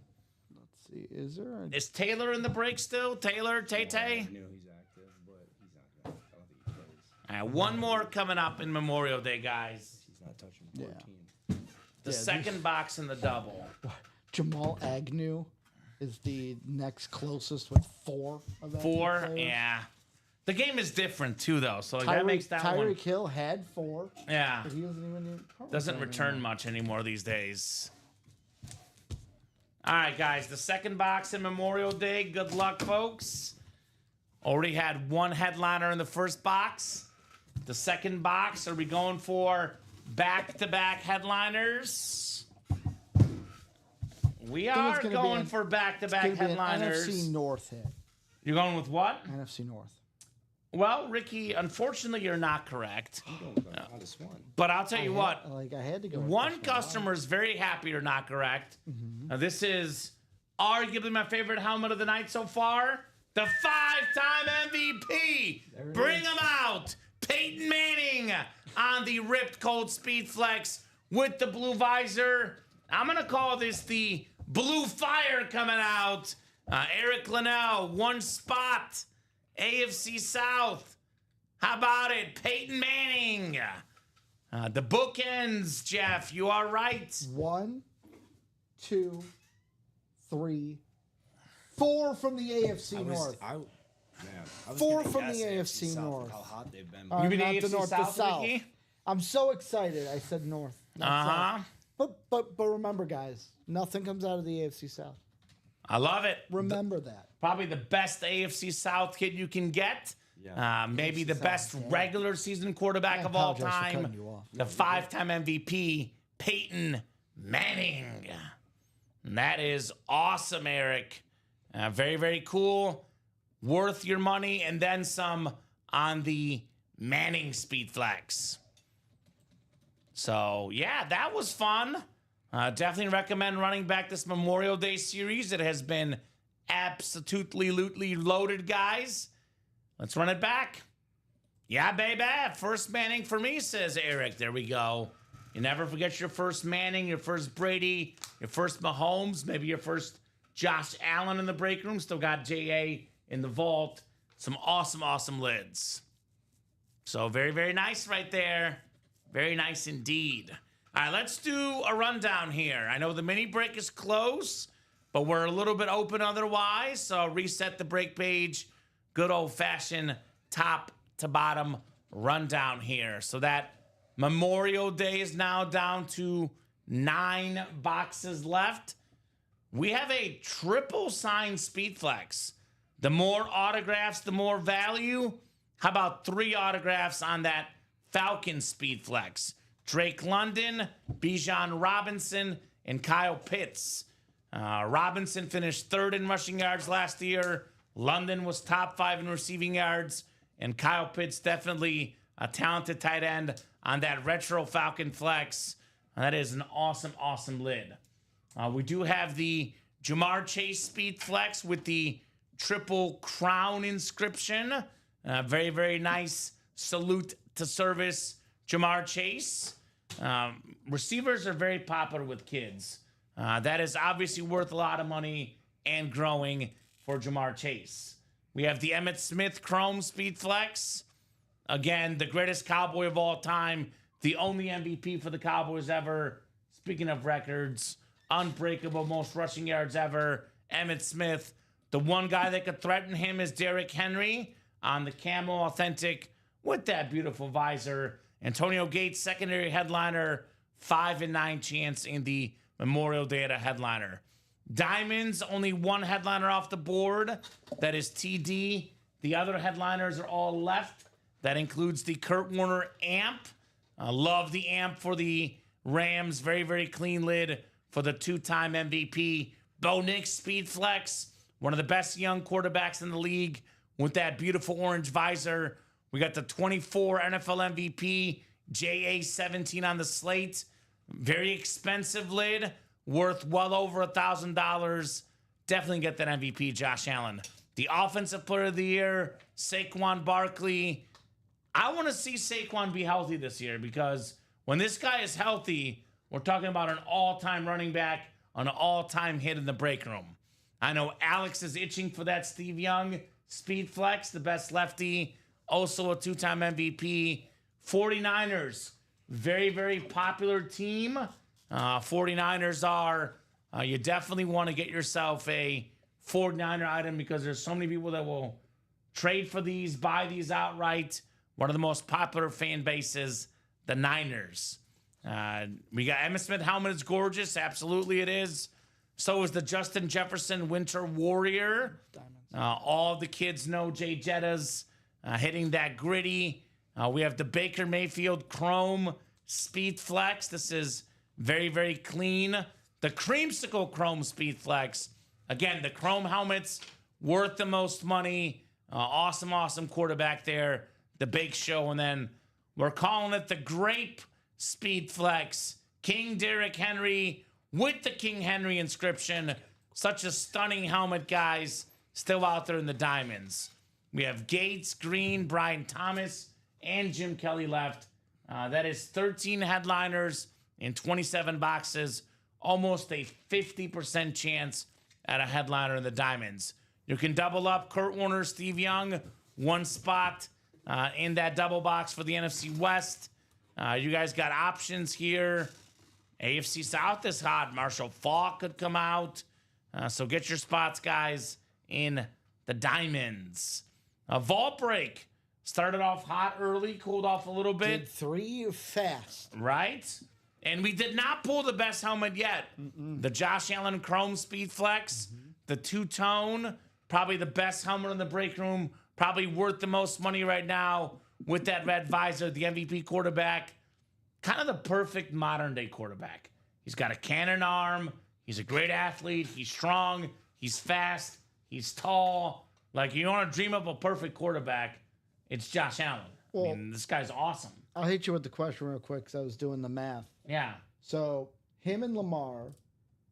Let's see, is there a Is Taylor in the break still? Taylor, Tay-Tay? I know he's active, but he's not. I don't think he plays. All right, one more coming up in Memorial Day, guys. He's not touching 14. The second box in the double. Jamal Agnew is the next closest with 4 of that. 4, yeah. The game is different too, though, so that makes that one. Tyreek Hill had 4, Yeah, but he doesn't even doesn't return much anymore these days. All right, guys, the second box in Memorial Day. Good luck, folks. Already had one headliner in the first box. The second box, are we going for back-to-back headliners? We are going for back-to-back headliners. NFC North hit. You're going with what? NFC North. Well, Ricky, unfortunately, you're not correct. I'm going with the hottest one. But I'll tell you what. I had to go. with One this customer is very happy you're not correct. Now, this is arguably my favorite helmet of the night so far. The 5-time MVP. Bring him out. Peyton Manning on the ripped Cold Speed Flex with the blue visor. I'm going to call this the Blue Fire coming out. Eric Linnell, one spot. AFC South. How about it? Peyton Manning. The bookends, Jeff. You are right. 1, 2, 3, 4 from the AFC North. I was 4 gonna from the guess AFC South with North. How hot they've been. You mean not AFC the North, South, the South. Ricky? I'm so excited. I said North. not South. But remember, guys, nothing comes out of the AFC South. I love it. Remember that. Probably the best AFC South kid you can get. Yeah. Maybe the best regular season quarterback I of all apologize for time. cutting you off. The 5-time MVP, Peyton Manning. And that is awesome, Eric. Very, very cool. Worth your money and then some on the Manning Speed Flex. So, yeah, that was fun. Definitely recommend running back this Memorial Day series. It has been absolutely loaded, guys. Let's run it back. Yeah, baby. First Manning for me, says Eric. There we go. You never forget your first Manning, your first Brady, your first Mahomes, maybe your first Josh Allen in the break room. Still got J.A. in the vault. Some awesome lids. So very, very nice right there. Very nice indeed. All right, let's do a rundown here. I know the mini break is close, but we're a little bit open otherwise. So reset the break page. Good old-fashioned top to bottom rundown here. So that Memorial Day is now down to 9 boxes left. We have a triple sign Speed Flex. The more autographs, the more value. How about 3 autographs on that Falcon Speed Flex? Drake London, Bijan Robinson, and Kyle Pitts. Robinson finished 3rd in rushing yards last year. London was top 5 in receiving yards. And Kyle Pitts, definitely a talented tight end on that retro Falcon Flex. That is an awesome lid. We do have the Ja'Marr Chase Speed Flex with the triple crown inscription. Very, very nice salute to service, Ja'Marr Chase. Receivers are very popular with kids. That is obviously worth a lot of money and growing for Ja'Marr Chase. We have the Emmitt Smith Chrome Speed Flex. Again, the greatest Cowboy of all time. The only MVP for the Cowboys ever. Speaking of records, unbreakable, most rushing yards ever. Emmitt Smith. The one guy that could threaten him is Derrick Henry on the Camo Authentic with that beautiful visor. Antonio Gates, secondary headliner, 5-9 chance in the Memorial Day headliner. Diamonds, only one headliner off the board. That is TD. The other headliners are all left. That includes the Kurt Warner amp. I love the amp for the Rams. Very, very clean lid for the 2-time MVP. Bo Nix Speed Flex. One of the best young quarterbacks in the league with that beautiful orange visor. We got the 24 NFL MVP, JA17 on the slate. Very expensive lid, worth well over $1,000. Definitely get that MVP, Josh Allen. The Offensive Player of the Year, Saquon Barkley. I want to see Saquon be healthy this year because when this guy is healthy, we're talking about an all-time running back, an all-time hit in the break room. I know Alex is itching for that Steve Young Speed Flex, the best lefty, also a 2-time MVP. 49ers, very, very popular team. 49ers are, you definitely want to get yourself a 49er item because there's so many people that will trade for these, buy these outright. One of the most popular fan bases, the Niners. We got Emmitt Smith helmet. It's gorgeous. Absolutely it is. So is the Justin Jefferson Winter Warrior. All the kids know Jay Jetta's hitting that gritty. We have the Baker Mayfield Chrome Speed Flex. This is very, very clean. The Creamsicle Chrome Speed Flex. Again, the Chrome helmets worth the most money. Awesome quarterback there. The Bake Show. And then we're calling it the Grape Speed Flex. King Derrick Henry with the King Henry inscription. Such a stunning helmet, guys. Still out there in the diamonds. We have Gates, Green, Brian Thomas, and Jim Kelly left. That is 13 headliners in 27 boxes. Almost a 50% chance at a headliner in the diamonds. You can double up Kurt Warner, Steve Young, one spot in that double box for the NFC West. You guys got options here. AFC South is hot. Marshall Faulk could come out. So get your spots, guys, in the diamonds. A vault break. Started off hot early, cooled off a little bit. Did 3 fast. Right? And we did not pull the best helmet yet. The Josh Allen Chrome Speed Flex, the two-tone, probably the best helmet in the break room, probably worth the most money right now with that red visor, the MVP quarterback. Kind of the perfect modern-day quarterback. He's got a cannon arm. He's a great athlete. He's strong. He's fast. He's tall. Like, you want to dream up a perfect quarterback, it's Josh Allen. Well, I mean, this guy's awesome. I'll hit you with the question real quick because I was doing the math. Yeah. So him and Lamar,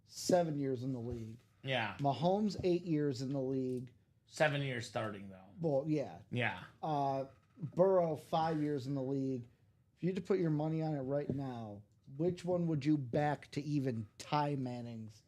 7 years in the league. Yeah. Mahomes, 8 years in the league. 7 years starting, though. Well, yeah. Yeah. Burrow, 5 years in the league. If you had to put your money on it right now, which one would you back to even tie Manning's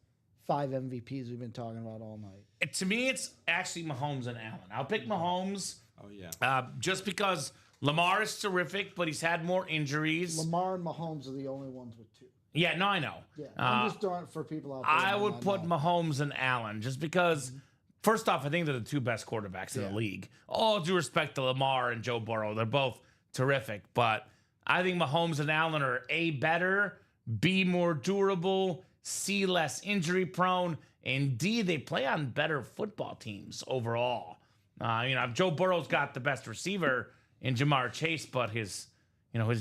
5 MVPs we've been talking about all night? To me, it's actually Mahomes and Allen. I'll pick Mahomes. Oh, yeah. Just because Lamar is terrific, but he's had more injuries. Lamar and Mahomes are the only ones with 2. Yeah, no, I know. Yeah, I'm just doing it for people out there. I that would might put know. Mahomes and Allen just because, first off, I think they're the 2 best quarterbacks in the league. All due respect to Lamar and Joe Burrow. They're both terrific, but I think Mahomes and Allen are A, better, B, more durable, C, less injury prone, and D, they play on better football teams overall. Joe Burrow's got the best receiver in Jamar Chase, but his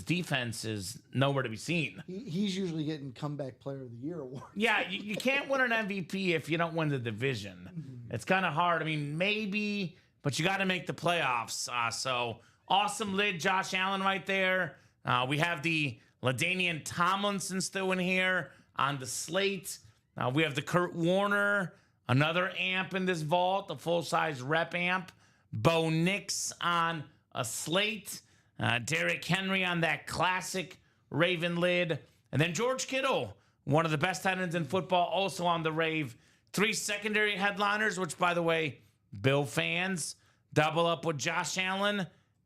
defense is nowhere to be seen. He's usually getting comeback player of the year award. Yeah, you can't win an MVP if you don't win the division. It's kind of hard. I mean, maybe, but you got to make the playoffs. So awesome lid, Josh Allen right there. We have the LaDainian Tomlinson still in here on the slate. We have the Kurt Warner, another amp in this vault, the full-size rep amp. Bo Nix on a slate. Derrick Henry on that classic Raven lid. And then George Kittle, one of the best tight ends in football, also on the rave. 3 secondary headliners, which, by the way, Bill fans, double up with Josh Allen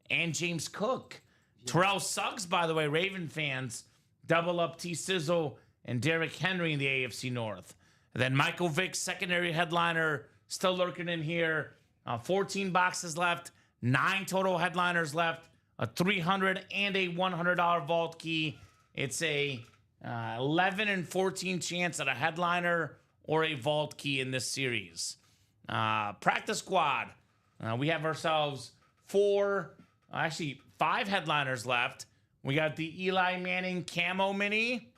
and James Cook. Terrell Suggs, by the way, Raven fans, double up T. Sizzle and Derrick Henry in the AFC North. And then Michael Vick, secondary headliner, still lurking in here. 14 boxes left, 9 total headliners left, a $300 and a $100 vault key. It's a 11 and 14 chance at a headliner or a vault key in this series. Practice squad. We have ourselves 5 headliners left. We got the Eli Manning Camo Mini,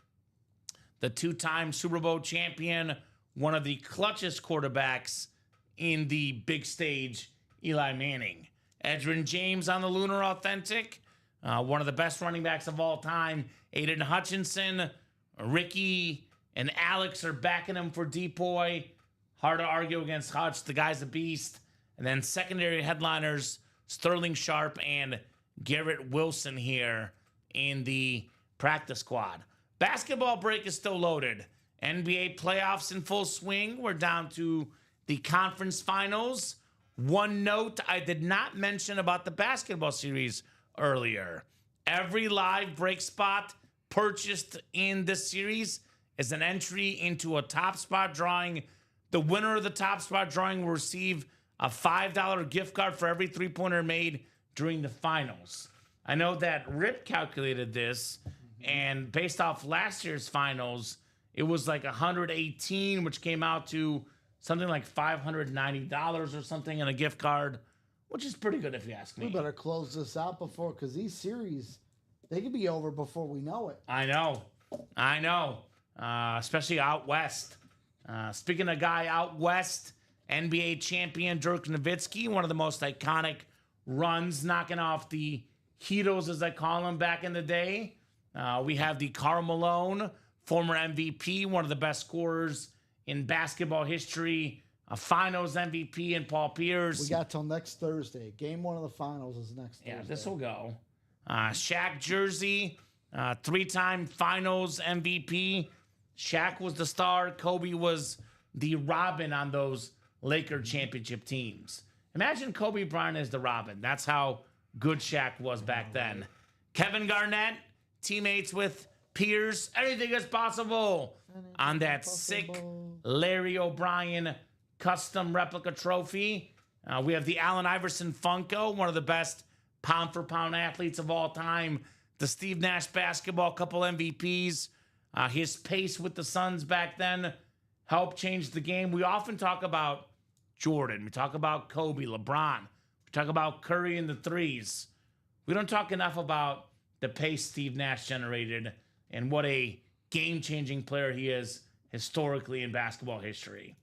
the 2-time Super Bowl champion, one of the clutchest quarterbacks in the big stage, Eli Manning. Edgerrin James on the Lunar Authentic, one of the best running backs of all time. Aiden Hutchinson, Ricky, and Alex are backing him for Depoy. Hard to argue against Hutch. The guy's a beast. And then secondary headliners, Sterling Sharp and Garrett Wilson here in the practice squad. Basketball break is still loaded. NBA playoffs in full swing. We're down to the conference finals. One note I did not mention about the basketball series earlier. Every live break spot purchased in this series is an entry into a top spot drawing. The winner of the top spot drawing will receive a $5 gift card for every 3-pointer made during the finals. I know that Rip calculated this, and based off last year's finals, it was like 118, which came out to something like $590 or something, and a gift card, which is pretty good if you ask me. We better close this out before, because these series, they could be over before we know it. I know. Especially out west. Speaking of guy out west, NBA champion Dirk Nowitzki, one of the most iconic runs, knocking off the Heatles, as I call them, back in the day. We have the Karl Malone, former MVP, one of the best scorers in basketball history, a Finals MVP, and Paul Pierce. We got till next Thursday. Game 1 of the finals is next Thursday. Yeah, this will go. Shaq jersey, 3-time Finals MVP. Shaq was the star. Kobe was the Robin on those Laker championship teams. Imagine Kobe Bryant as the Robin. That's how good Shaq was back then. Kevin Garnett, teammates with Pierce. Anything is possible on that sick Larry O'Brien custom replica trophy. We have the Allen Iverson Funko, one of the best pound-for-pound athletes of all time. The Steve Nash basketball, couple MVPs. His pace with the Suns back then helped change the game. We often talk about Jordan. We talk about Kobe, LeBron. We talk about Curry and the threes. We don't talk enough about the pace Steve Nash generated and what a game-changing player he is historically in basketball history.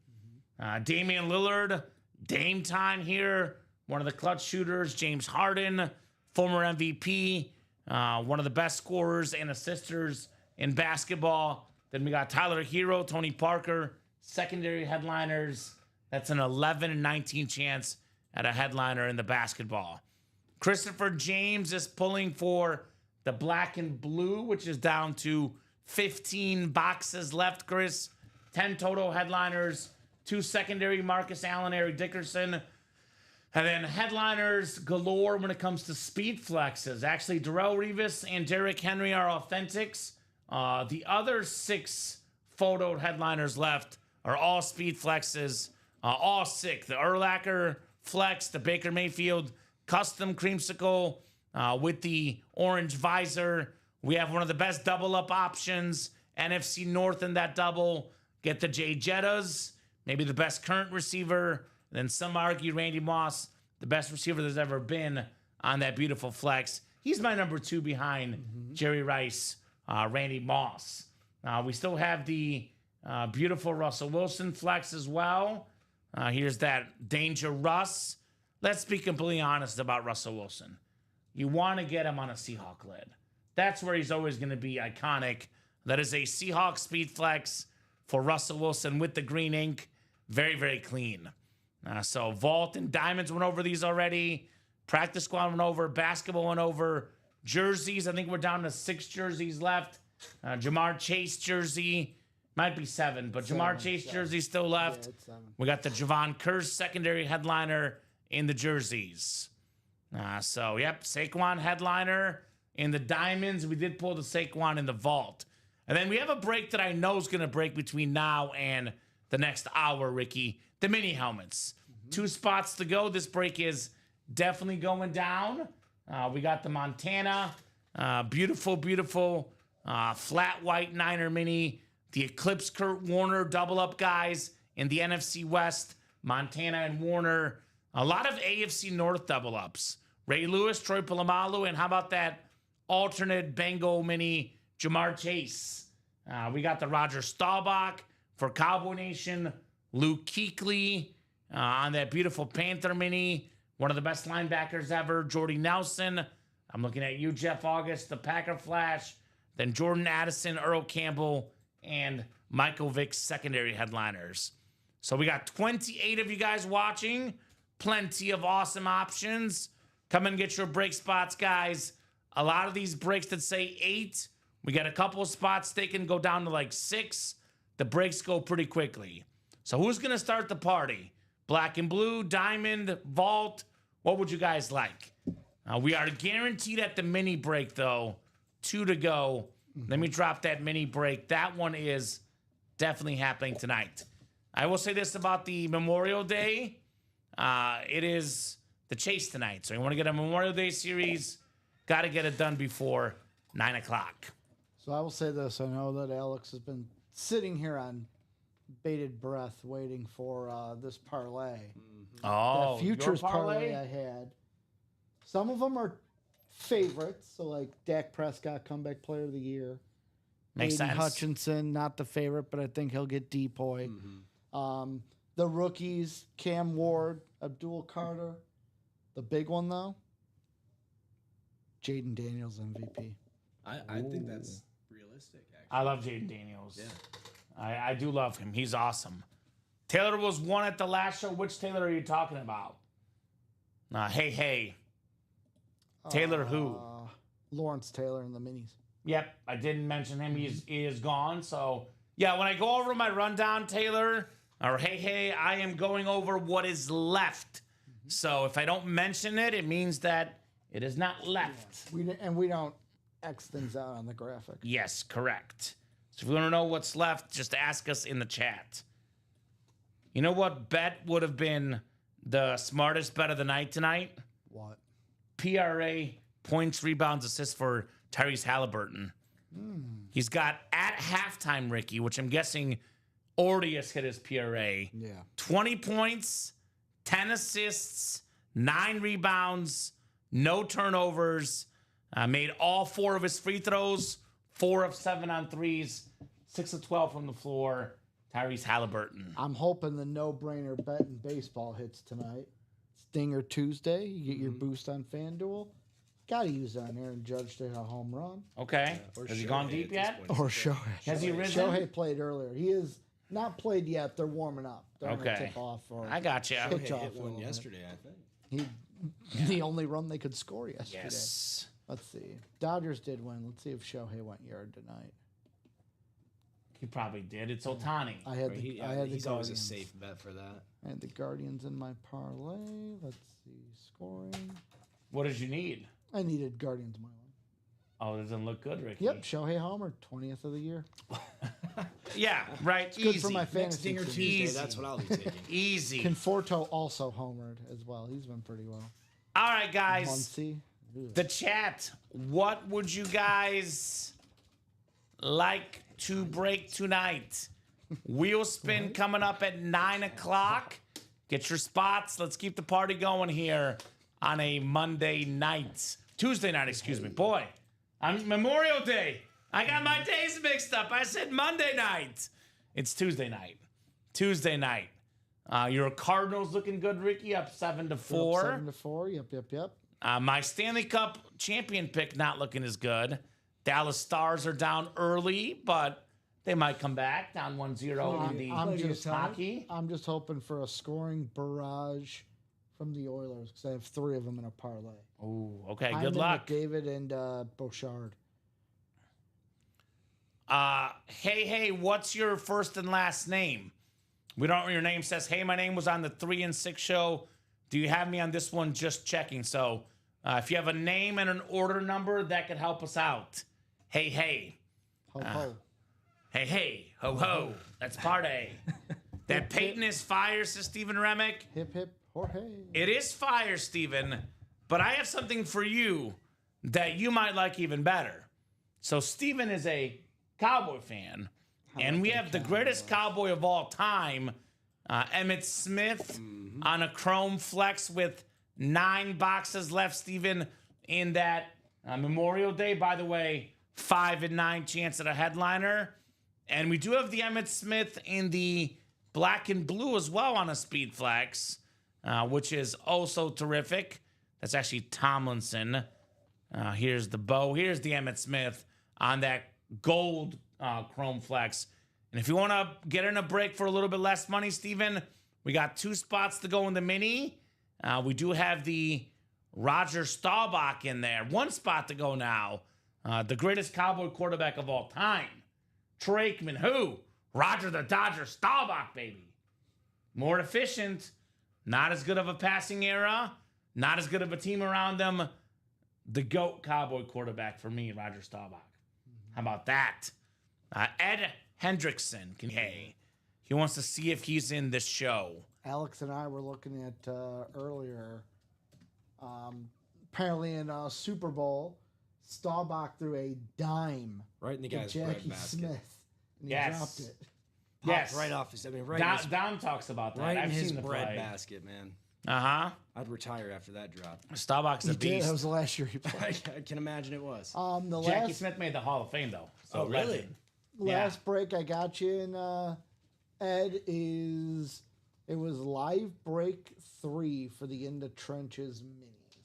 Damian Lillard, Dame time here. One of the clutch shooters. James Harden, former MVP. One of the best scorers and assisters in basketball. Then we got Tyler Hero, Tony Parker, secondary headliners. That's an 11 and 19 chance at a headliner in the basketball. Christopher James is pulling for the black and blue, which is down to 15 boxes left, Chris. 10 total headliners, 2 secondary, Marcus Allen, Eric Dickerson. And then headliners galore when it comes to speed flexes. Actually, Darrell Revis and Derrick Henry are authentics. The other 6 photoed headliners left are all speed flexes, all sick. The Urlacher flex, the Baker Mayfield custom creamsicle with the orange visor. We have one of the best double-up options, NFC North in that double. Get the Jay Jettas, maybe the best current receiver. Then some argue Randy Moss, the best receiver there's ever been on that beautiful flex. He's my number 2 behind Jerry Rice, Randy Moss. We still have the beautiful Russell Wilson flex as well. Here's that Danger Russ. Let's be completely honest about Russell Wilson. You want to get him on a Seahawk lid. That's where he's always going to be iconic. That is a Seahawk speed flex for Russell Wilson with the green ink. Very, very clean. So Vault and Diamonds went over these already. Practice Squad went over. Basketball went over. Jerseys, I think we're down to 6 jerseys left. Jamar Chase jersey. Might be 7, but Jamar Chase jersey still left. Yeah, it's 7. We got the Javon Curse secondary headliner in the jerseys. So, yep, Saquon headliner in the diamonds. We did pull the Saquon in the vault. And then we have a break that I know is going to break between now and the next hour, Ricky. The mini helmets. 2 spots to go. This break is definitely going down. We got the Montana. Beautiful, beautiful flat white Niner mini. The Eclipse Kurt Warner double up guys in the NFC West. Montana and Warner. A lot of AFC North double ups. Ray Lewis, Troy Polamalu, and how about that alternate Bengal mini Jamar Chase? We got the Roger Staubach for Cowboy Nation. Luke Kuechly on that beautiful Panther mini. One of the best linebackers ever. Jordy Nelson. I'm looking at you, Jeff August, the Packer Flash. Then Jordan Addison, Earl Campbell, and Michael Vick's secondary headliners. So we got 28 of you guys watching. Plenty of awesome options. Come and get your break spots, guys. A lot of these breaks that say 8, we got a couple of spots. They can go down to like 6. The breaks go pretty quickly. So who's going to start the party? Black and blue, diamond, vault. What would you guys like? We are guaranteed at the mini break, though. 2 to go. Let me drop that mini break. That one is definitely happening tonight. I will say this about the Memorial Day. It is the chase tonight. So you want to get a Memorial Day series, got to get it done before 9 o'clock. So I will say this. I know that Alex has been sitting here on bated breath waiting for this parlay. Oh, That futures your parlay I had. Some of them are favorites, so like Dak Prescott, comeback player of the year. Makes Aiden sense. Hutchinson, not the favorite, but I think he'll get depoy. The rookies, Cam Ward, Abdul Carter. The big one though, Jaden Daniels MVP. I think that's realistic, actually. I love Jaden Daniels. I do love him. He's awesome. Taylor was one at the last show. Which Taylor are you talking about? Hey. Taylor who? Lawrence Taylor in the minis. Yep, I didn't mention him. He is gone. So, yeah, when I go over my rundown, Taylor, or hey, I am going over what is left. So if I don't mention it, it means that it is not left. We don't X things out on the graphic. Yes, correct. So if you want to know what's left, just ask us in the chat. You know what bet would have been the smartest bet of the night tonight? What? PRA, points, rebounds, assists for Tyrese Halliburton. He's got at halftime, Ricky, which I'm guessing already has hit his PRA. Yeah. 20 points, 10 assists, 9 rebounds, no turnovers, made all 4 of his free throws, 4 of 7 on threes, 6 of 12 from the floor. Tyrese Halliburton. I'm hoping the no-brainer bet in baseball hits tonight. Stinger Tuesday. You get your boost on FanDuel. Got to use it on Aaron Judge to hit a home run. Okay. Has he gone deep yet? Or Shohei. Has he risen? Shohei played earlier. He is not played yet. They're warming up. They're Okay. going to tip off. Or I got you. pitch Hit off a one little bit. yesterday, I think. The only run they could score yesterday. Yes. Let's see. Dodgers did win. Let's see if Shohei went yard tonight. He probably did. It's Otani. I had the He's Guardians. always a safe bet for that. I had the Guardians in my parlay. Let's see. Scoring. What did you need? I needed Guardians money line. Oh, it doesn't look good, Ricky. Yep, Shohei Homer, 20th of the year. Yeah, right. Good for my Next fantasy Dinger team. Tuesday, Easy. that's what I'll be taking. Easy. Conforto also homered as well. He's been pretty well. All right, guys. Muncy. The chat. What would you guys like to break tonight? Wheel spin coming up at 9 o'clock. Get your spots. Let's keep the party going here on a Monday night. Tuesday night, excuse me. Boy, on Memorial Day. I got my days mixed up. I said Monday night. It's Tuesday night. Tuesday night. Your Cardinals looking good, Ricky, up 7-4. 7-4. Yep. My Stanley Cup champion pick not looking as good. Dallas Stars are down early, but they might come back down 1-0 in the hockey. I'm just hoping for a scoring barrage from the Oilers because I have 3 of them in a parlay. Ooh, okay, Hyman, good luck. McDavid and Bouchard. Hey, what's your first and last name? We don't. Your name says, hey, my name was on the 3 and 6 show. Do you have me on this one? Just checking. So if you have a name and an order number, that could help us out. Hey. Ho ho. Hey, ho. That's party. That Peyton is fire, says Stephen Remick. Hip hip Jorge. It is fire, Stephen, but I have something for you that you might like even better. So Stephen is a Cowboy fan, and we have the greatest Cowboy of all time, Emmitt Smith, on a Chrome Flex with 9 boxes left, Stephen, in that Memorial Day. By the way, 5 and 9 chance at a headliner. And we do have the Emmitt Smith in the black and blue as well on a Speed Flex, which is also terrific. That's actually Tomlinson. Here's the bow. Here's the Emmitt Smith on that gold Chrome Flex. And if you want to get in a break for a little bit less money, Steven, we got 2 spots to go in the mini. We do have the Roger Staubach in there. 1 spot to go now. The greatest Cowboy quarterback of all time. Troy Aikman, who? Roger the Dodger Staubach, baby. More efficient. Not as good of a passing era. Not as good of a team around them. The GOAT Cowboy quarterback for me, Roger Staubach. How about that? Ed Hendrickson. He wants to see if he's in this show. Alex and I were looking at earlier. Apparently in Super Bowl, Staubach threw a dime Right in the to guy's Jackie bread basket. Smith And he Yes. dropped it. Popped Yes. right off his. I mean, right, Dom, in his, Dom talks about that. right in I've his seen the bread play. basket, man. Uh-huh. I'd retire after that drop. Starbucks is He a did. beast. That was the last year he played. I can imagine it was. The Jackie last Smith made the Hall of Fame, though. So Oh, really? legend. last break I got you in, Ed, is it was live break 3 for the In the Trenches minis.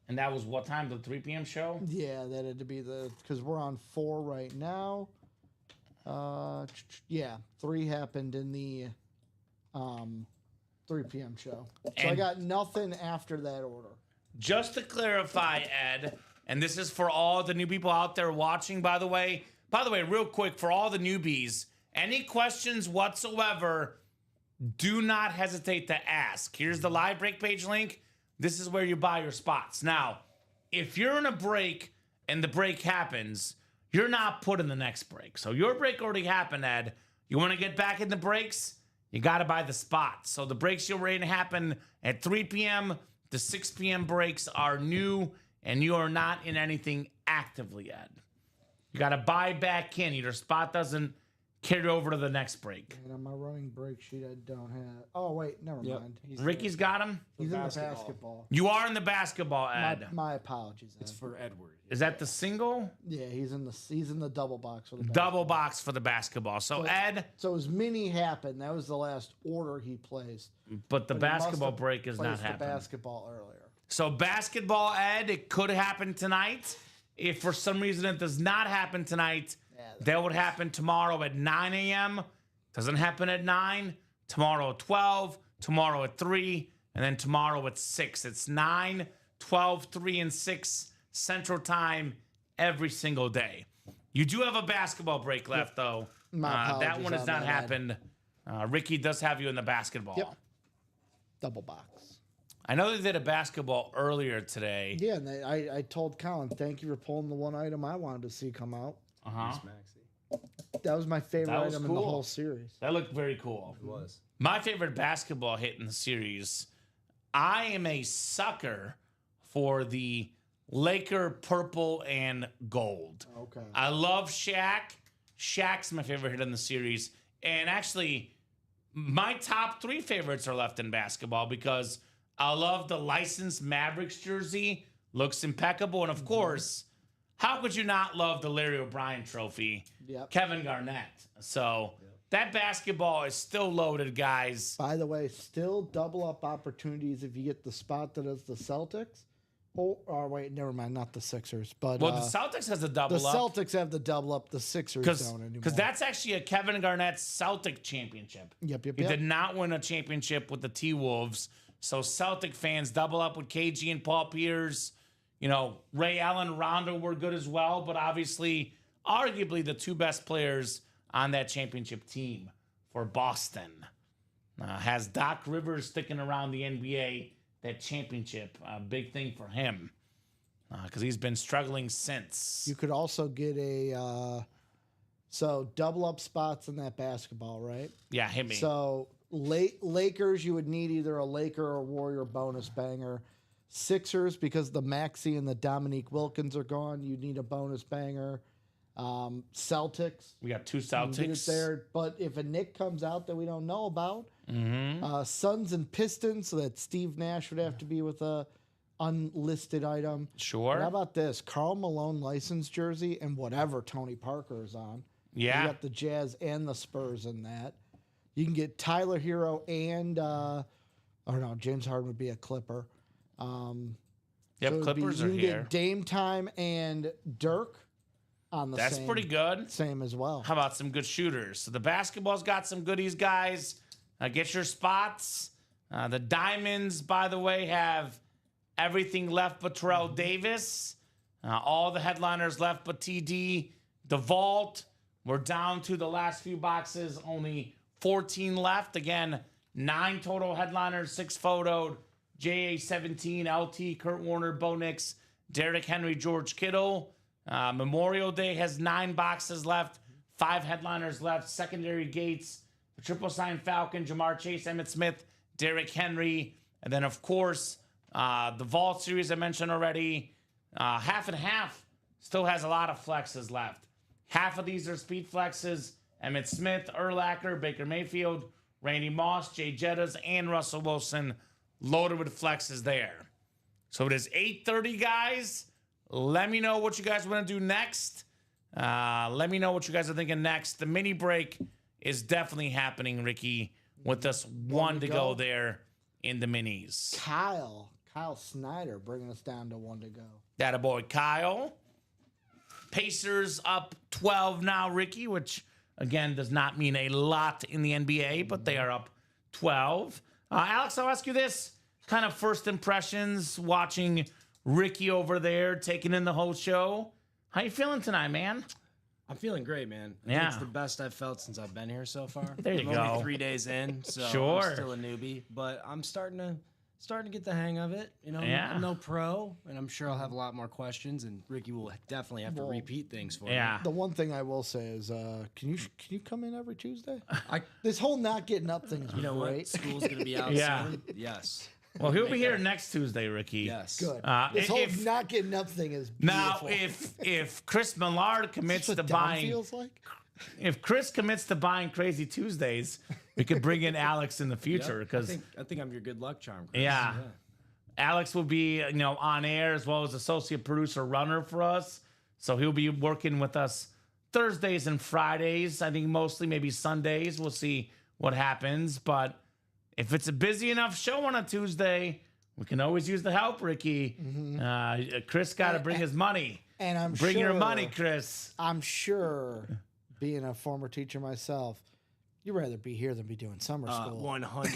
And that was what time? The 3 p.m. show? Yeah, that had to be because we're on 4 right now. Yeah, 3 happened in the 3 p.m. show. So I And- got nothing after that order. Just to clarify, Ed, and this is for all the new people out there watching, by the way. By the way, real quick, for all the newbies, any questions whatsoever, do not hesitate to ask. Here's the live break page link. This is where you buy your spots. Now, if you're in a break and the break happens, you're not put in the next break. So your break already happened, Ed. You want to get back in the breaks? You got to buy the spots. So the breaks you're ready to happen at 3 p.m. The 6 p.m. breaks are new, and you are not in anything actively, Ed. You got to buy back in. Your spot doesn't carry over to the next break. And on my running break sheet, I don't have. Oh wait, never mind. Ricky's got him. He's in the basketball. basketball. You are in the basketball, Ed. My apologies. Ed. It's for Edward. Is that the single? Yeah, he's in the double box for the Double box for the basketball. So, Ed, So his mini happened. That was the last order he placed. but the But he must basketball have break is not placed the happening. basketball earlier. So basketball, Ed, it could happen tonight. If for some reason it does not happen tonight, that would happen tomorrow at 9 a.m. Doesn't happen at 9. Tomorrow at 12. Tomorrow at 3. And then tomorrow at 6. It's 9, 12, 3, and 6 Central Time every single day. You do have a basketball break left, though. My That apologies one has on not that, Ed. happened. Ricky does have you in the basketball. Yep. Double box. I know they did a basketball earlier today. Yeah, and I told Colin, thank you for pulling the one item I wanted to see come out. Uh-huh. That was my favorite That was item in the cool. whole series. That looked very cool. It was. My favorite basketball hit in the series. I am a sucker for the Laker purple and gold. Okay. I love Shaq. Shaq's my favorite hit in the series. And actually, my top 3 favorites are left in basketball because I love the licensed Mavericks jersey. Looks impeccable. And of course, how could you not love the Larry O'Brien trophy? Yep. Kevin Garnett. So that basketball is still loaded, guys. By the way, still double up opportunities if you get the spot that is the Celtics. Or wait, never mind, not the Sixers. But Well, the Celtics has a the double up. Celtics have the double up. The Sixers don't anymore. Because that's actually a Kevin Garnett Celtic championship. Yep. He did not win a championship with the T-Wolves. So Celtic fans double up with KG and Paul Pierce. You know, Ray Allen, Rondo were good as well. But obviously, arguably the 2 best players on that championship team for Boston. Has Doc Rivers sticking around the NBA, that championship, a big thing for him. Because he's been struggling since. You could also get a so double up spots in that basketball, right? Yeah, hit me. So Lakers, you would need either a Laker or Warrior bonus banger. Sixers, because the Maxey and the Dominique Wilkins are gone, you need a bonus banger. Celtics, We got 2 you can get it Celtics. there. But if a Nick comes out that we don't know about, Mm-hmm. Suns and Pistons, so that Steve Nash would have to be with a unlisted item. Sure. But how about this? Karl Malone license jersey and whatever Tony Parker is on. Yeah. You got the Jazz and the Spurs in that. You can get Tyler Hero and James Harden would be a Clipper. Yep, So it'd be- Clippers are you can here. get Dame Time and Dirk on the That's same, pretty good. same as well. How about some good shooters? So the basketball's got some goodies, guys. Get your spots. The Diamonds, by the way, have everything left but Terrell Davis. All the headliners left but TD. The Vault, we're down to the last few boxes. Only 14 left. Again, 9 total headliners, 6 photoed. JA17, LT, Kurt Warner, Bo Nix, Derrick Henry, George Kittle. Memorial Day has 9 boxes left, 5 headliners left. Secondary gates, the Triple Sign Falcon, Jamar Chase, Emmitt Smith, Derrick Henry. And then, of course, the Vault series I mentioned already. Half and half still has a lot of flexes left. Half of these are speed flexes. Emmitt Smith, Urlacher, Baker Mayfield, Randy Moss, Jay Jettas, and Russell Wilson loaded with flexes there. So it is 8:30, guys. Let me know what you guys want to do next. Let me know what you guys are thinking next. The mini break is definitely happening, Ricky, with us one to go there in the minis. Kyle Snyder bringing us down to 1 to go. That boy Kyle. Pacers up 12 now, Ricky, which again does not mean a lot in the NBA, but they are up 12. Alex, I'll ask you this. Kind of first impressions watching Ricky over there taking in the whole show. How you feeling tonight, man? I'm feeling great, man. I Yeah. think it's the best I've felt since I've been here so far. There you I'm go. only 3 days in, so Sure. I'm still a newbie, but I'm starting to get the hang of it. You know, Yeah. I'm no pro, and I'm sure I'll have a lot more questions, and Ricky will definitely have to repeat things for me. Yeah. The one thing I will say is, can you come in every Tuesday? I, This whole not getting up thing is you know what? great. School's gonna be out Yeah. soon. Yes. Well, he'll be here next Tuesday, Ricky. Yes. Good. if- This whole not getting up thing is Now, beautiful. if Chris Millard commits That's to what Dom buying, feels like. if Chris commits to buying Crazy Tuesdays, we could bring in Alex in the future Yep. because I think I'm your good luck charm. Chris. yeah. Alex will be, on air as well as associate producer runner for us. So he'll be working with us Thursdays and Fridays. I think mostly maybe Sundays. We'll see what happens. But if it's a busy enough show on a Tuesday, we can always use the help, Ricky. Chris got to bring his money. And I'm Bring sure your money, Chris. I'm sure, being a former teacher myself, you'd rather be here than be doing summer school.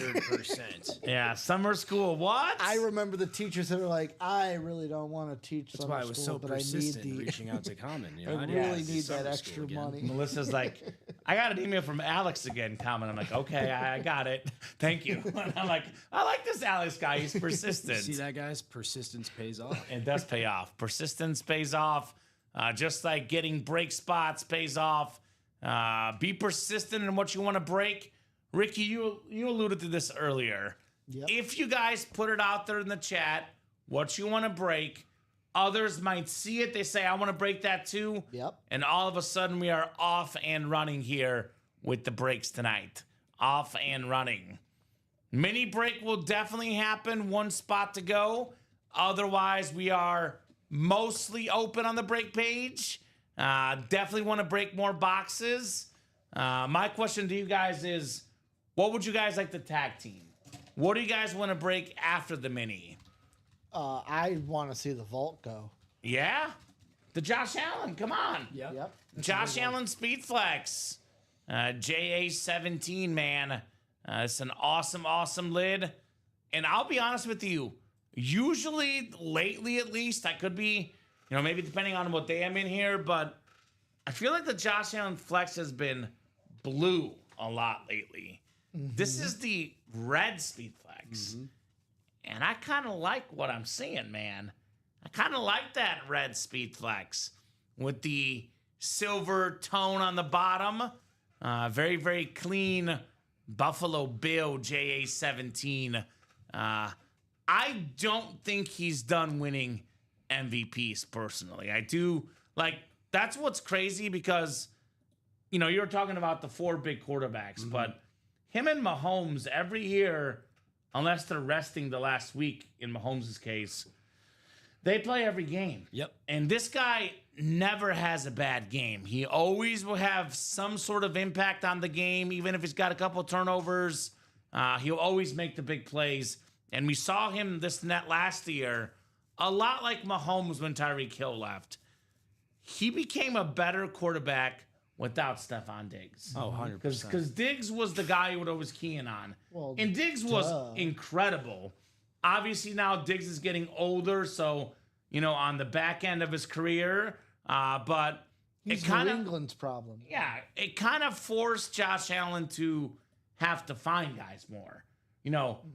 100%. Yeah, summer school. What? I remember the teachers that were like, I really don't want to teach That's summer why I was school, so but I need persistent in the reaching out to Common. You know, I didn't really want to do need that summer extra school again. money. Melissa's like, I got an email from Alex again, comment. I'm like, okay, I got it. Thank you. And I'm like, I like this Alex guy. He's persistent. See that, guys? Persistence pays off. It does pay off. Persistence pays off. Just like getting break spots pays off. Be persistent in what you want to break. Ricky, you alluded to this earlier. Yep. If you guys put it out there in the chat, what you want to break, others might see it. They say, I want to break that too. Yep. And all of a sudden, we are off and running here with the breaks tonight. Off and running. Mini break will definitely happen. One spot to go. Otherwise, we are mostly open on the break page. Definitely want to break more boxes. My question to you guys is, what would you guys like to tag team? What do you guys want to break after the mini? I want to see the vault go. Yeah? The Josh Allen, come on. Yep. Josh Allen Speed Flex. JA17, man. It's an awesome lid. And I'll be honest with you, usually, lately at least, I could be, maybe depending on what day I'm in here, but I feel like the Josh Allen Flex has been blue a lot lately. This is the red Speed Flex. And I kind of like what I'm seeing, man. I kind of like that red Speed Flex with the silver tone on the bottom. Very, very clean Buffalo Bill JA17. I don't think he's done winning MVPs personally. I do, that's what's crazy because, you're talking about the four big quarterbacks, but him and Mahomes every year, unless they're resting the last week in Mahomes' case, they play every game. Yep. And this guy never has a bad game. He always will have some sort of impact on the game, even if he's got a couple of turnovers. He'll always make the big plays. And we saw him this net last year, a lot like Mahomes when Tyreek Hill left. He became a better quarterback without Stephon Diggs. Oh, 100%. Because Diggs was the guy you would always key in on. Well, And Diggs was incredible. Obviously, now Diggs is getting older, so, on the back end of his career. But He's it kind New of, England's problem. yeah, it kind of forced Josh Allen to have to find guys more.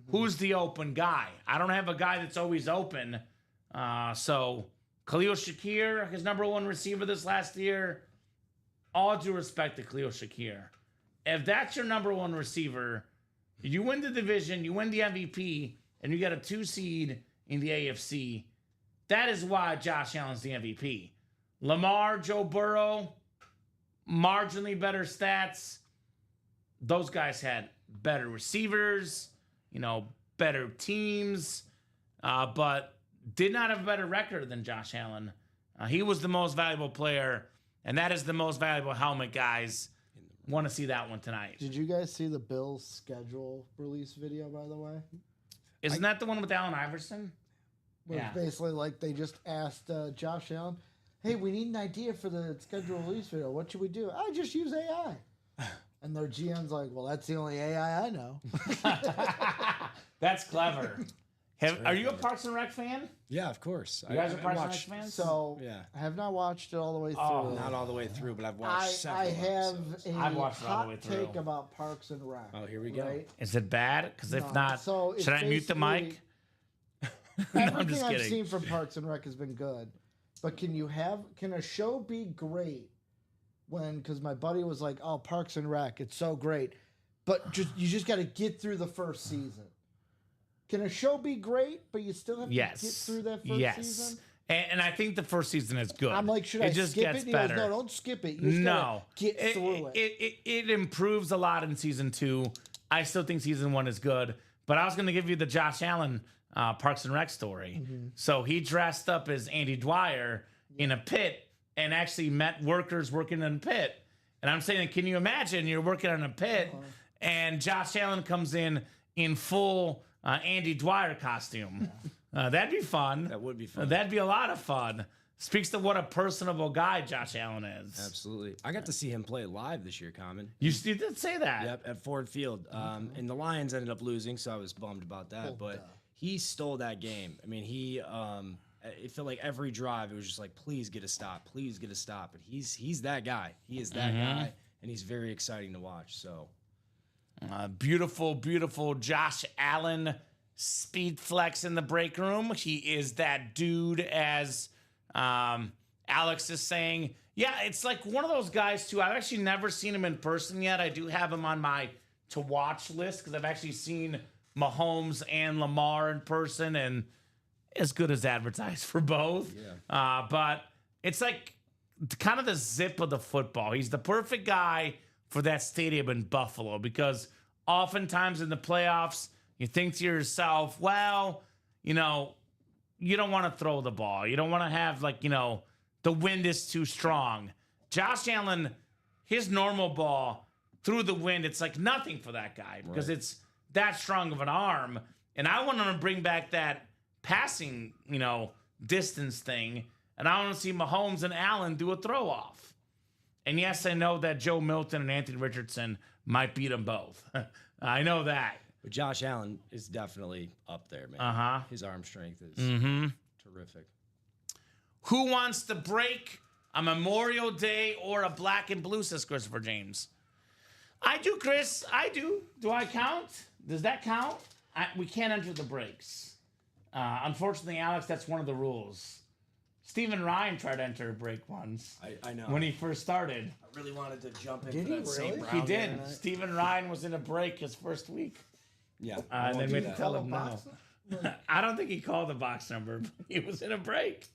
Who's the open guy? I don't have a guy that's always open. So Khalil Shakir, his number one receiver this last year, all due respect to Khalil Shakir. If that's your number one receiver, you win the division, you win the MVP, and you get a 2 seed in the AFC. That is why Josh Allen's the MVP. Lamar, Joe Burrow, marginally better stats. Those guys had better receivers, better teams, but did not have a better record than Josh Allen. He was the most valuable player, and that is the most valuable helmet, guys. Want to see that one tonight. Did you guys see the Bills schedule release video, by the way? Isn't that the one with Allen Iverson? Where it's basically like they just asked Josh Allen, hey, we need an idea for the schedule release video. What should we do? I just use AI. And their GM's like, well, that's the only AI I know. That's clever. Are you a Parks and Rec fan? Yeah, of course. You guys are Parks and Rec fans? So Yeah. I have not watched it all the way through. Oh, Not all the way through, but I've watched several I have episodes. a I've watched it all the hot way through. take about Parks and Rec. Oh, here we go. Right? Is it bad? Because if No. not, So it's should I mute the mic? No, I'm Everything just I've kidding. seen from Parks and Rec has been good. But can a show be great because my buddy was like, oh, Parks and Rec, it's so great. But you just got to get through the first season. Can a show be great, but you still have to get through that first season? And I think the first season is good. I'm like, should I just skip gets it? And he better. goes, no, don't skip it. You just gotta get through it. It improves a lot in season 2. I still think season 1 is good. But I was going to give you the Josh Allen Parks and Rec story. Mm-hmm. So he dressed up as Andy Dwyer in a pit and actually met workers working in a pit. And I'm saying, can you imagine you're working in a pit and Josh Allen comes in full Andy Dwyer costume? That'd be fun. That would be fun. That'd be a lot of fun. Speaks to what a personable guy Josh Allen is. Absolutely. I got to see him play live this year, Common. You did say that. Yep, at Ford Field. And the Lions ended up losing, so I was bummed about that. But he stole that game. I mean, it felt like every drive, it was just like, please get a stop. Please get a stop. And he's that guy. He is that guy, and he's very exciting to watch. So Beautiful, beautiful Josh Allen speed flex in the break room. He is that dude, as Alex is saying. Yeah, it's like one of those guys, too. I've actually never seen him in person yet. I do have him on my to-watch list because I've actually seen Mahomes and Lamar in person, and as good as advertised for both. Yeah. But it's like kind of the zip of the football. He's the perfect guy for that stadium in Buffalo because oftentimes in the playoffs, you think to yourself, well, you don't want to throw the ball. You don't want to have the wind is too strong. Josh Allen, his normal ball through the wind, it's like nothing for that guy because it's that strong of an arm. And I want him to bring back that passing, distance thing. And I want to see Mahomes and Allen do a throw off. And yes, I know that Joe Milton and Anthony Richardson might beat them both. I know that. but Josh Allen is definitely up there, man. Uh-huh. His arm strength is terrific. Who wants to break a Memorial Day or a black and blue, says Christopher James. I do, Chris. I do. Do I count? Does that count? We can't enter the breaks. Unfortunately, Alex, that's one of the rules. Stephen Ryan tried to enter a break once. I know. When he first started. I really wanted to jump in Did for he that St. really? Brown He the did. other night. Stephen Ryan was in a break his first week. Yeah. And they won't do made him that. tell him no. I don't think he called the box number. But he was in a break.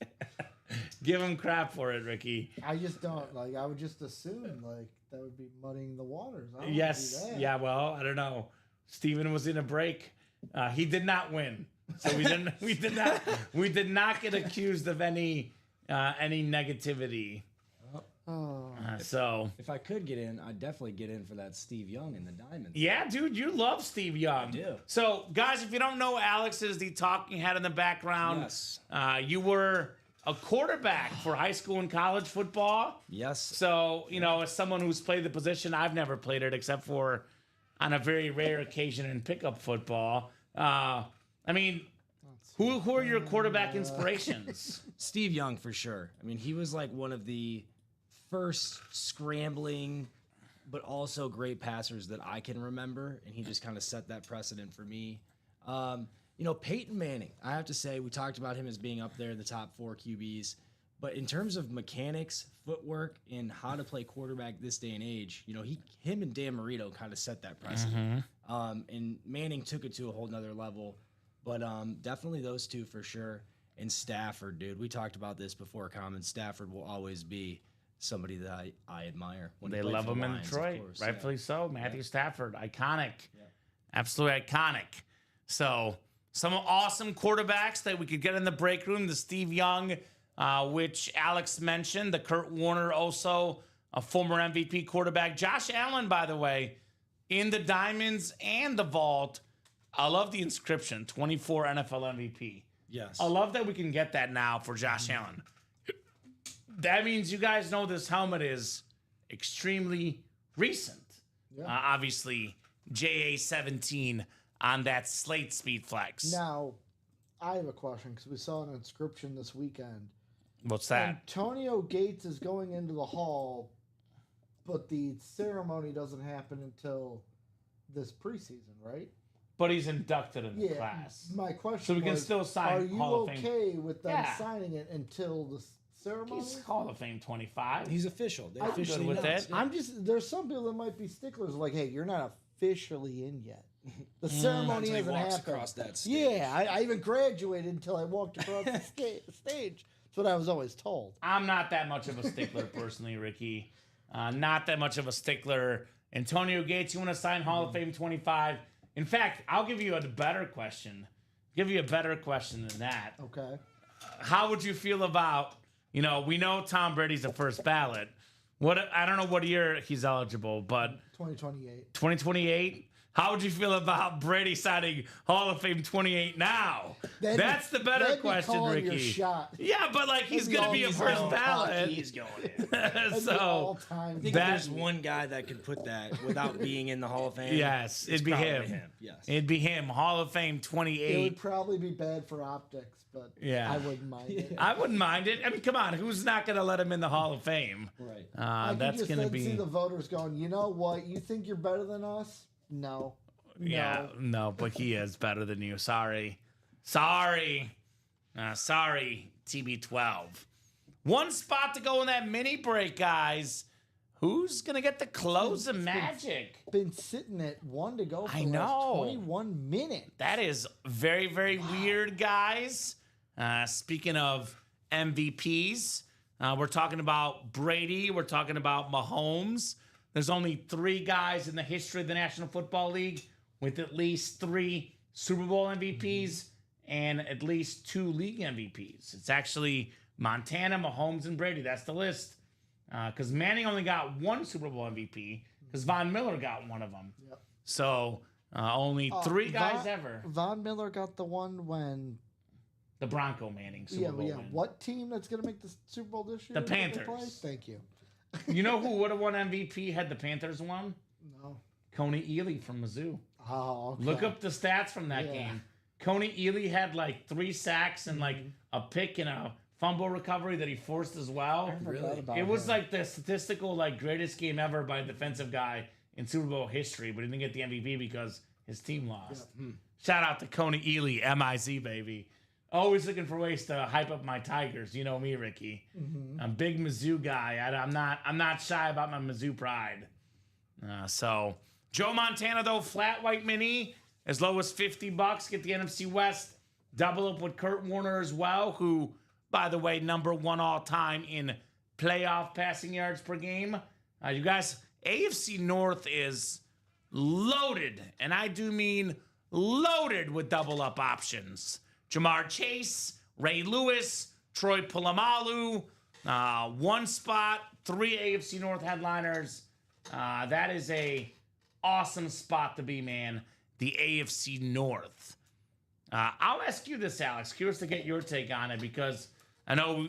Give him crap for it, Ricky. I just don't I would just assume that would be muddying the waters. I don't Yes. do that. Yeah. Well, I don't know. Stephen was in a break. He did not win, so we didn't. We did not get accused of any negativity. So If I could get in, I'd definitely get in for that Steve Young in the Diamonds. yeah, dude, you love Steve Young. I do. So guys, if you don't know, Alex is the talking head in the background. Yes. You were a quarterback for high school and college football. Yes. So, as someone who's played the position, I've never played it except for on a very rare occasion in pickup football. Who are your quarterback inspirations? Steve Young for sure. I mean, he was like one of the first scrambling, but also great passers that I can remember, and he just kind of set that precedent for me. Peyton Manning, I have to say, we talked about him as being up there in the top 4 QBs, but in terms of mechanics, footwork, and how to play quarterback this day and age, him and Dan Marino kind of set that precedent. And Manning took it to a whole nother level, but definitely those two for sure. And Stafford, dude, we talked about this before, Common. Stafford will always be somebody that I admire. When he They played love for the him in Lions, of Detroit, course, yeah. rightfully so. Matthew Stafford, iconic, absolutely iconic. So some awesome quarterbacks that we could get in the break room. The Steve Young, which Alex mentioned, the Kurt Warner, also a former MVP quarterback. Josh Allen, by the way, in the Diamonds and the Vault. I love the inscription, 24 NFL MVP. Yes. I love that we can get that now for Josh Allen. That means you guys know this helmet is extremely recent. Obviously, JA17 on that Slate Speed Flex. Now, I have a question because we saw an inscription this weekend. What's that? Antonio Gates is going into the hall, but the ceremony doesn't happen until this preseason, right? But he's inducted in the class. My question So we can was, still sign are you Hall of Fame. okay with them Yeah. signing it until the ceremony? He's Hall of Fame 25. He's official. They I'm officially good with announced, it. yeah. I'm just, there's some people that might be sticklers like, hey, you're not officially in yet. The ceremony Until he hasn't walks happened. across that stage. Yeah, I even graduated until I walked across the stage. That's what I was always told. I'm not that much of a stickler personally, Ricky. Not that much of a stickler. Antonio Gates, you want to sign Hall of Fame 25? In fact, I'll give you a better question. Give you a better question than that. Okay. How would you feel about, we know Tom Brady's the first ballot. What I don't know what year he's eligible, but 2028. 2028. How would you feel about Brady signing Hall of Fame 28 now? That's the better that'd be question, calling Ricky. your shot. Yeah, but he's be gonna all be a he's first going. ballot. He's going in. That'd be So all-time. I think That- there's one guy that could put that without being in the Hall of Fame. yes, it's it'd be probably him. Yes. It'd be him. Hall of Fame It would 28. probably be bad for optics, but Yeah. I wouldn't mind it. I wouldn't mind it. I mean, come on, who's not gonna let him in the Hall of Fame? Right. I can That's just gonna then be. see the voters going, you know what? You think you're better than us? No. Yeah, no, but he is better than you. Sorry. Sorry, TB12. One spot to go in that mini break, guys. Who's going to get the close of magic? Been sitting at 1 to go for I the last know. 21 minutes. That is very, very weird, guys. Speaking of MVPs, we're talking about Brady. We're talking about Mahomes. There's only 3 guys in the history of the National Football League with at least 3 Super Bowl MVPs and at least 2 league MVPs. It's actually Montana, Mahomes, and Brady. That's the list. Because Manning only got 1 Super Bowl MVP because Von Miller got one of them. Yep. So only 3 guys ever. Von Miller got the one when. The Bronco Manning Super Bowl win. What team that's going to make the Super Bowl this year? The that they Panthers. play? Thank you. You know who would have won MVP had the Panthers won? No. Coney Ely from Mizzou. Oh, okay. Look up the stats from that Yeah. game. Coney Ely had like 3 sacks and like a pick and a fumble recovery that he forced as well. I forgot about It was him. like the statistical greatest game ever by a defensive guy in Super Bowl history, but he didn't get the MVP because his team lost. Shout out to Coney Ely, MIZ baby. Always looking for ways to hype up my Tigers. You know me, Ricky. I'm a big Mizzou guy. I'm not shy about my Mizzou pride. So Joe Montana though, flat white mini as low as $50. Get the NFC West. Double up with Kurt Warner as well, who, by the way, #1 all time in playoff passing yards per game. You guys, AFC North is loaded, and I do mean loaded with double up options. Jamar Chase, Ray Lewis, Troy Polamalu, 1 spot, 3 AFC North headliners. That is a awesome spot to be, man. The AFC North. I'll ask you this, Alex. Curious to get your take on it because I know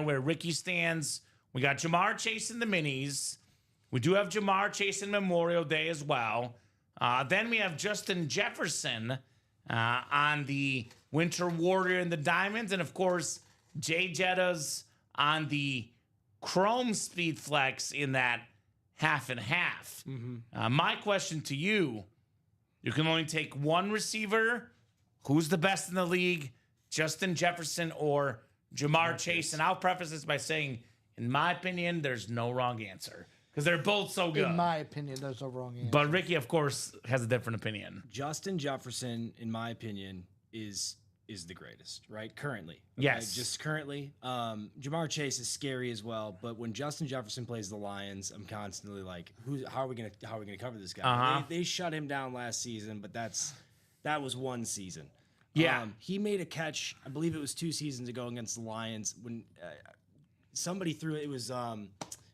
where Ricky stands. We got Jamar Chase in the minis. We do have Jamar Chase in Memorial Day as well. Then we have Justin Jefferson on the Winter Warrior and the Diamonds. And, of course, Jay Jettas on the Chrome Speed Flex in that half and half. My question to you, you can only take 1 receiver. Who's the best in the league? Justin Jefferson or Jamar Chase? And I'll preface this by saying, in my opinion, there's no wrong answer because they're both so good. In my opinion, there's no wrong answer. But Ricky, of course, has a different opinion. Justin Jefferson, in my opinion, is is the greatest, right? Currently. Yes. Just currently. Jamar Chase is scary as well, but when Justin Jefferson plays the Lions, I'm constantly like, how are we gonna cover this guy? They shut him down last season, but that was one season. Yeah. He made a catch, I believe it was 2 seasons ago against the Lions when somebody threw it. It was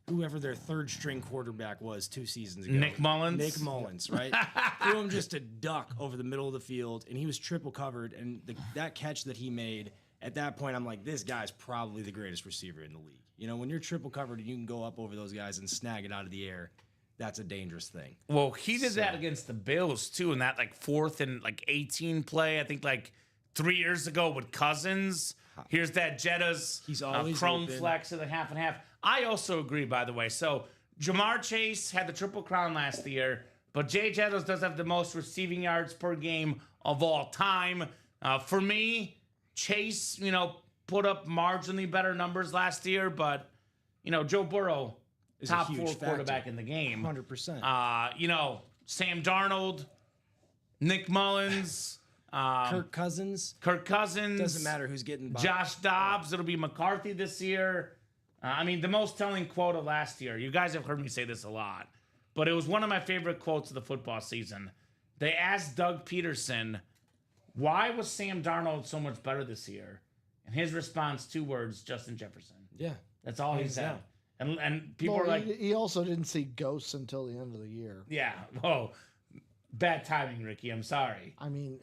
whoever their third string quarterback was 2 seasons ago. Nick Mullins? Nick Mullins, right? Threw him just a duck over the middle of the field, and he was triple covered. And that catch that he made, at that point, I'm like, this guy's probably the greatest receiver in the league. You know, when you're triple covered and you can go up over those guys and snag it out of the air, that's a dangerous thing. Well, he did that against the Bills too, in that like 4th and like 18 play. I think like 3 years ago with Cousins. Here's that Jetta's He's always chrome open. flex of the half and half. I also agree, by the way. So Jamar Chase had the Triple Crown last year, but Jay Jettas does have the most receiving yards per game of all time. For me, Chase, put up marginally better numbers last year, but Joe Burrow, Is a top huge 4 factor. quarterback in the game. 100%. Sam Darnold, Nick Mullins, Kirk Cousins. Doesn't matter who's getting by. Josh Dobbs. It'll be McCarthy this year. The most telling quote of last year, you guys have heard me say this a lot, but it was one of my favorite quotes of the football season. They asked Doug Peterson, why was Sam Darnold so much better this year? And his response, 2 words, Justin Jefferson. Yeah. That's all he said. And people Well, are like, he also didn't see ghosts until the end of the year. yeah, whoa, bad timing, Ricky. I'm sorry. I mean,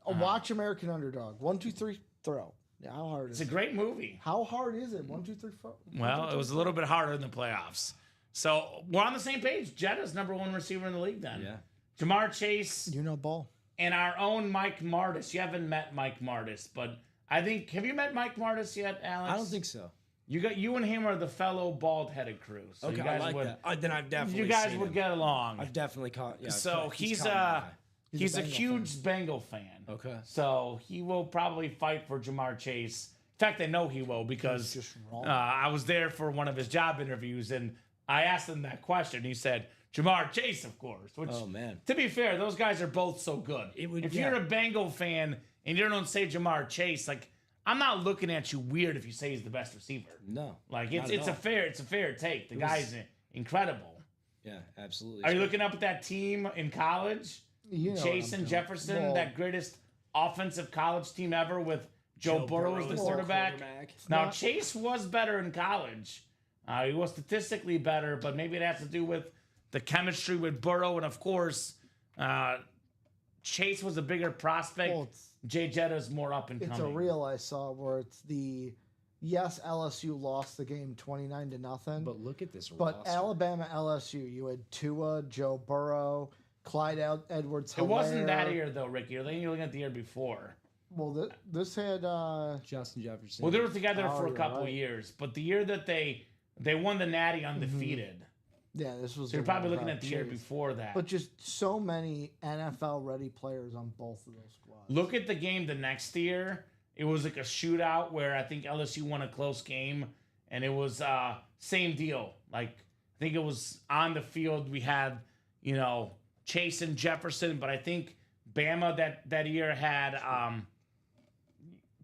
watch American Underdog. 1, 2, 3, throw. Yeah, how hard It's is a it? great movie. How hard is it? 1, 2, 3, 4. Well, it was a little bit harder in the playoffs. So we're on the same page. Jetta's #1 receiver in the league then. Yeah. Jamar Chase You know ball. and our own Mike Martis. You haven't met Mike Martis, but I think, have you met Mike Martis yet, Alex? I don't think so. You and him are the fellow bald-headed crew. So Okay, you guys I like would, that. Then I've definitely you guys seen would him. get along. I've definitely caught. Yeah. So he's caught my eye. he's a Bengal huge Bengal fan. Okay. So he will probably fight for Jamar Chase. In fact, I know he will because He's just wrong. I was there for one of his job interviews and I asked him that question. He said, Jamar Chase, of course. Which, Oh, man. to be fair, those guys are both so good. If you're a Bengal fan and you don't say Jamar Chase, like, I'm not looking at you weird if you say he's the best receiver. No. Like, not it's at a fair take. The guy's incredible. Yeah, absolutely. Are you looking up at that team in college? You know what Chase I'm and doing. Jefferson, Well, that greatest offensive college team ever with Joe Burrow as the quarterback. Now, not- Chase was better in college. He was statistically better, but maybe it has to do with the chemistry with Burrow. And, of course, Chase was a bigger prospect. Well, Jay Jetta's more up and It's coming. a reel I saw where it's yes, LSU lost the game 29-0. But look at this But roster. Alabama LSU, you had Tua, Joe Burrow, Clyde Edwards. It wasn't that year, though, Ricky. You're looking at the year before. Well, this had Justin Jefferson. Well, they were together Oh, for a you're couple of right. years. But the year that they won the Natty undefeated. yeah, this was. So you're the probably one looking about at the year Chase. before that. But just so many NFL ready players on both of those squads. Look at the game the next year. It was like a shootout where I think LSU won a close game, and it was same deal. Like, I think it was on the field. We had Chase and Jefferson, but I think Bama that year had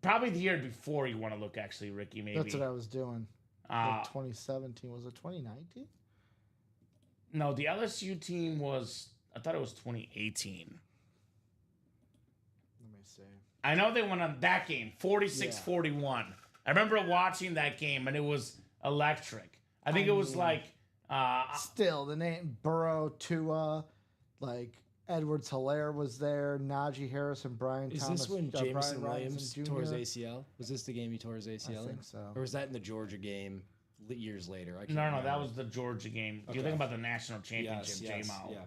probably the year before. You want to look actually, Ricky? Maybe That's what I was doing. Like 2017 was it 2019? no. The LSU team was. I thought it was 2018. Let me see. I know they won on that game, 46-41. I remember watching that game, and it was electric. I think it was like, Still, the name Burrow, Tua, like Edwards Hilaire was there, Najee Harris and Brian Is Thomas. this when Brian Jameson Robinson Williams Jr.? tore his ACL? Was this the game he tore his ACL? I in? think so. Or was that in the Georgia game years later? I can't no, remember. that was the Georgia game. You're Okay. thinking about the national championship, Yes, J-Mo. yeah.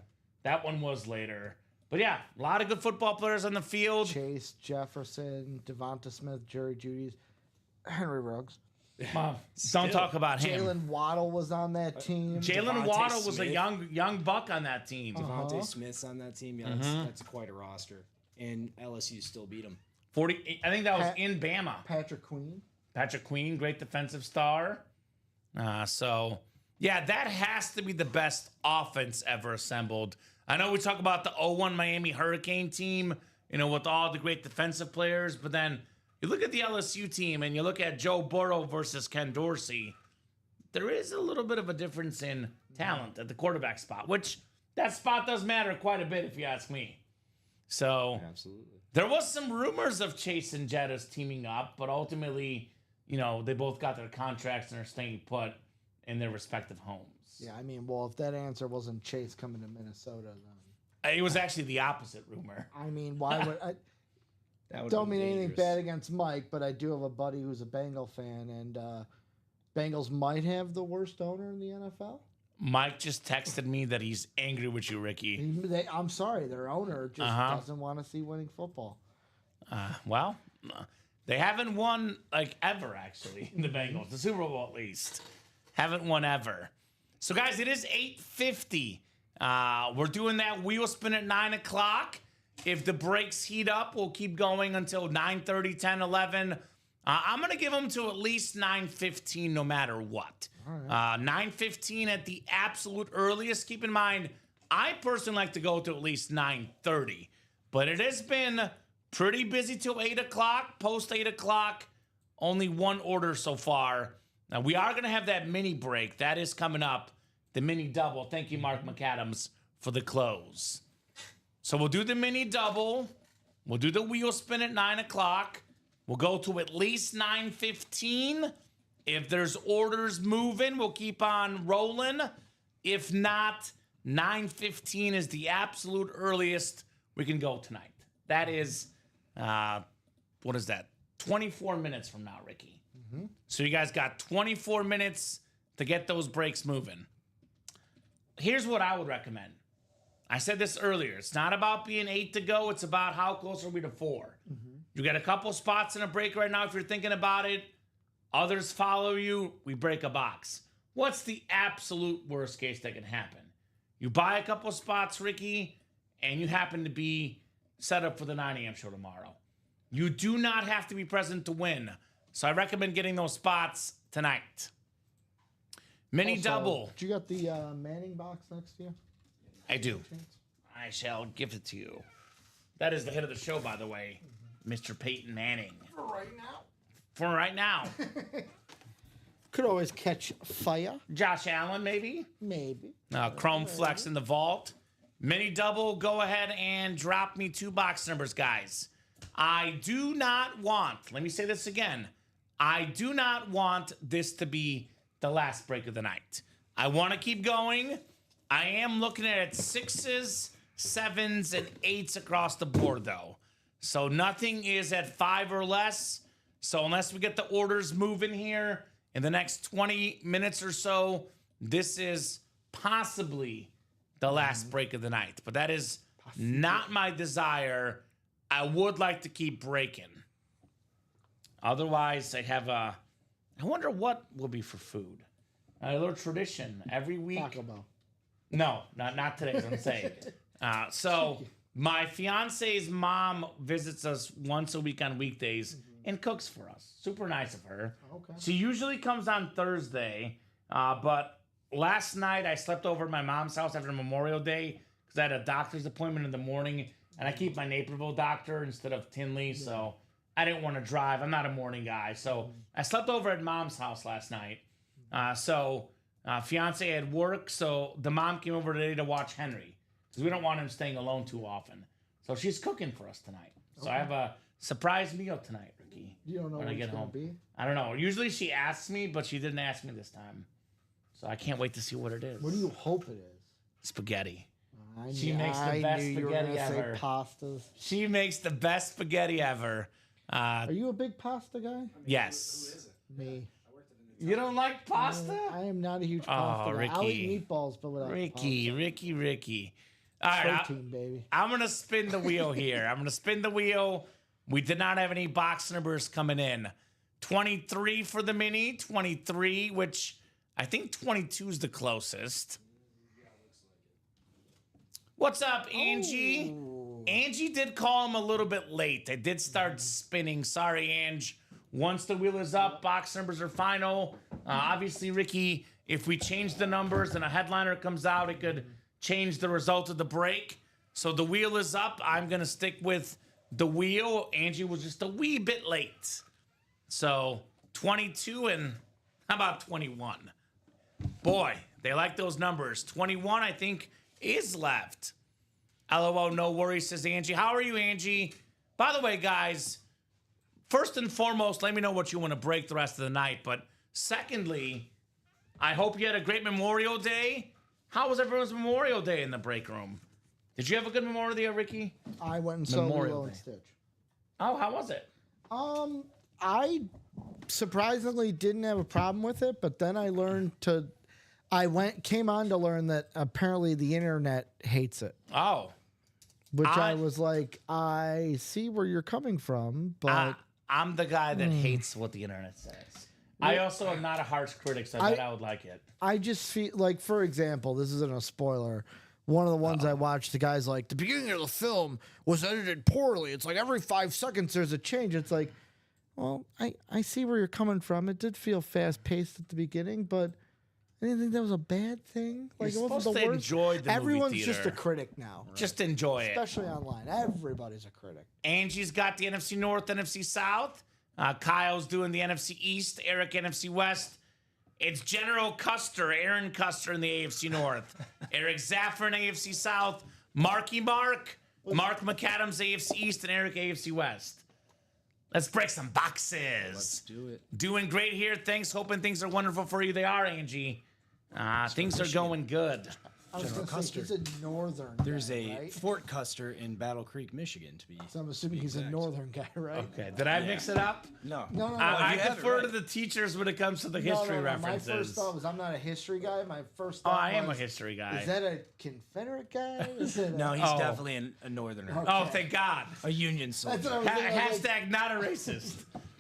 That one was later. But yeah, a lot of good football players on the field. Chase, Jefferson, Devonta Smith, Jerry Jeudy's, Henry Ruggs. Don't talk about him. Jalen Waddle was on that team. Jalen Devontae Waddle was a Smith. young buck on that team. Devontae Smith's on that team. Yeah, that's quite a roster. And LSU still beat him. 40. I think that was Pat- in Bama. Patrick Queen. Patrick Queen, great defensive star. So, yeah, that has to be the best offense ever assembled. I know we talk about the 0-1 Miami Hurricane team with all the great defensive players. But then you look at the LSU team and you look at Joe Burrow versus Ken Dorsey. There is a little bit of a difference in talent at the quarterback spot, which that spot does matter quite a bit if you ask me. So Absolutely. there was some rumors of Chase and Jettas teaming up, but ultimately, they both got their contracts and are staying put in their respective homes. Yeah, I mean, well, if that answer wasn't Chase coming to Minnesota, then It was actually the opposite rumor. I mean, why would I? That would Don't be mean anything dangerous. bad against Mike, but I do have a buddy who's a Bengal fan, and Bengals might have the worst owner in the NFL. Mike just texted me that he's angry with you, Ricky. I'm sorry, their owner just doesn't want to see winning football. Well, they haven't won ever, actually, the Bengals. The Super Bowl, at least. Haven't won ever. So, guys, it is 8:50. We're doing that wheel spin at 9 o'clock. If the breaks heat up, we'll keep going until 9:30, 10, 11. I'm going to give them to at least 9:15 no matter what. 9:15 at the absolute earliest. Keep in mind, I personally like to go to at least 9:30. But it has been pretty busy till 8 o'clock. Post 8 o'clock, only one order so far. Now, we are going to have that mini break. That is coming up, the mini double. Thank you, Mark McAdams, for the close. So we'll do the mini double. We'll do the wheel spin at 9 o'clock. We'll go to at least 9:15. If there's orders moving, we'll keep on rolling. If not, 9:15 is the absolute earliest we can go tonight. That is, what is that? 24 minutes from now, Ricky. So you guys got 24 minutes to get those breaks moving. Here's what I would recommend. I said this earlier. It's not about being 8 to go. It's about how close are we to 4. You got a couple spots in a break right now if you're thinking about it. Others follow you. We break a box. What's the absolute worst case that can happen? You buy a couple spots, Ricky, and you happen to be set up for the 9 a.m. show tomorrow. You do not have to be present to win. So I recommend getting those spots tonight. Mini Also, double. Do you got the Manning box next to you? I do. I shall give it to you. That is the hit of the show, by the way, Mr. Peyton Manning. For right now. For right now. Could always catch fire. Josh Allen, maybe. Maybe. Chrome Flex in the vault. Mini double, go ahead and drop me 2 box numbers, guys. I do not want, let me say this again. I do not want this to be the last break of the night. I want to keep going. I am looking at 6s, 7s, and 8s across the board, though. So nothing is at 5 or less. So unless we get the orders moving here in the next 20 minutes or so, this is possibly the last break of the night. But that is not my desire. I would like to keep breaking. Otherwise, I have I wonder what will be for food. A little tradition every week. Taco Bell. No, not today, as I'm saying. So my fiance's mom visits us once a week on weekdays and cooks for us. Super nice of her. Okay. She usually comes on Thursday, but last night I slept over at my mom's house after Memorial Day because I had a doctor's appointment in the morning, and I keep my Naperville doctor instead of Tinley, so I didn't want to drive. I'm not a morning guy, so I slept over at mom's house last night. Fiance had work, so the mom came over today to watch Henry because we don't want him staying alone too often. So she's cooking for us tonight. So I have a surprise meal tonight, Ricky. You don't know when what I get it's going home. to be? I don't know. Usually she asks me, but she didn't ask me this time. So I can't wait to see what it is. What do you hope it is? Spaghetti. I She knew- makes the I best knew you were spaghetti gonna say ever. pastas. She makes the best spaghetti ever. Are you a big pasta guy? Yes. Me. You don't like pasta? I am not a huge pasta guy. I'll Ricky. eat meatballs, but without Ricky. All right, pasta. Protein, baby. I'm going to spin the wheel here. I'm going to spin the wheel. We did not have any box numbers coming in. 23 for the mini, 23, which I think 22 is the closest. What's up, Angie? Angie did call him a little bit late. They did start spinning. Sorry, Ange. Once the wheel is up, box numbers are final. Obviously, Ricky, if we change the numbers and a headliner comes out, it could change the result of the break. So the wheel is up. I'm going to stick with the wheel. Angie was just a wee bit late. So 22 and how about 21? Boy, they like those numbers. 21, I think, is left. LOL, no worries, says Angie. How are you, Angie? By the way, guys, first and foremost, let me know what you want to break the rest of the night. But secondly, I hope you had a great Memorial Day. How was everyone's Memorial Day in the break room? Did you have a good Memorial Day, Ricky? I went and saw Memorial Lilo and Day. Stitch. Oh, how was it? I surprisingly didn't have a problem with it, but then I learned came on to learn that apparently the internet hates it. Oh. Which I was like, I see where you're coming from, but I'm the guy that hates what the internet says. I also am not a harsh critic, so I bet I would like it. I just feel like, for example, this isn't a spoiler. One of the ones I watched, the guy's like, the beginning of the film was edited poorly. It's like every 5 seconds there's a change. It's like, well, I see where you're coming from. It did feel fast paced at the beginning, but I didn't think that was a bad thing. Like, You're it wasn't supposed the to worst. enjoy the Everyone's movie just a theater. critic now, Just enjoy it. especially online. Everybody's a critic. Angie's got the NFC North, NFC South. Kyle's doing the NFC East. Eric, NFC West. It's General Custer, Aaron Custer in the AFC North. Eric Zaffer in AFC South. Mark McAdams, AFC East, and Eric, AFC West. Let's break some boxes. Let's do it. Doing great here. Thanks. Hoping things are wonderful for you. They are, Angie. Things are going good. I was General going to say, he's a northern There's guy, a right? Fort Custer in Battle Creek, Michigan, to be. So I'm assuming he's a exact. northern guy, right? Okay. Did I mix it up? No. No. I you have it defer to right. the teachers when it comes to the No, history no. references. My first thought was I'm not a history guy. My first Oh, thought I am a was, history guy. Is that a Confederate guy? Is it No, he's Oh. definitely a northerner. Oh, thank God. A Union That's soldier. what I was thinking. I was like, Hashtag not a racist.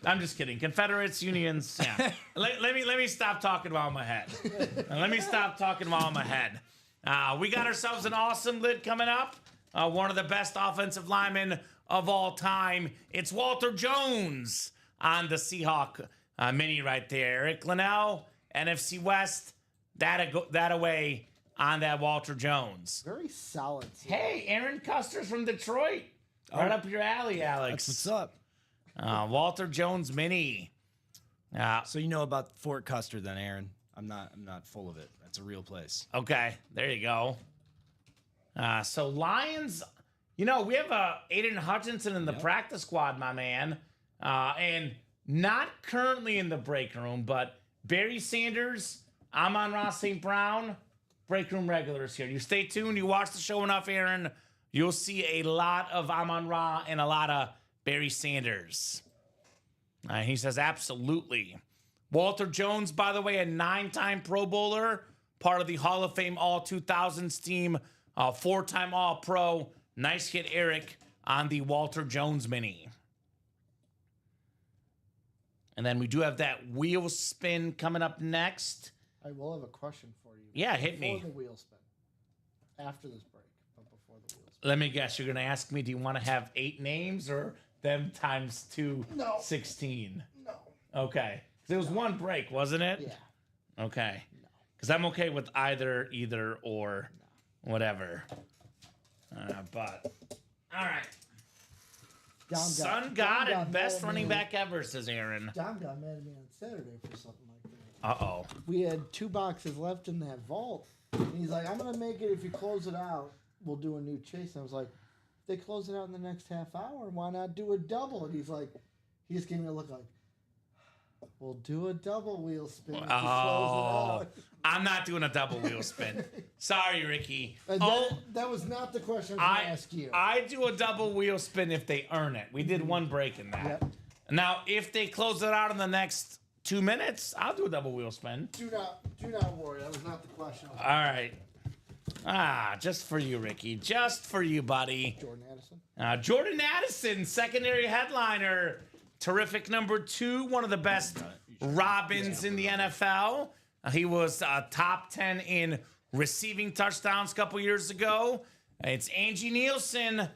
I'm just kidding. Confederates, unions. Yeah. let me stop talking while I'm ahead. Let me stop talking while I'm ahead. We got ourselves an awesome lid coming up. One of the best offensive linemen of all time. It's Walter Jones on the Seahawk mini right there. Eric Linnell, NFC West. That away on that Walter Jones. very solid. Hey, Aaron Custer's from Detroit. Right up your alley, Alex. That's what's up. Walter Jones mini. So you know about Fort Custer then, Aaron? I'm not full of it. That's a real place. Okay, there you go. So Lions, we have Aiden Hutchinson in the practice squad, my man, and not currently in the break room, but Barry Sanders, Amon-Ra St. Brown, break room regulars here. You stay tuned. You watch the show enough, Aaron. You'll see a lot of Amon-Ra and a lot of Barry Sanders. He says absolutely. Walter Jones, by the way, a 9-time Pro Bowler, part of the Hall of Fame All-2000s team, 4-time All-Pro. Nice hit, Eric, on the Walter Jones mini. And then we do have that wheel spin coming up next. I will have a question for you. Yeah, hit me. Before the wheel spin. After this break, but before the wheel spin. Let me guess, you're going to ask me, do you want to have 8 names or them times 2, No. 16? No. Okay. There was one break, wasn't it? Yeah. Okay. Because I'm okay with either, or whatever. But, all right. Son got it. Best running back ever, says Aaron. Dom got mad at me on Saturday for something like that. Uh-oh. We had 2 boxes left in that vault. And he's like, I'm going to make it if you close it out. We'll do a new chase. And I was like, if they close it out in the next half hour, why not do a double? And he's like, he just gave me a look like, we'll do a double wheel spin. If you close it Oh, out. I'm not doing a double wheel spin. Sorry, Ricky. And that was not the question I was going to ask you. I do a double wheel spin if they earn it. We did one break in that. Yep. Now, if they close it out in the next 2 minutes, I'll do a double wheel spin. Do not worry. That was not the question. All right. Just for you, Ricky. Just for you, buddy. Jordan Addison. Jordan Addison, secondary headliner. Terrific number 2, one of the best Robins in the NFL. He was top 10 in receiving touchdowns a couple years ago. It's Angie Nielsen,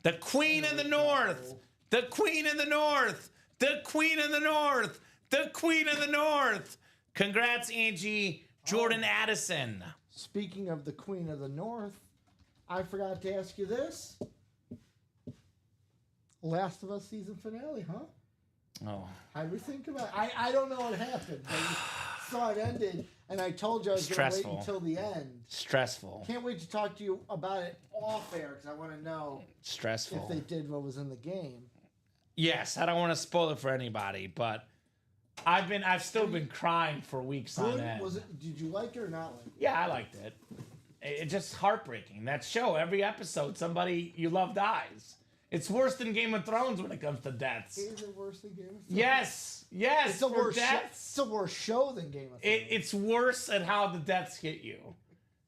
the queen of the North. The queen of the North. The queen of the North. The queen of the North. Congrats, Angie. Jordan Addison. Speaking of the Queen of the North, I forgot to ask you this. Last of Us season finale, huh? Oh, I would think about. I don't know what happened. But I saw it ended, and I told you I was going to wait Stressful. until the end. stressful. Can't wait to talk to you about it off air because I want to know Stressful. if they did what was in the game. Yes, I don't want to spoil it for anybody, but I've still been crying for weeks on Good? end. Was it? Did you like it or not like it? Yeah, I liked it. It's just heartbreaking. That show, every episode, somebody you love dies. It's worse than Game of Thrones when it comes to deaths. Is it worse than Game of Thrones? Yes, It's a for worse. deaths. It's a worse show than Game of Thrones. It's worse at how the deaths hit you.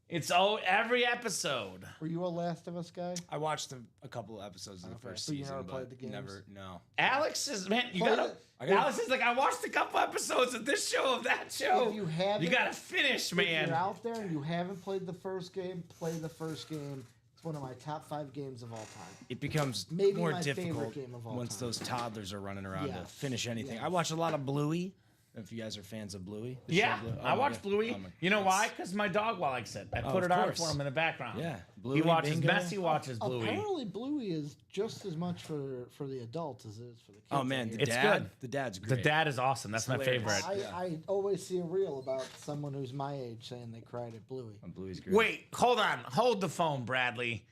It's every episode. Were you a Last of Us guy? I watched a couple of episodes of the first So you season, never but played the games? never. No. Alex is you Play gotta. it. Alex is like, I watched a couple episodes of this show, of that show. If you haven't- you gotta finish, If man. you're out there and you haven't played the first game, play the first game. It's one of my top 5 games of all time. It becomes Maybe more my favorite difficult game of all once time. those toddlers are running around to Yes. finish anything. Yes. I watch a lot of Bluey. If you guys are fans of Bluey. The Yeah, show Bluey. Oh I my watched God. Bluey. Oh my- You know why? it's- Because my dog likes it. I Oh, put of it on course. for him in the background. Yeah, He Bluey, watches Bingo. Messi watches Bluey. Apparently, Bluey is just as much for the adults as it is for the kids. Oh man, I the hear. It's dad. good. The dad's The great. dad is awesome. That's my hilarious. favorite. I always see a reel about someone who's my age saying they cried at Bluey. Oh, Bluey's great. Wait, hold on. Hold the phone, Bradley.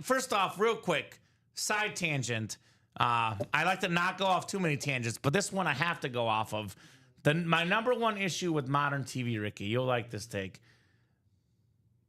First off, real quick, side tangent. I like to not go off too many tangents, but this one I have to go off of. My number one issue with modern TV, Ricky, you'll like this take.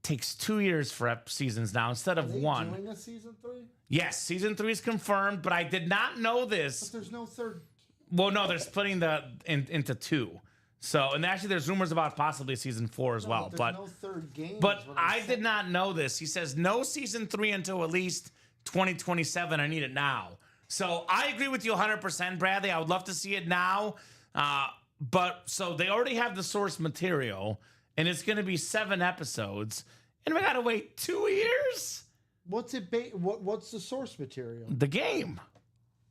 Takes 2 years for seasons now instead Are of they one. doing a season 3? Yes, season 3 is confirmed, but I did not know But this. there's no third. Well, no, they're splitting into 2. So, and actually, there's rumors about possibly season 4 as well. There's But no third game. But is what I'm I saying. did not know this. He says no season 3 until at least 2027. I need it now. So I agree with you 100%, Bradley. I would love to see it now. But so they already have the source material, and it's going to be 7 episodes, and we got to wait 2 years. What's it? What's the source material? The game.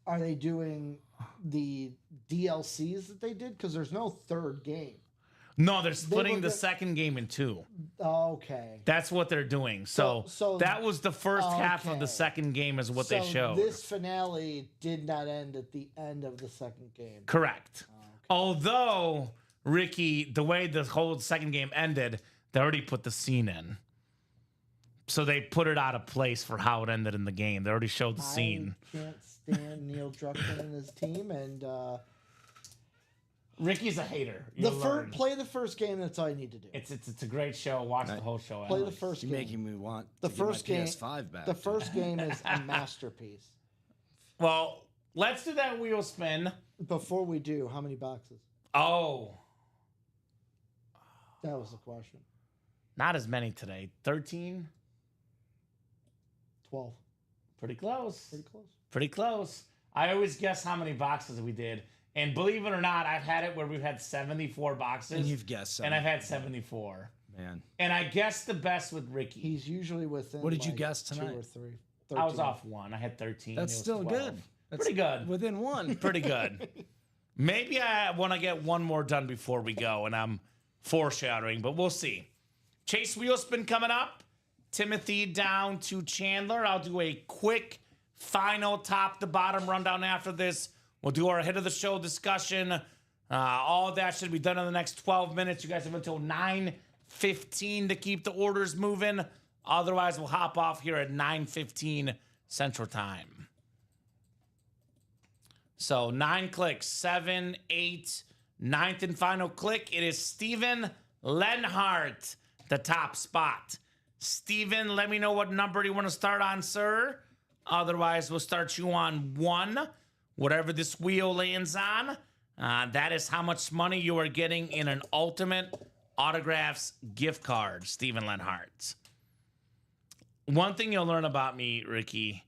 Are they doing the DLCs that they did? Because there's no third game. No, they're splitting were the go- second game in 2. Okay. That's what they're doing. So that was the first half of the okay. second game, is what they showed. This finale did not end at the end of the second game. Correct. Although, Ricky, the way the whole second game ended, they already put the scene in. So they put it out of place for how it ended in the game. They already showed the scene. I can't stand Neil Druckmann and his team, and Ricky's a hater. the You'll first learn. play the first game. That's all you need to do. It's a great show. Watch the whole show. Play the Alex. first You're game. making me want The to get my first game- PS5 back. The first game is a masterpiece. Well, let's do that wheel spin. Before we do, how many boxes? Oh, That was the question. not as many today. 13? 12. Pretty close. Pretty close. Pretty close. I always guess how many boxes we did. And believe it or not, I've had it where we've had 74 boxes. and you've guessed and I've had 74. man. And I guessed the best with Ricky. He's usually within. What did you like, guess 2 tonight? or 3. I was 13. off 1. I had 13. That's It was still 12. good. That's Pretty good. Within one. Pretty good. Maybe I want to get one more done before we go, and I'm foreshadowing, but we'll see. Chase Wheelspin coming up. Timothy down to Chandler. I'll do a quick final top to bottom rundown after this. We'll do our head of the show discussion. All that should be done in the next 12 minutes. You guys have until 9:15 to keep the orders moving. Otherwise, we'll hop off here at 9:15 Central Time. So 9 clicks, 7, 8, 9th and final click. It is Steven Lenhart, the top spot. Steven, let me know what number you want to start on, sir. Otherwise, we'll start you on 1. Whatever this wheel lands on, that is how much money you are getting in an Ultimate Autographs gift card, Steven Lenhart. One thing you'll learn about me, Ricky,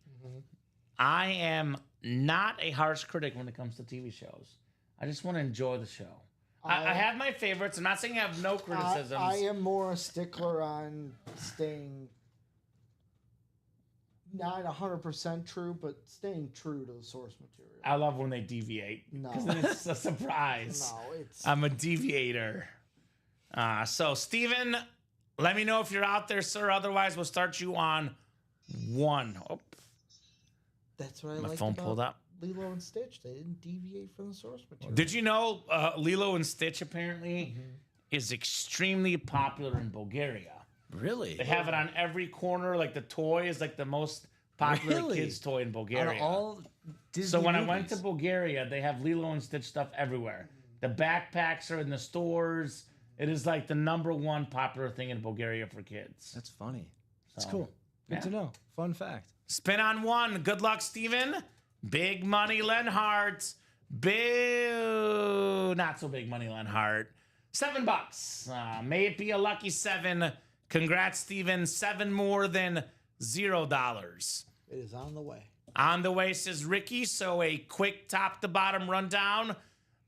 I am not a harsh critic when it comes to TV shows. I just want to enjoy the show. I have my favorites. I'm not saying I have no criticisms. I am more a stickler on staying not 100% true, but staying true to the source material. I love when they deviate. No. Because then it's a surprise. No, it's I'm a deviator. So, Steven, let me know if you're out there, sir. Otherwise, we'll start you on 1. Oh. That's what I My like phone about pulled up. Lilo and Stitch. They didn't deviate from the source material. Did you know Lilo and Stitch apparently is extremely popular in Bulgaria? Really? They have it on every corner. Like the toy is like the most popular Really? kids toy in Out Bulgaria. of all Disney So when I movies. went to Bulgaria, they have Lilo and Stitch stuff everywhere. The backpacks are in the stores. It is like the #1 popular thing in Bulgaria for kids. That's funny. That's cool. Good Yeah. to know. Fun fact. Spin on one. Good luck, Steven. Big money, Lenhart. Not so big money, Lenhart. $7. May it be a lucky 7. Congrats, Steven. 7 more than $0. It is on the way. On the way, says Ricky. So a quick top to bottom rundown.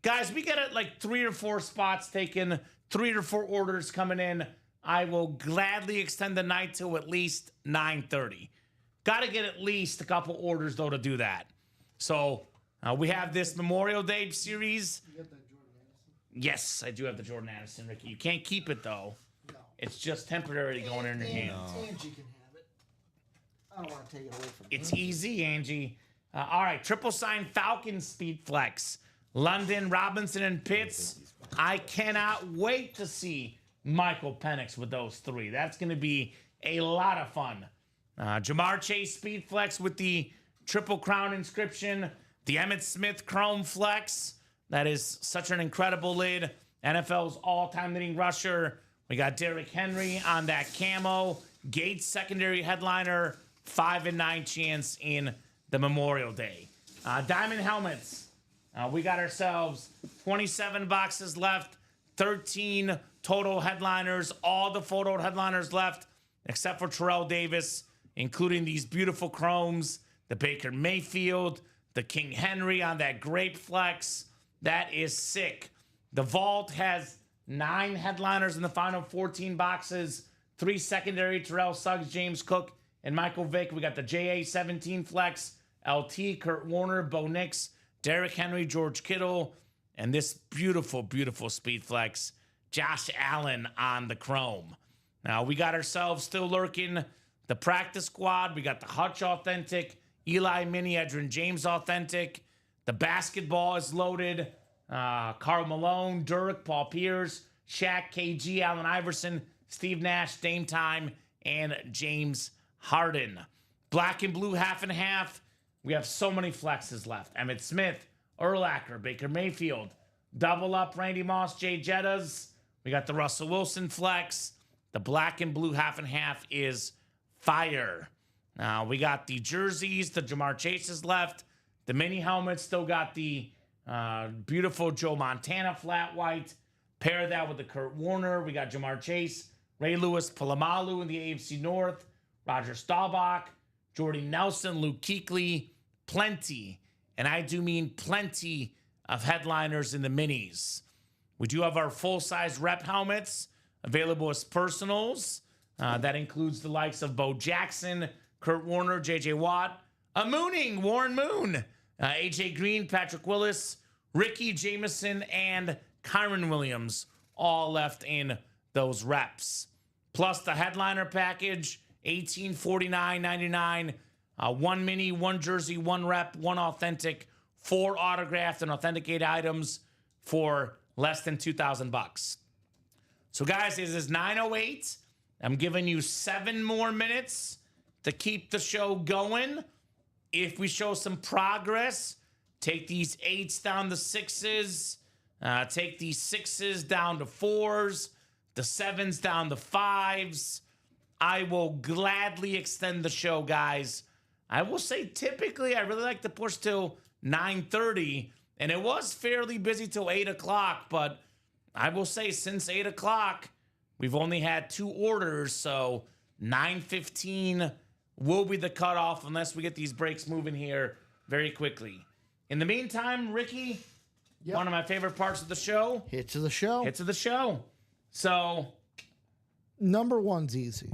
Guys, we get it like 3 or 4 spots taken, 3 or 4 orders coming in. I will gladly extend the night to at least 9:30. Got to get at least a couple orders, though, to do that. So we have this Memorial Day series. You got that Jordan Addison? Yes, I do have the Jordan Addison, Ricky. You can't keep it, though. No. It's just temporary going in your hand. Angie can have it. I don't want to take it away from her. It's easy, Angie. All right, triple sign Falcon Speed Flex. London, Robinson, and Pitts. I cannot wait to see Michael Penix with those 3. That's going to be a lot of fun. Jamar Chase Speed Flex with the Triple Crown inscription. The Emmitt Smith Chrome Flex. That is such an incredible lid. NFL's all-time leading rusher. We got Derrick Henry on that camo. Gates secondary headliner. 5 and 9 chance in the Memorial Day. Diamond helmets. We got ourselves 27 boxes left. 13 total headliners. All the photo headliners left except for Terrell Davis, including these beautiful chromes. The Baker Mayfield. The King Henry on that grape flex. That is sick. The vault has 9 headliners in the final 14 boxes. 3 secondary, Terrell Suggs, James Cook, and Michael Vick. We got the JA-17 flex, LT, Kurt Warner, Bo Nix, Derrick Henry, George Kittle, and this beautiful, beautiful speed flex, Josh Allen on the chrome. Now, we got ourselves still lurking the practice squad. We got the Hutch authentic, Eli Mini, Edrin James authentic. The basketball is loaded. Karl Malone, Dirk, Paul Pierce, Shaq, KG, Allen Iverson, Steve Nash, Dame Time, and James Harden. Black and blue, half and half. We have so many flexes left. Emmitt Smith, Urlacher, Baker Mayfield, double up, Randy Moss, Jay Jettas. We got the Russell Wilson flex. The black and blue, half and half is fire. Now we got the jerseys, the Jamar Chases left. The mini helmets still got the beautiful Joe Montana flat white. Pair that with the Kurt Warner. We got Jamar Chase, Ray Lewis, Polamalu in the AFC North, Roger Staubach, Jordy Nelson, Luke Kuechly. Plenty, and I do mean plenty of headliners in the minis. We do have our full-size rep helmets available as personals. That includes the likes of Bo Jackson, Kurt Warner, J.J. Watt, a Mooning, Warren Moon, A.J. Green, Patrick Willis, Ricky Jameson, and Kyron Williams, all left in those reps. Plus the headliner package, $1849.99, 1 mini, 1 jersey, 1 rep, 1 authentic, 4 autographed and authenticated items for less than $2,000. So guys, it is 9:08. I'm giving you 7 more minutes to keep the show going. If we show some progress, take these 8s down to 6s, take these 6s down to 4s, the 7s down to 5s. I will gladly extend the show, guys. I will say typically I really like to push till 9:30, and it was fairly busy till 8 o'clock, but I will say since 8 o'clock, we've only had 2 orders, so 9:15 will be the cutoff unless we get these breaks moving here very quickly. In the meantime, Ricky, one of my favorite parts of the show. Hits of the show. Hits of the show. So, Number 1's easy.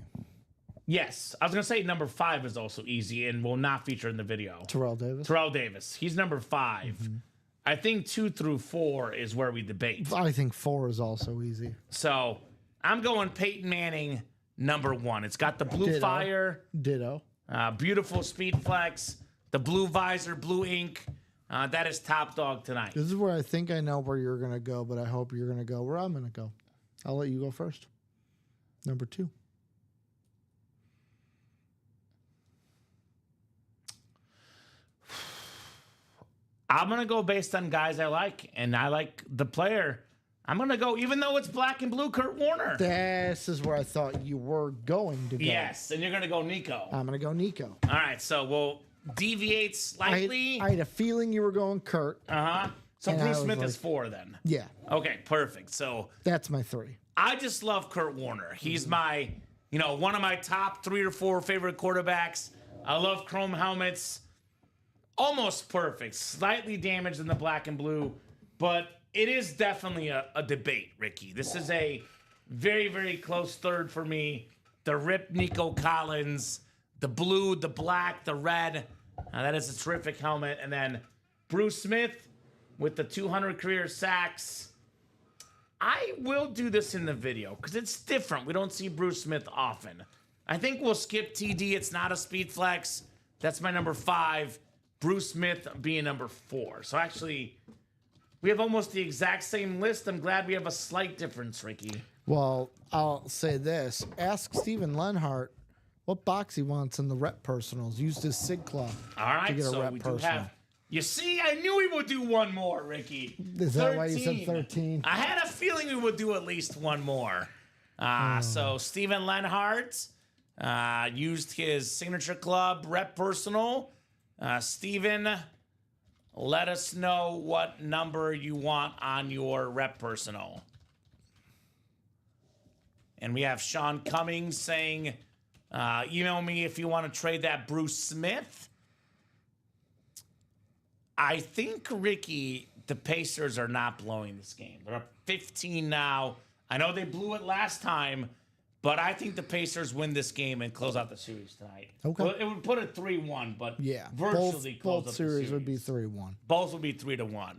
yes, I was going to say number 5 is also easy and will not feature in the video. Terrell Davis. Terrell Davis. He's number 5. I think 2 through 4 is where we debate. I think 4 is also easy. So I'm going Peyton Manning, number 1. It's got the blue Ditto. fire, Ditto. beautiful speed flex, the blue visor, blue ink. That is top dog tonight. This is where I think I know where you're going to go, but I hope you're going to go where I'm going to go. I'll let you go first. Number 2. I'm going to go based on guys I like, and I like the player. I'm going to go, even though it's black and blue, Kurt Warner. This is where I thought you were going to go. Yes, and you're going to go Nico. I'm going to go Nico. All right, so we'll deviate slightly. I had a feeling you were going Kurt. Uh-huh. So And I Bruce was Smith like- is 4 then. Yeah, Okay, perfect. So that's my 3. I just love Kurt Warner. He's my, one of my top 3 or 4 favorite quarterbacks. I love chrome helmets. Almost perfect. Slightly damaged in the black and blue, but it is definitely a debate, Ricky. This is a very, very close third for me. The ripped Nico Collins, the blue, the black, the red. That is a terrific helmet. And then Bruce Smith with the 200 career sacks. I will do this in the video because it's different. We don't see Bruce Smith often. I think we'll skip TD. It's not a speed flex. That's my number 5. Bruce Smith being number 4. So actually, we have almost the exact same list. I'm glad we have a slight difference, Ricky. Well, I'll say this. Ask Steven Lenhart what box he wants in the rep personals. Use his SIG club All to right, get a so rep we do personal. have. You see, I knew we would do one more, Ricky. Is that why you said 13? I had a feeling we would do at least one more. So Steven Lenhart used his signature club rep personal. Steven, let us know what number you want on your rep personal. And we have Sean Cummings saying, email me if you want to trade that Bruce Smith. I think, Ricky, the Pacers are not blowing this game. They're up 15 now. I know they blew it last time, but I think the Pacers win this game and close out the series tonight. Okay. Well, it would put it 3-1, but Yeah, virtually close both up series the would be 3-1. Both would be 3-1.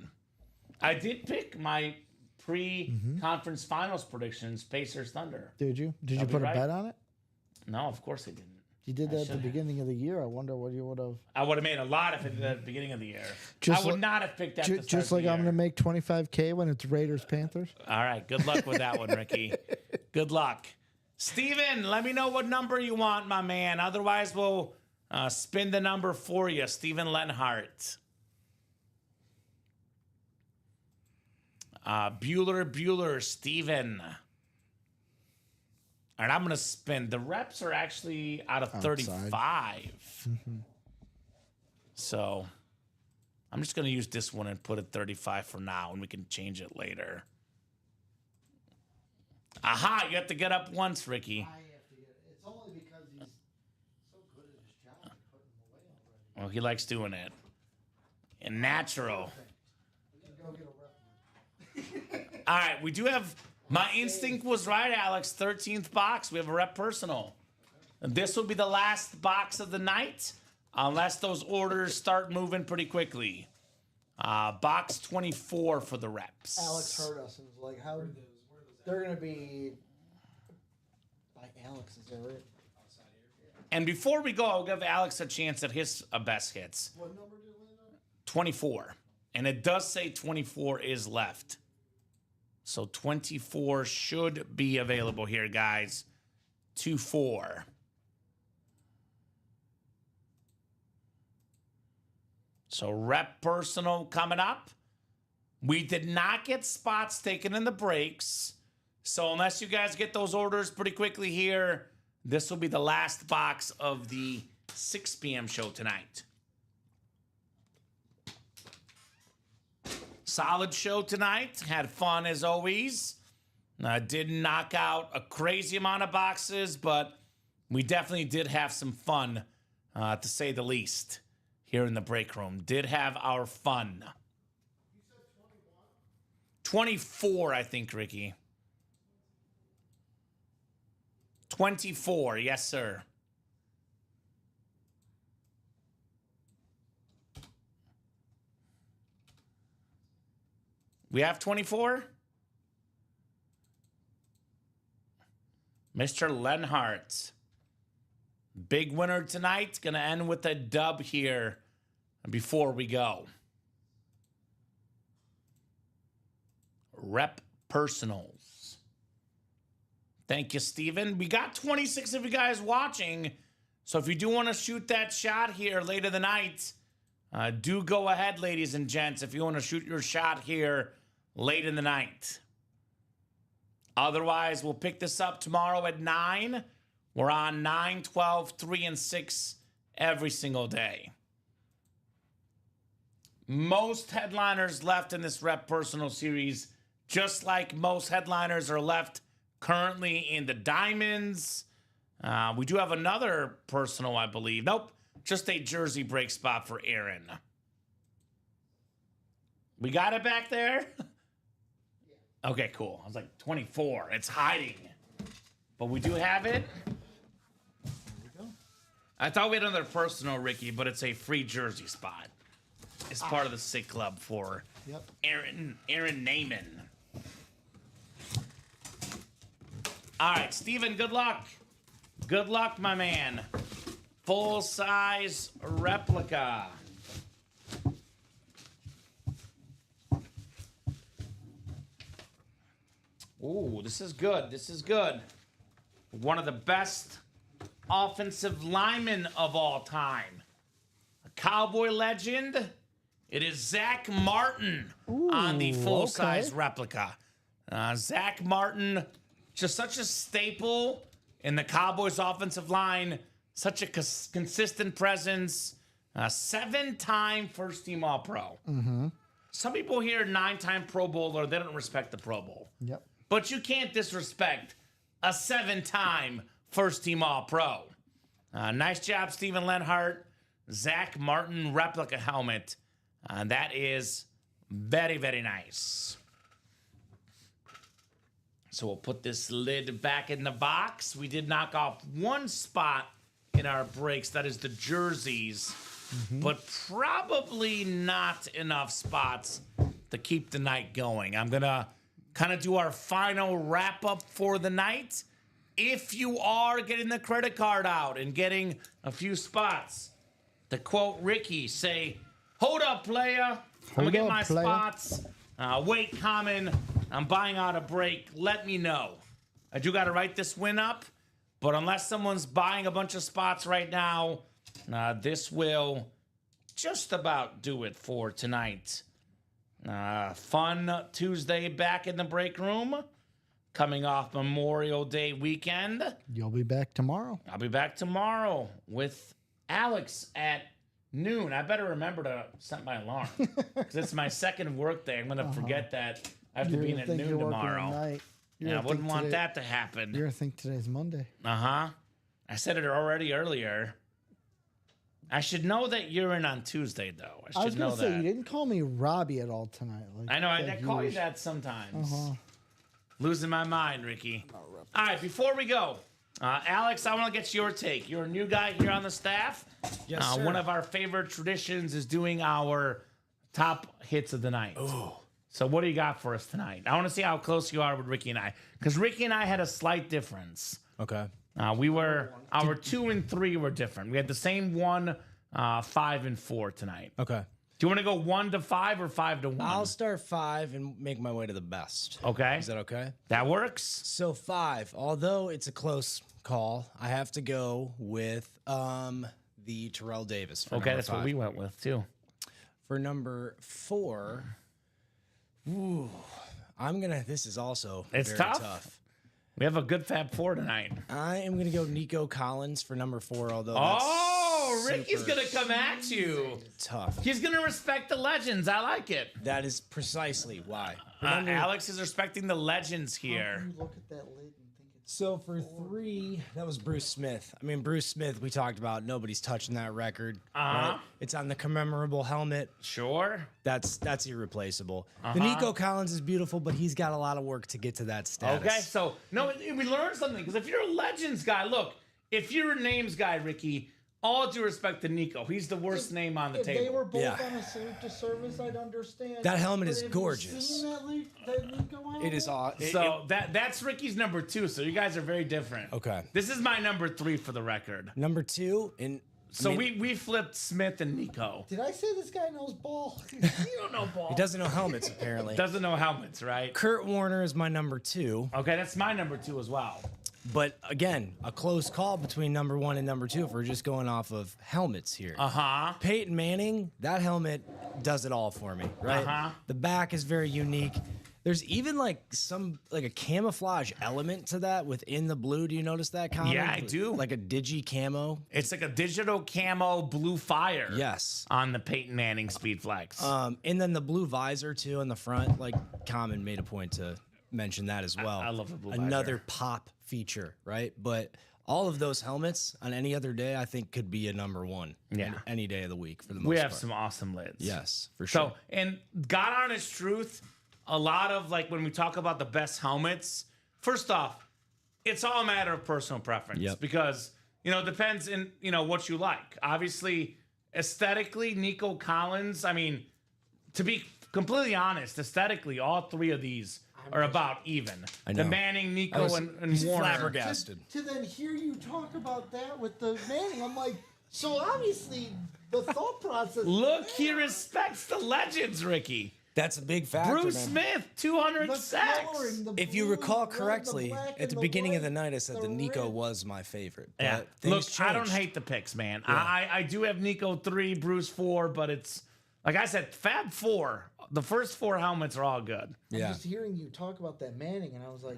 I did pick my pre-conference finals predictions, Pacers Thunder. Did you? Did you I'll be put right. a bet on it? No, of course I didn't. You did I that at the should have. beginning of the year. I wonder what you would have. I would have made a lot if it at the beginning of the year. Just I would like- not have picked that. Just like I'm going to make $25K when it's Raiders Panthers. All right. Good luck with that one, Ricky. Good luck. Steven, let me know what number you want, my man. Otherwise, we'll spin the number for you. Steven Lenhart. Bueller, Steven. All right, I'm going to spin. The reps are actually out of 35. So I'm just going to use this one and put it 35 for now, and we can change it later. Aha, you have to get up once, Ricky. It's only because he's so good at his job. Putting him away already. Well, he likes doing it. And natural. Go get a rep. All right, we do have... My instinct was right, Alex. 13th box. We have a rep personal. And this will be the last box of the night, unless those orders start moving pretty quickly. Box 24 for the reps. Alex heard us and was like, "How? They're going to be by Alex, is that right?" And before we go, I'll give Alex a chance at his best hits. What number did it land on? 24. And it does say 24 is left. So 24 should be available here, guys. 2-4. So rep personal coming up. We did not get spots taken in the breaks. So unless you guys get those orders pretty quickly here, this will be the last box of the 6 p.m. show tonight. Solid show tonight. Had fun as always. Didn't knock out a crazy amount of boxes, but we definitely did have some fun, to say the least, here in the break room. Did have our fun. 24, I think, Ricky. 24, yes, sir. We have 24? Mr. Lenhart. Big winner tonight. Going to end with a dub here before we go. Rep Personals. Thank you, Steven. We got 26 of you guys watching. So if you do want to shoot that shot here later the night, do go ahead, ladies and gents, if you want to shoot your shot here late in the night. Otherwise, we'll pick this up tomorrow at 9. We're on 9, 12, 3, and 6 every single day. Most headliners left in this Rep Personal series, just like most headliners are left currently in the Diamonds. We do have another personal, I believe. Nope, just a jersey break spot for Aaron. We got it back there? Okay, cool. I was like, 24. It's hiding. But we do have it. There we go. I thought we had another personal, Ricky, but it's a free jersey spot. It's part of the Sick Club for Aaron Naaman. All right, Steven, good luck. Good luck, my man. Full-size replica. Ooh, this is good. This is good. One of the best offensive linemen of all time. A Cowboy legend. It is Zach Martin on the full-size replica. Zach Martin, just such a staple in the Cowboys offensive line. Such a consistent presence. 7-time first-team All-Pro. Some people hear 9-time Pro Bowler, they don't respect the Pro Bowl. Yep. But you can't disrespect a 7-time first-team All-Pro. Nice job, Steven Lenhart. Zach Martin replica helmet. That is very, very nice. So we'll put this lid back in the box. We did knock off one spot in our breaks. That is the jerseys. But probably not enough spots to keep the night going. I'm going to kind of do our final wrap-up for the night. If you are getting the credit card out and getting a few spots, to quote Ricky, say, "Hold up, playa. I'm going to get my spots. Wait, common. I'm buying out a break. Let me know." I do got to write this win up, but unless someone's buying a bunch of spots right now, this will just about do it for tonight. Fun Tuesday back in the break room. Coming off Memorial Day weekend. You'll be back tomorrow. I'll be back tomorrow with Alex at noon. I better remember to set my alarm because it's my second work day. I'm going to forget that I have to be in at noon tomorrow. Yeah, I wouldn't want that to happen. You're going to think today's Monday. I said it already earlier. I should know that you're in on Tuesday, though. I was going to say, you didn't call me Robbie at all tonight. Like, I know, I call you that sometimes. Losing my mind, Ricky. All right, before we go, Alex, I want to get your take. You're a new guy here on the staff. Yes, sir. One of our favorite traditions is doing our top hits of the night. Oh. So what do you got for us tonight? I want to see how close you are with Ricky and I. Because Ricky and I had a slight difference. Okay. Our 2 and 3 were different. We had the same 1, 5 and 4 tonight. Okay. Do you want to go 1 to 5 or 5 to 1? I'll start 5 and make my way to the best. Okay. Is that okay? That works. So 5, although it's a close call, I have to go with the Terrell Davis. For Okay, number that's 5. what we went with too. For number 4, this is also It's very tough. We have a good Fab 4 tonight. I am gonna go Nico Collins for number 4, although Ricky's going to come at you. tough. He's going to respect the legends. I like it. That is precisely why. Alex is respecting the legends here. Look at that lid and think it's So for 3, that was Bruce Smith. I mean, Bruce Smith, we talked about, nobody's touching that record. Right? It's on the commemorable helmet. Sure. That's irreplaceable. The Nico Collins is beautiful, but he's got a lot of work to get to that status. Okay, so, no, we learned something. Because if you're a legends guy, look, if you're a names guy, Ricky, all due respect to Nico, he's the worst name on the If table. they were both Yeah. on a save to service, I'd understand. That helmet But is have you gorgeous. seen that Nico helmet? It is all. So that's Ricky's number 2. So you guys are very different. Okay. This is my number 3 for the record. Number 2, and So we flipped Smith and Nico. Did I say this guy knows ball? You don't know ball. He doesn't know helmets, apparently. Doesn't know helmets, right? Kurt Warner is my number 2. Okay, that's my number 2 as well. But again, a close call between number 1 and number 2 if we're just going off of helmets here. Uh-huh. Peyton Manning, that helmet does it all for me, right? Uh-huh. The back is very unique. There's even like a camouflage element to that within the blue. Do you notice that, Colin? Yeah, I do. Like a digi camo. It's like a digital camo blue fire. Yes. On the Peyton Manning Speed Flex. And then the blue visor too on the front. Like Common made a point to mention that as well. I love the blue visor. Another pop feature, right? But all of those helmets on any other day, I think could be a number 1. Yeah. Any day of the week for the most We part. have some awesome lids. Yes, for sure. So, and God honest truth, a lot of like when we talk about the best helmets, first off, it's all a matter of personal preference. Yep. Because, it depends in, what you like. Obviously, aesthetically, Nico Collins, I mean, to be completely honest, aesthetically, all 3 of these are about even. I The know. Manning, Nico, and Warner. Flabbergasted. To then hear you talk about that with the Manning, I'm like, so obviously the thought process. Look, he respects the legends, Ricky. That's a big factor. Bruce man. Smith, 200 The sacks. coloring, the If you blue, recall the red, the correctly, black, at and the beginning of the white, night, I said that Nico red. was my favorite. But Yeah. things Look, I don't changed. hate the picks, man. I do have Nico 3, Bruce 4, but it's like I said, Fab 4. The first 4 helmets are all good. I'm Yeah. just hearing you talk about that Manning, and I was like,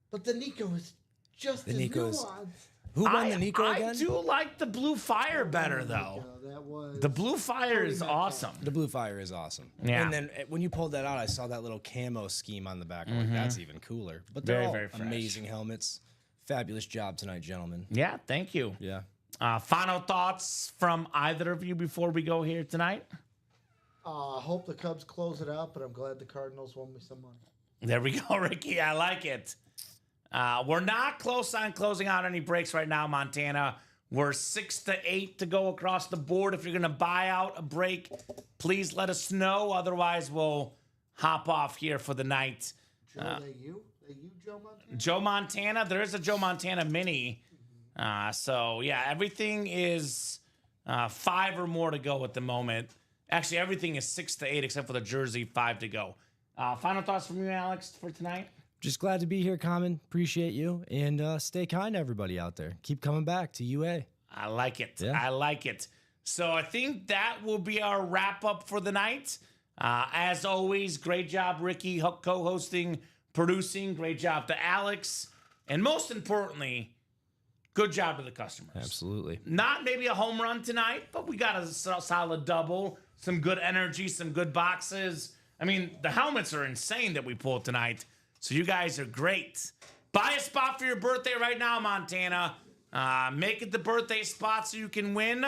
but the Nico is just as Nico is- nuanced. Who won the Nico I again? do like the Blue Fire better, though. Nico, that was The Blue Fire is Matt awesome. The Blue Fire is awesome. Yeah. And then when you pulled that out, I saw that little camo scheme on the back. I'm like, that's even cooler. But they're Very, all very fresh. amazing helmets. Fabulous job tonight, gentlemen. Yeah, thank you. Yeah. Final thoughts from either of you before we go here tonight? I hope the Cubs close it out, but I'm glad the Cardinals won me some money. There we go, Ricky. I like it. We're not close on closing out any breaks right now, Montana. We're 6 to 8 to go across the board. If you're going to buy out a break, please let us know. Otherwise, we'll hop off here for the night. Joe, they you, Joe Montana? Joe Montana, there is a Joe Montana mini. So, yeah, everything is 5 or more to go at the moment. Actually, everything is 6 to 8 except for the jersey, 5 to go. Final thoughts from you, Alex, for tonight? Just glad to be here, Common. Appreciate you. And stay kind to everybody out there. Keep coming back to UA. I like it. Yeah. I like it. So I think that will be our wrap up for the night. As always, great job, Ricky, co-hosting, producing. Great job to Alex. And most importantly, good job to the customers. Absolutely. Not maybe a home run tonight, but we got a solid double, some good energy, some good boxes. I mean, the helmets are insane that we pulled tonight. So you guys are great. Buy a spot for your birthday right now, Montana. Make it the birthday spot so you can win.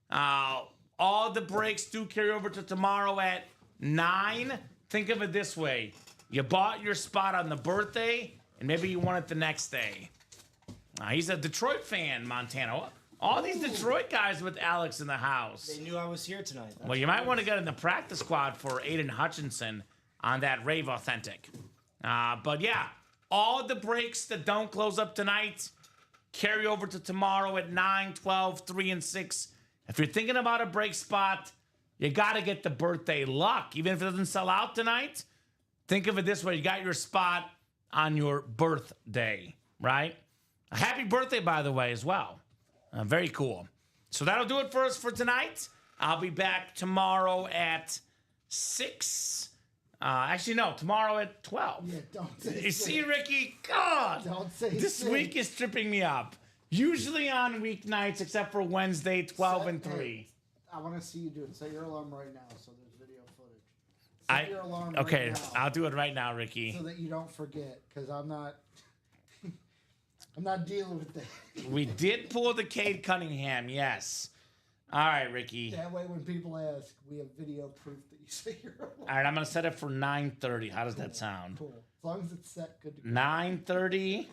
All the breaks do carry over to tomorrow at 9. Think of it this way. You bought your spot on the birthday, and maybe you won it the next day. He's a Detroit fan, Montana. All these Detroit guys with Alex in the house. They knew I was here tonight. Well, you might want to get in the practice squad for Aiden Hutchinson on that Rave Authentic. But yeah, all the breaks that don't close up tonight carry over to tomorrow at 9, 12, 3, and 6. If you're thinking about a break spot, you got to get the birthday luck. Even if it doesn't sell out tonight, think of it this way. You got your spot on your birthday, right? A happy birthday, by the way, as well. Very cool. So that'll do it for us for tonight. I'll be back tomorrow at 6. Actually, no, tomorrow at 12. Yeah, don't say You see, Ricky? God, Don't say this six. week is tripping me up. Usually on weeknights, except for Wednesday, 12 and 3. I want to see you do it. Set your alarm right now so there's video footage. Set your alarm Okay, right now I'll do it right now, Ricky. so that you don't forget, because I'm not I'm not dealing with that. We did pull the Cade Cunningham, yes. All right, Ricky. That way when people ask, we have video proof that you set your alarm. All right, I'm going to set it for 9:30. How does that sound? Cool. As long as it's set, good to go. 9:30.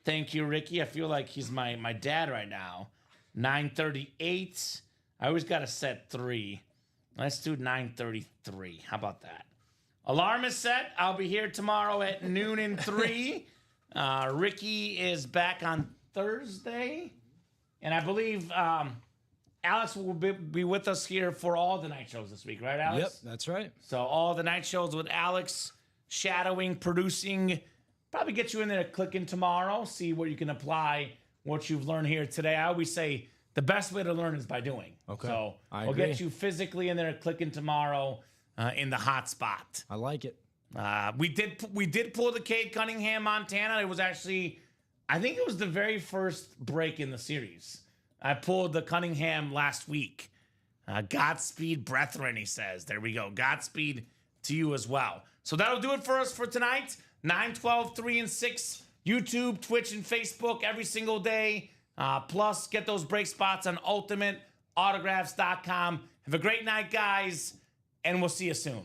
Thank you, Ricky. I feel like he's my dad right now. 9:38. I always got to set 3. Let's do 9:33. How about that? Alarm is set. I'll be here tomorrow at noon and 3. Ricky is back on Thursday. And I believe Alex will be with us here for all the night shows this week, right, Alex? Yep, that's right. So all the night shows with Alex, shadowing, producing. Probably get you in there clicking tomorrow, see where you can apply what you've learned here today. I always say the best way to learn is by doing. Okay. So I we'll agree. get you physically in there clicking tomorrow in the hot spot. I like it. We did pull the Cade Cunningham Montana. It was actually, I think it was the very first break in the series. I pulled the Cunningham last week. Godspeed, brethren, he says. There we go. Godspeed to you as well. So that'll do it for us for tonight. 9, 12, 3, and 6. YouTube, Twitch, and Facebook every single day. Plus, get those break spots on ultimateautographs.com. Have a great night, guys, and we'll see you soon.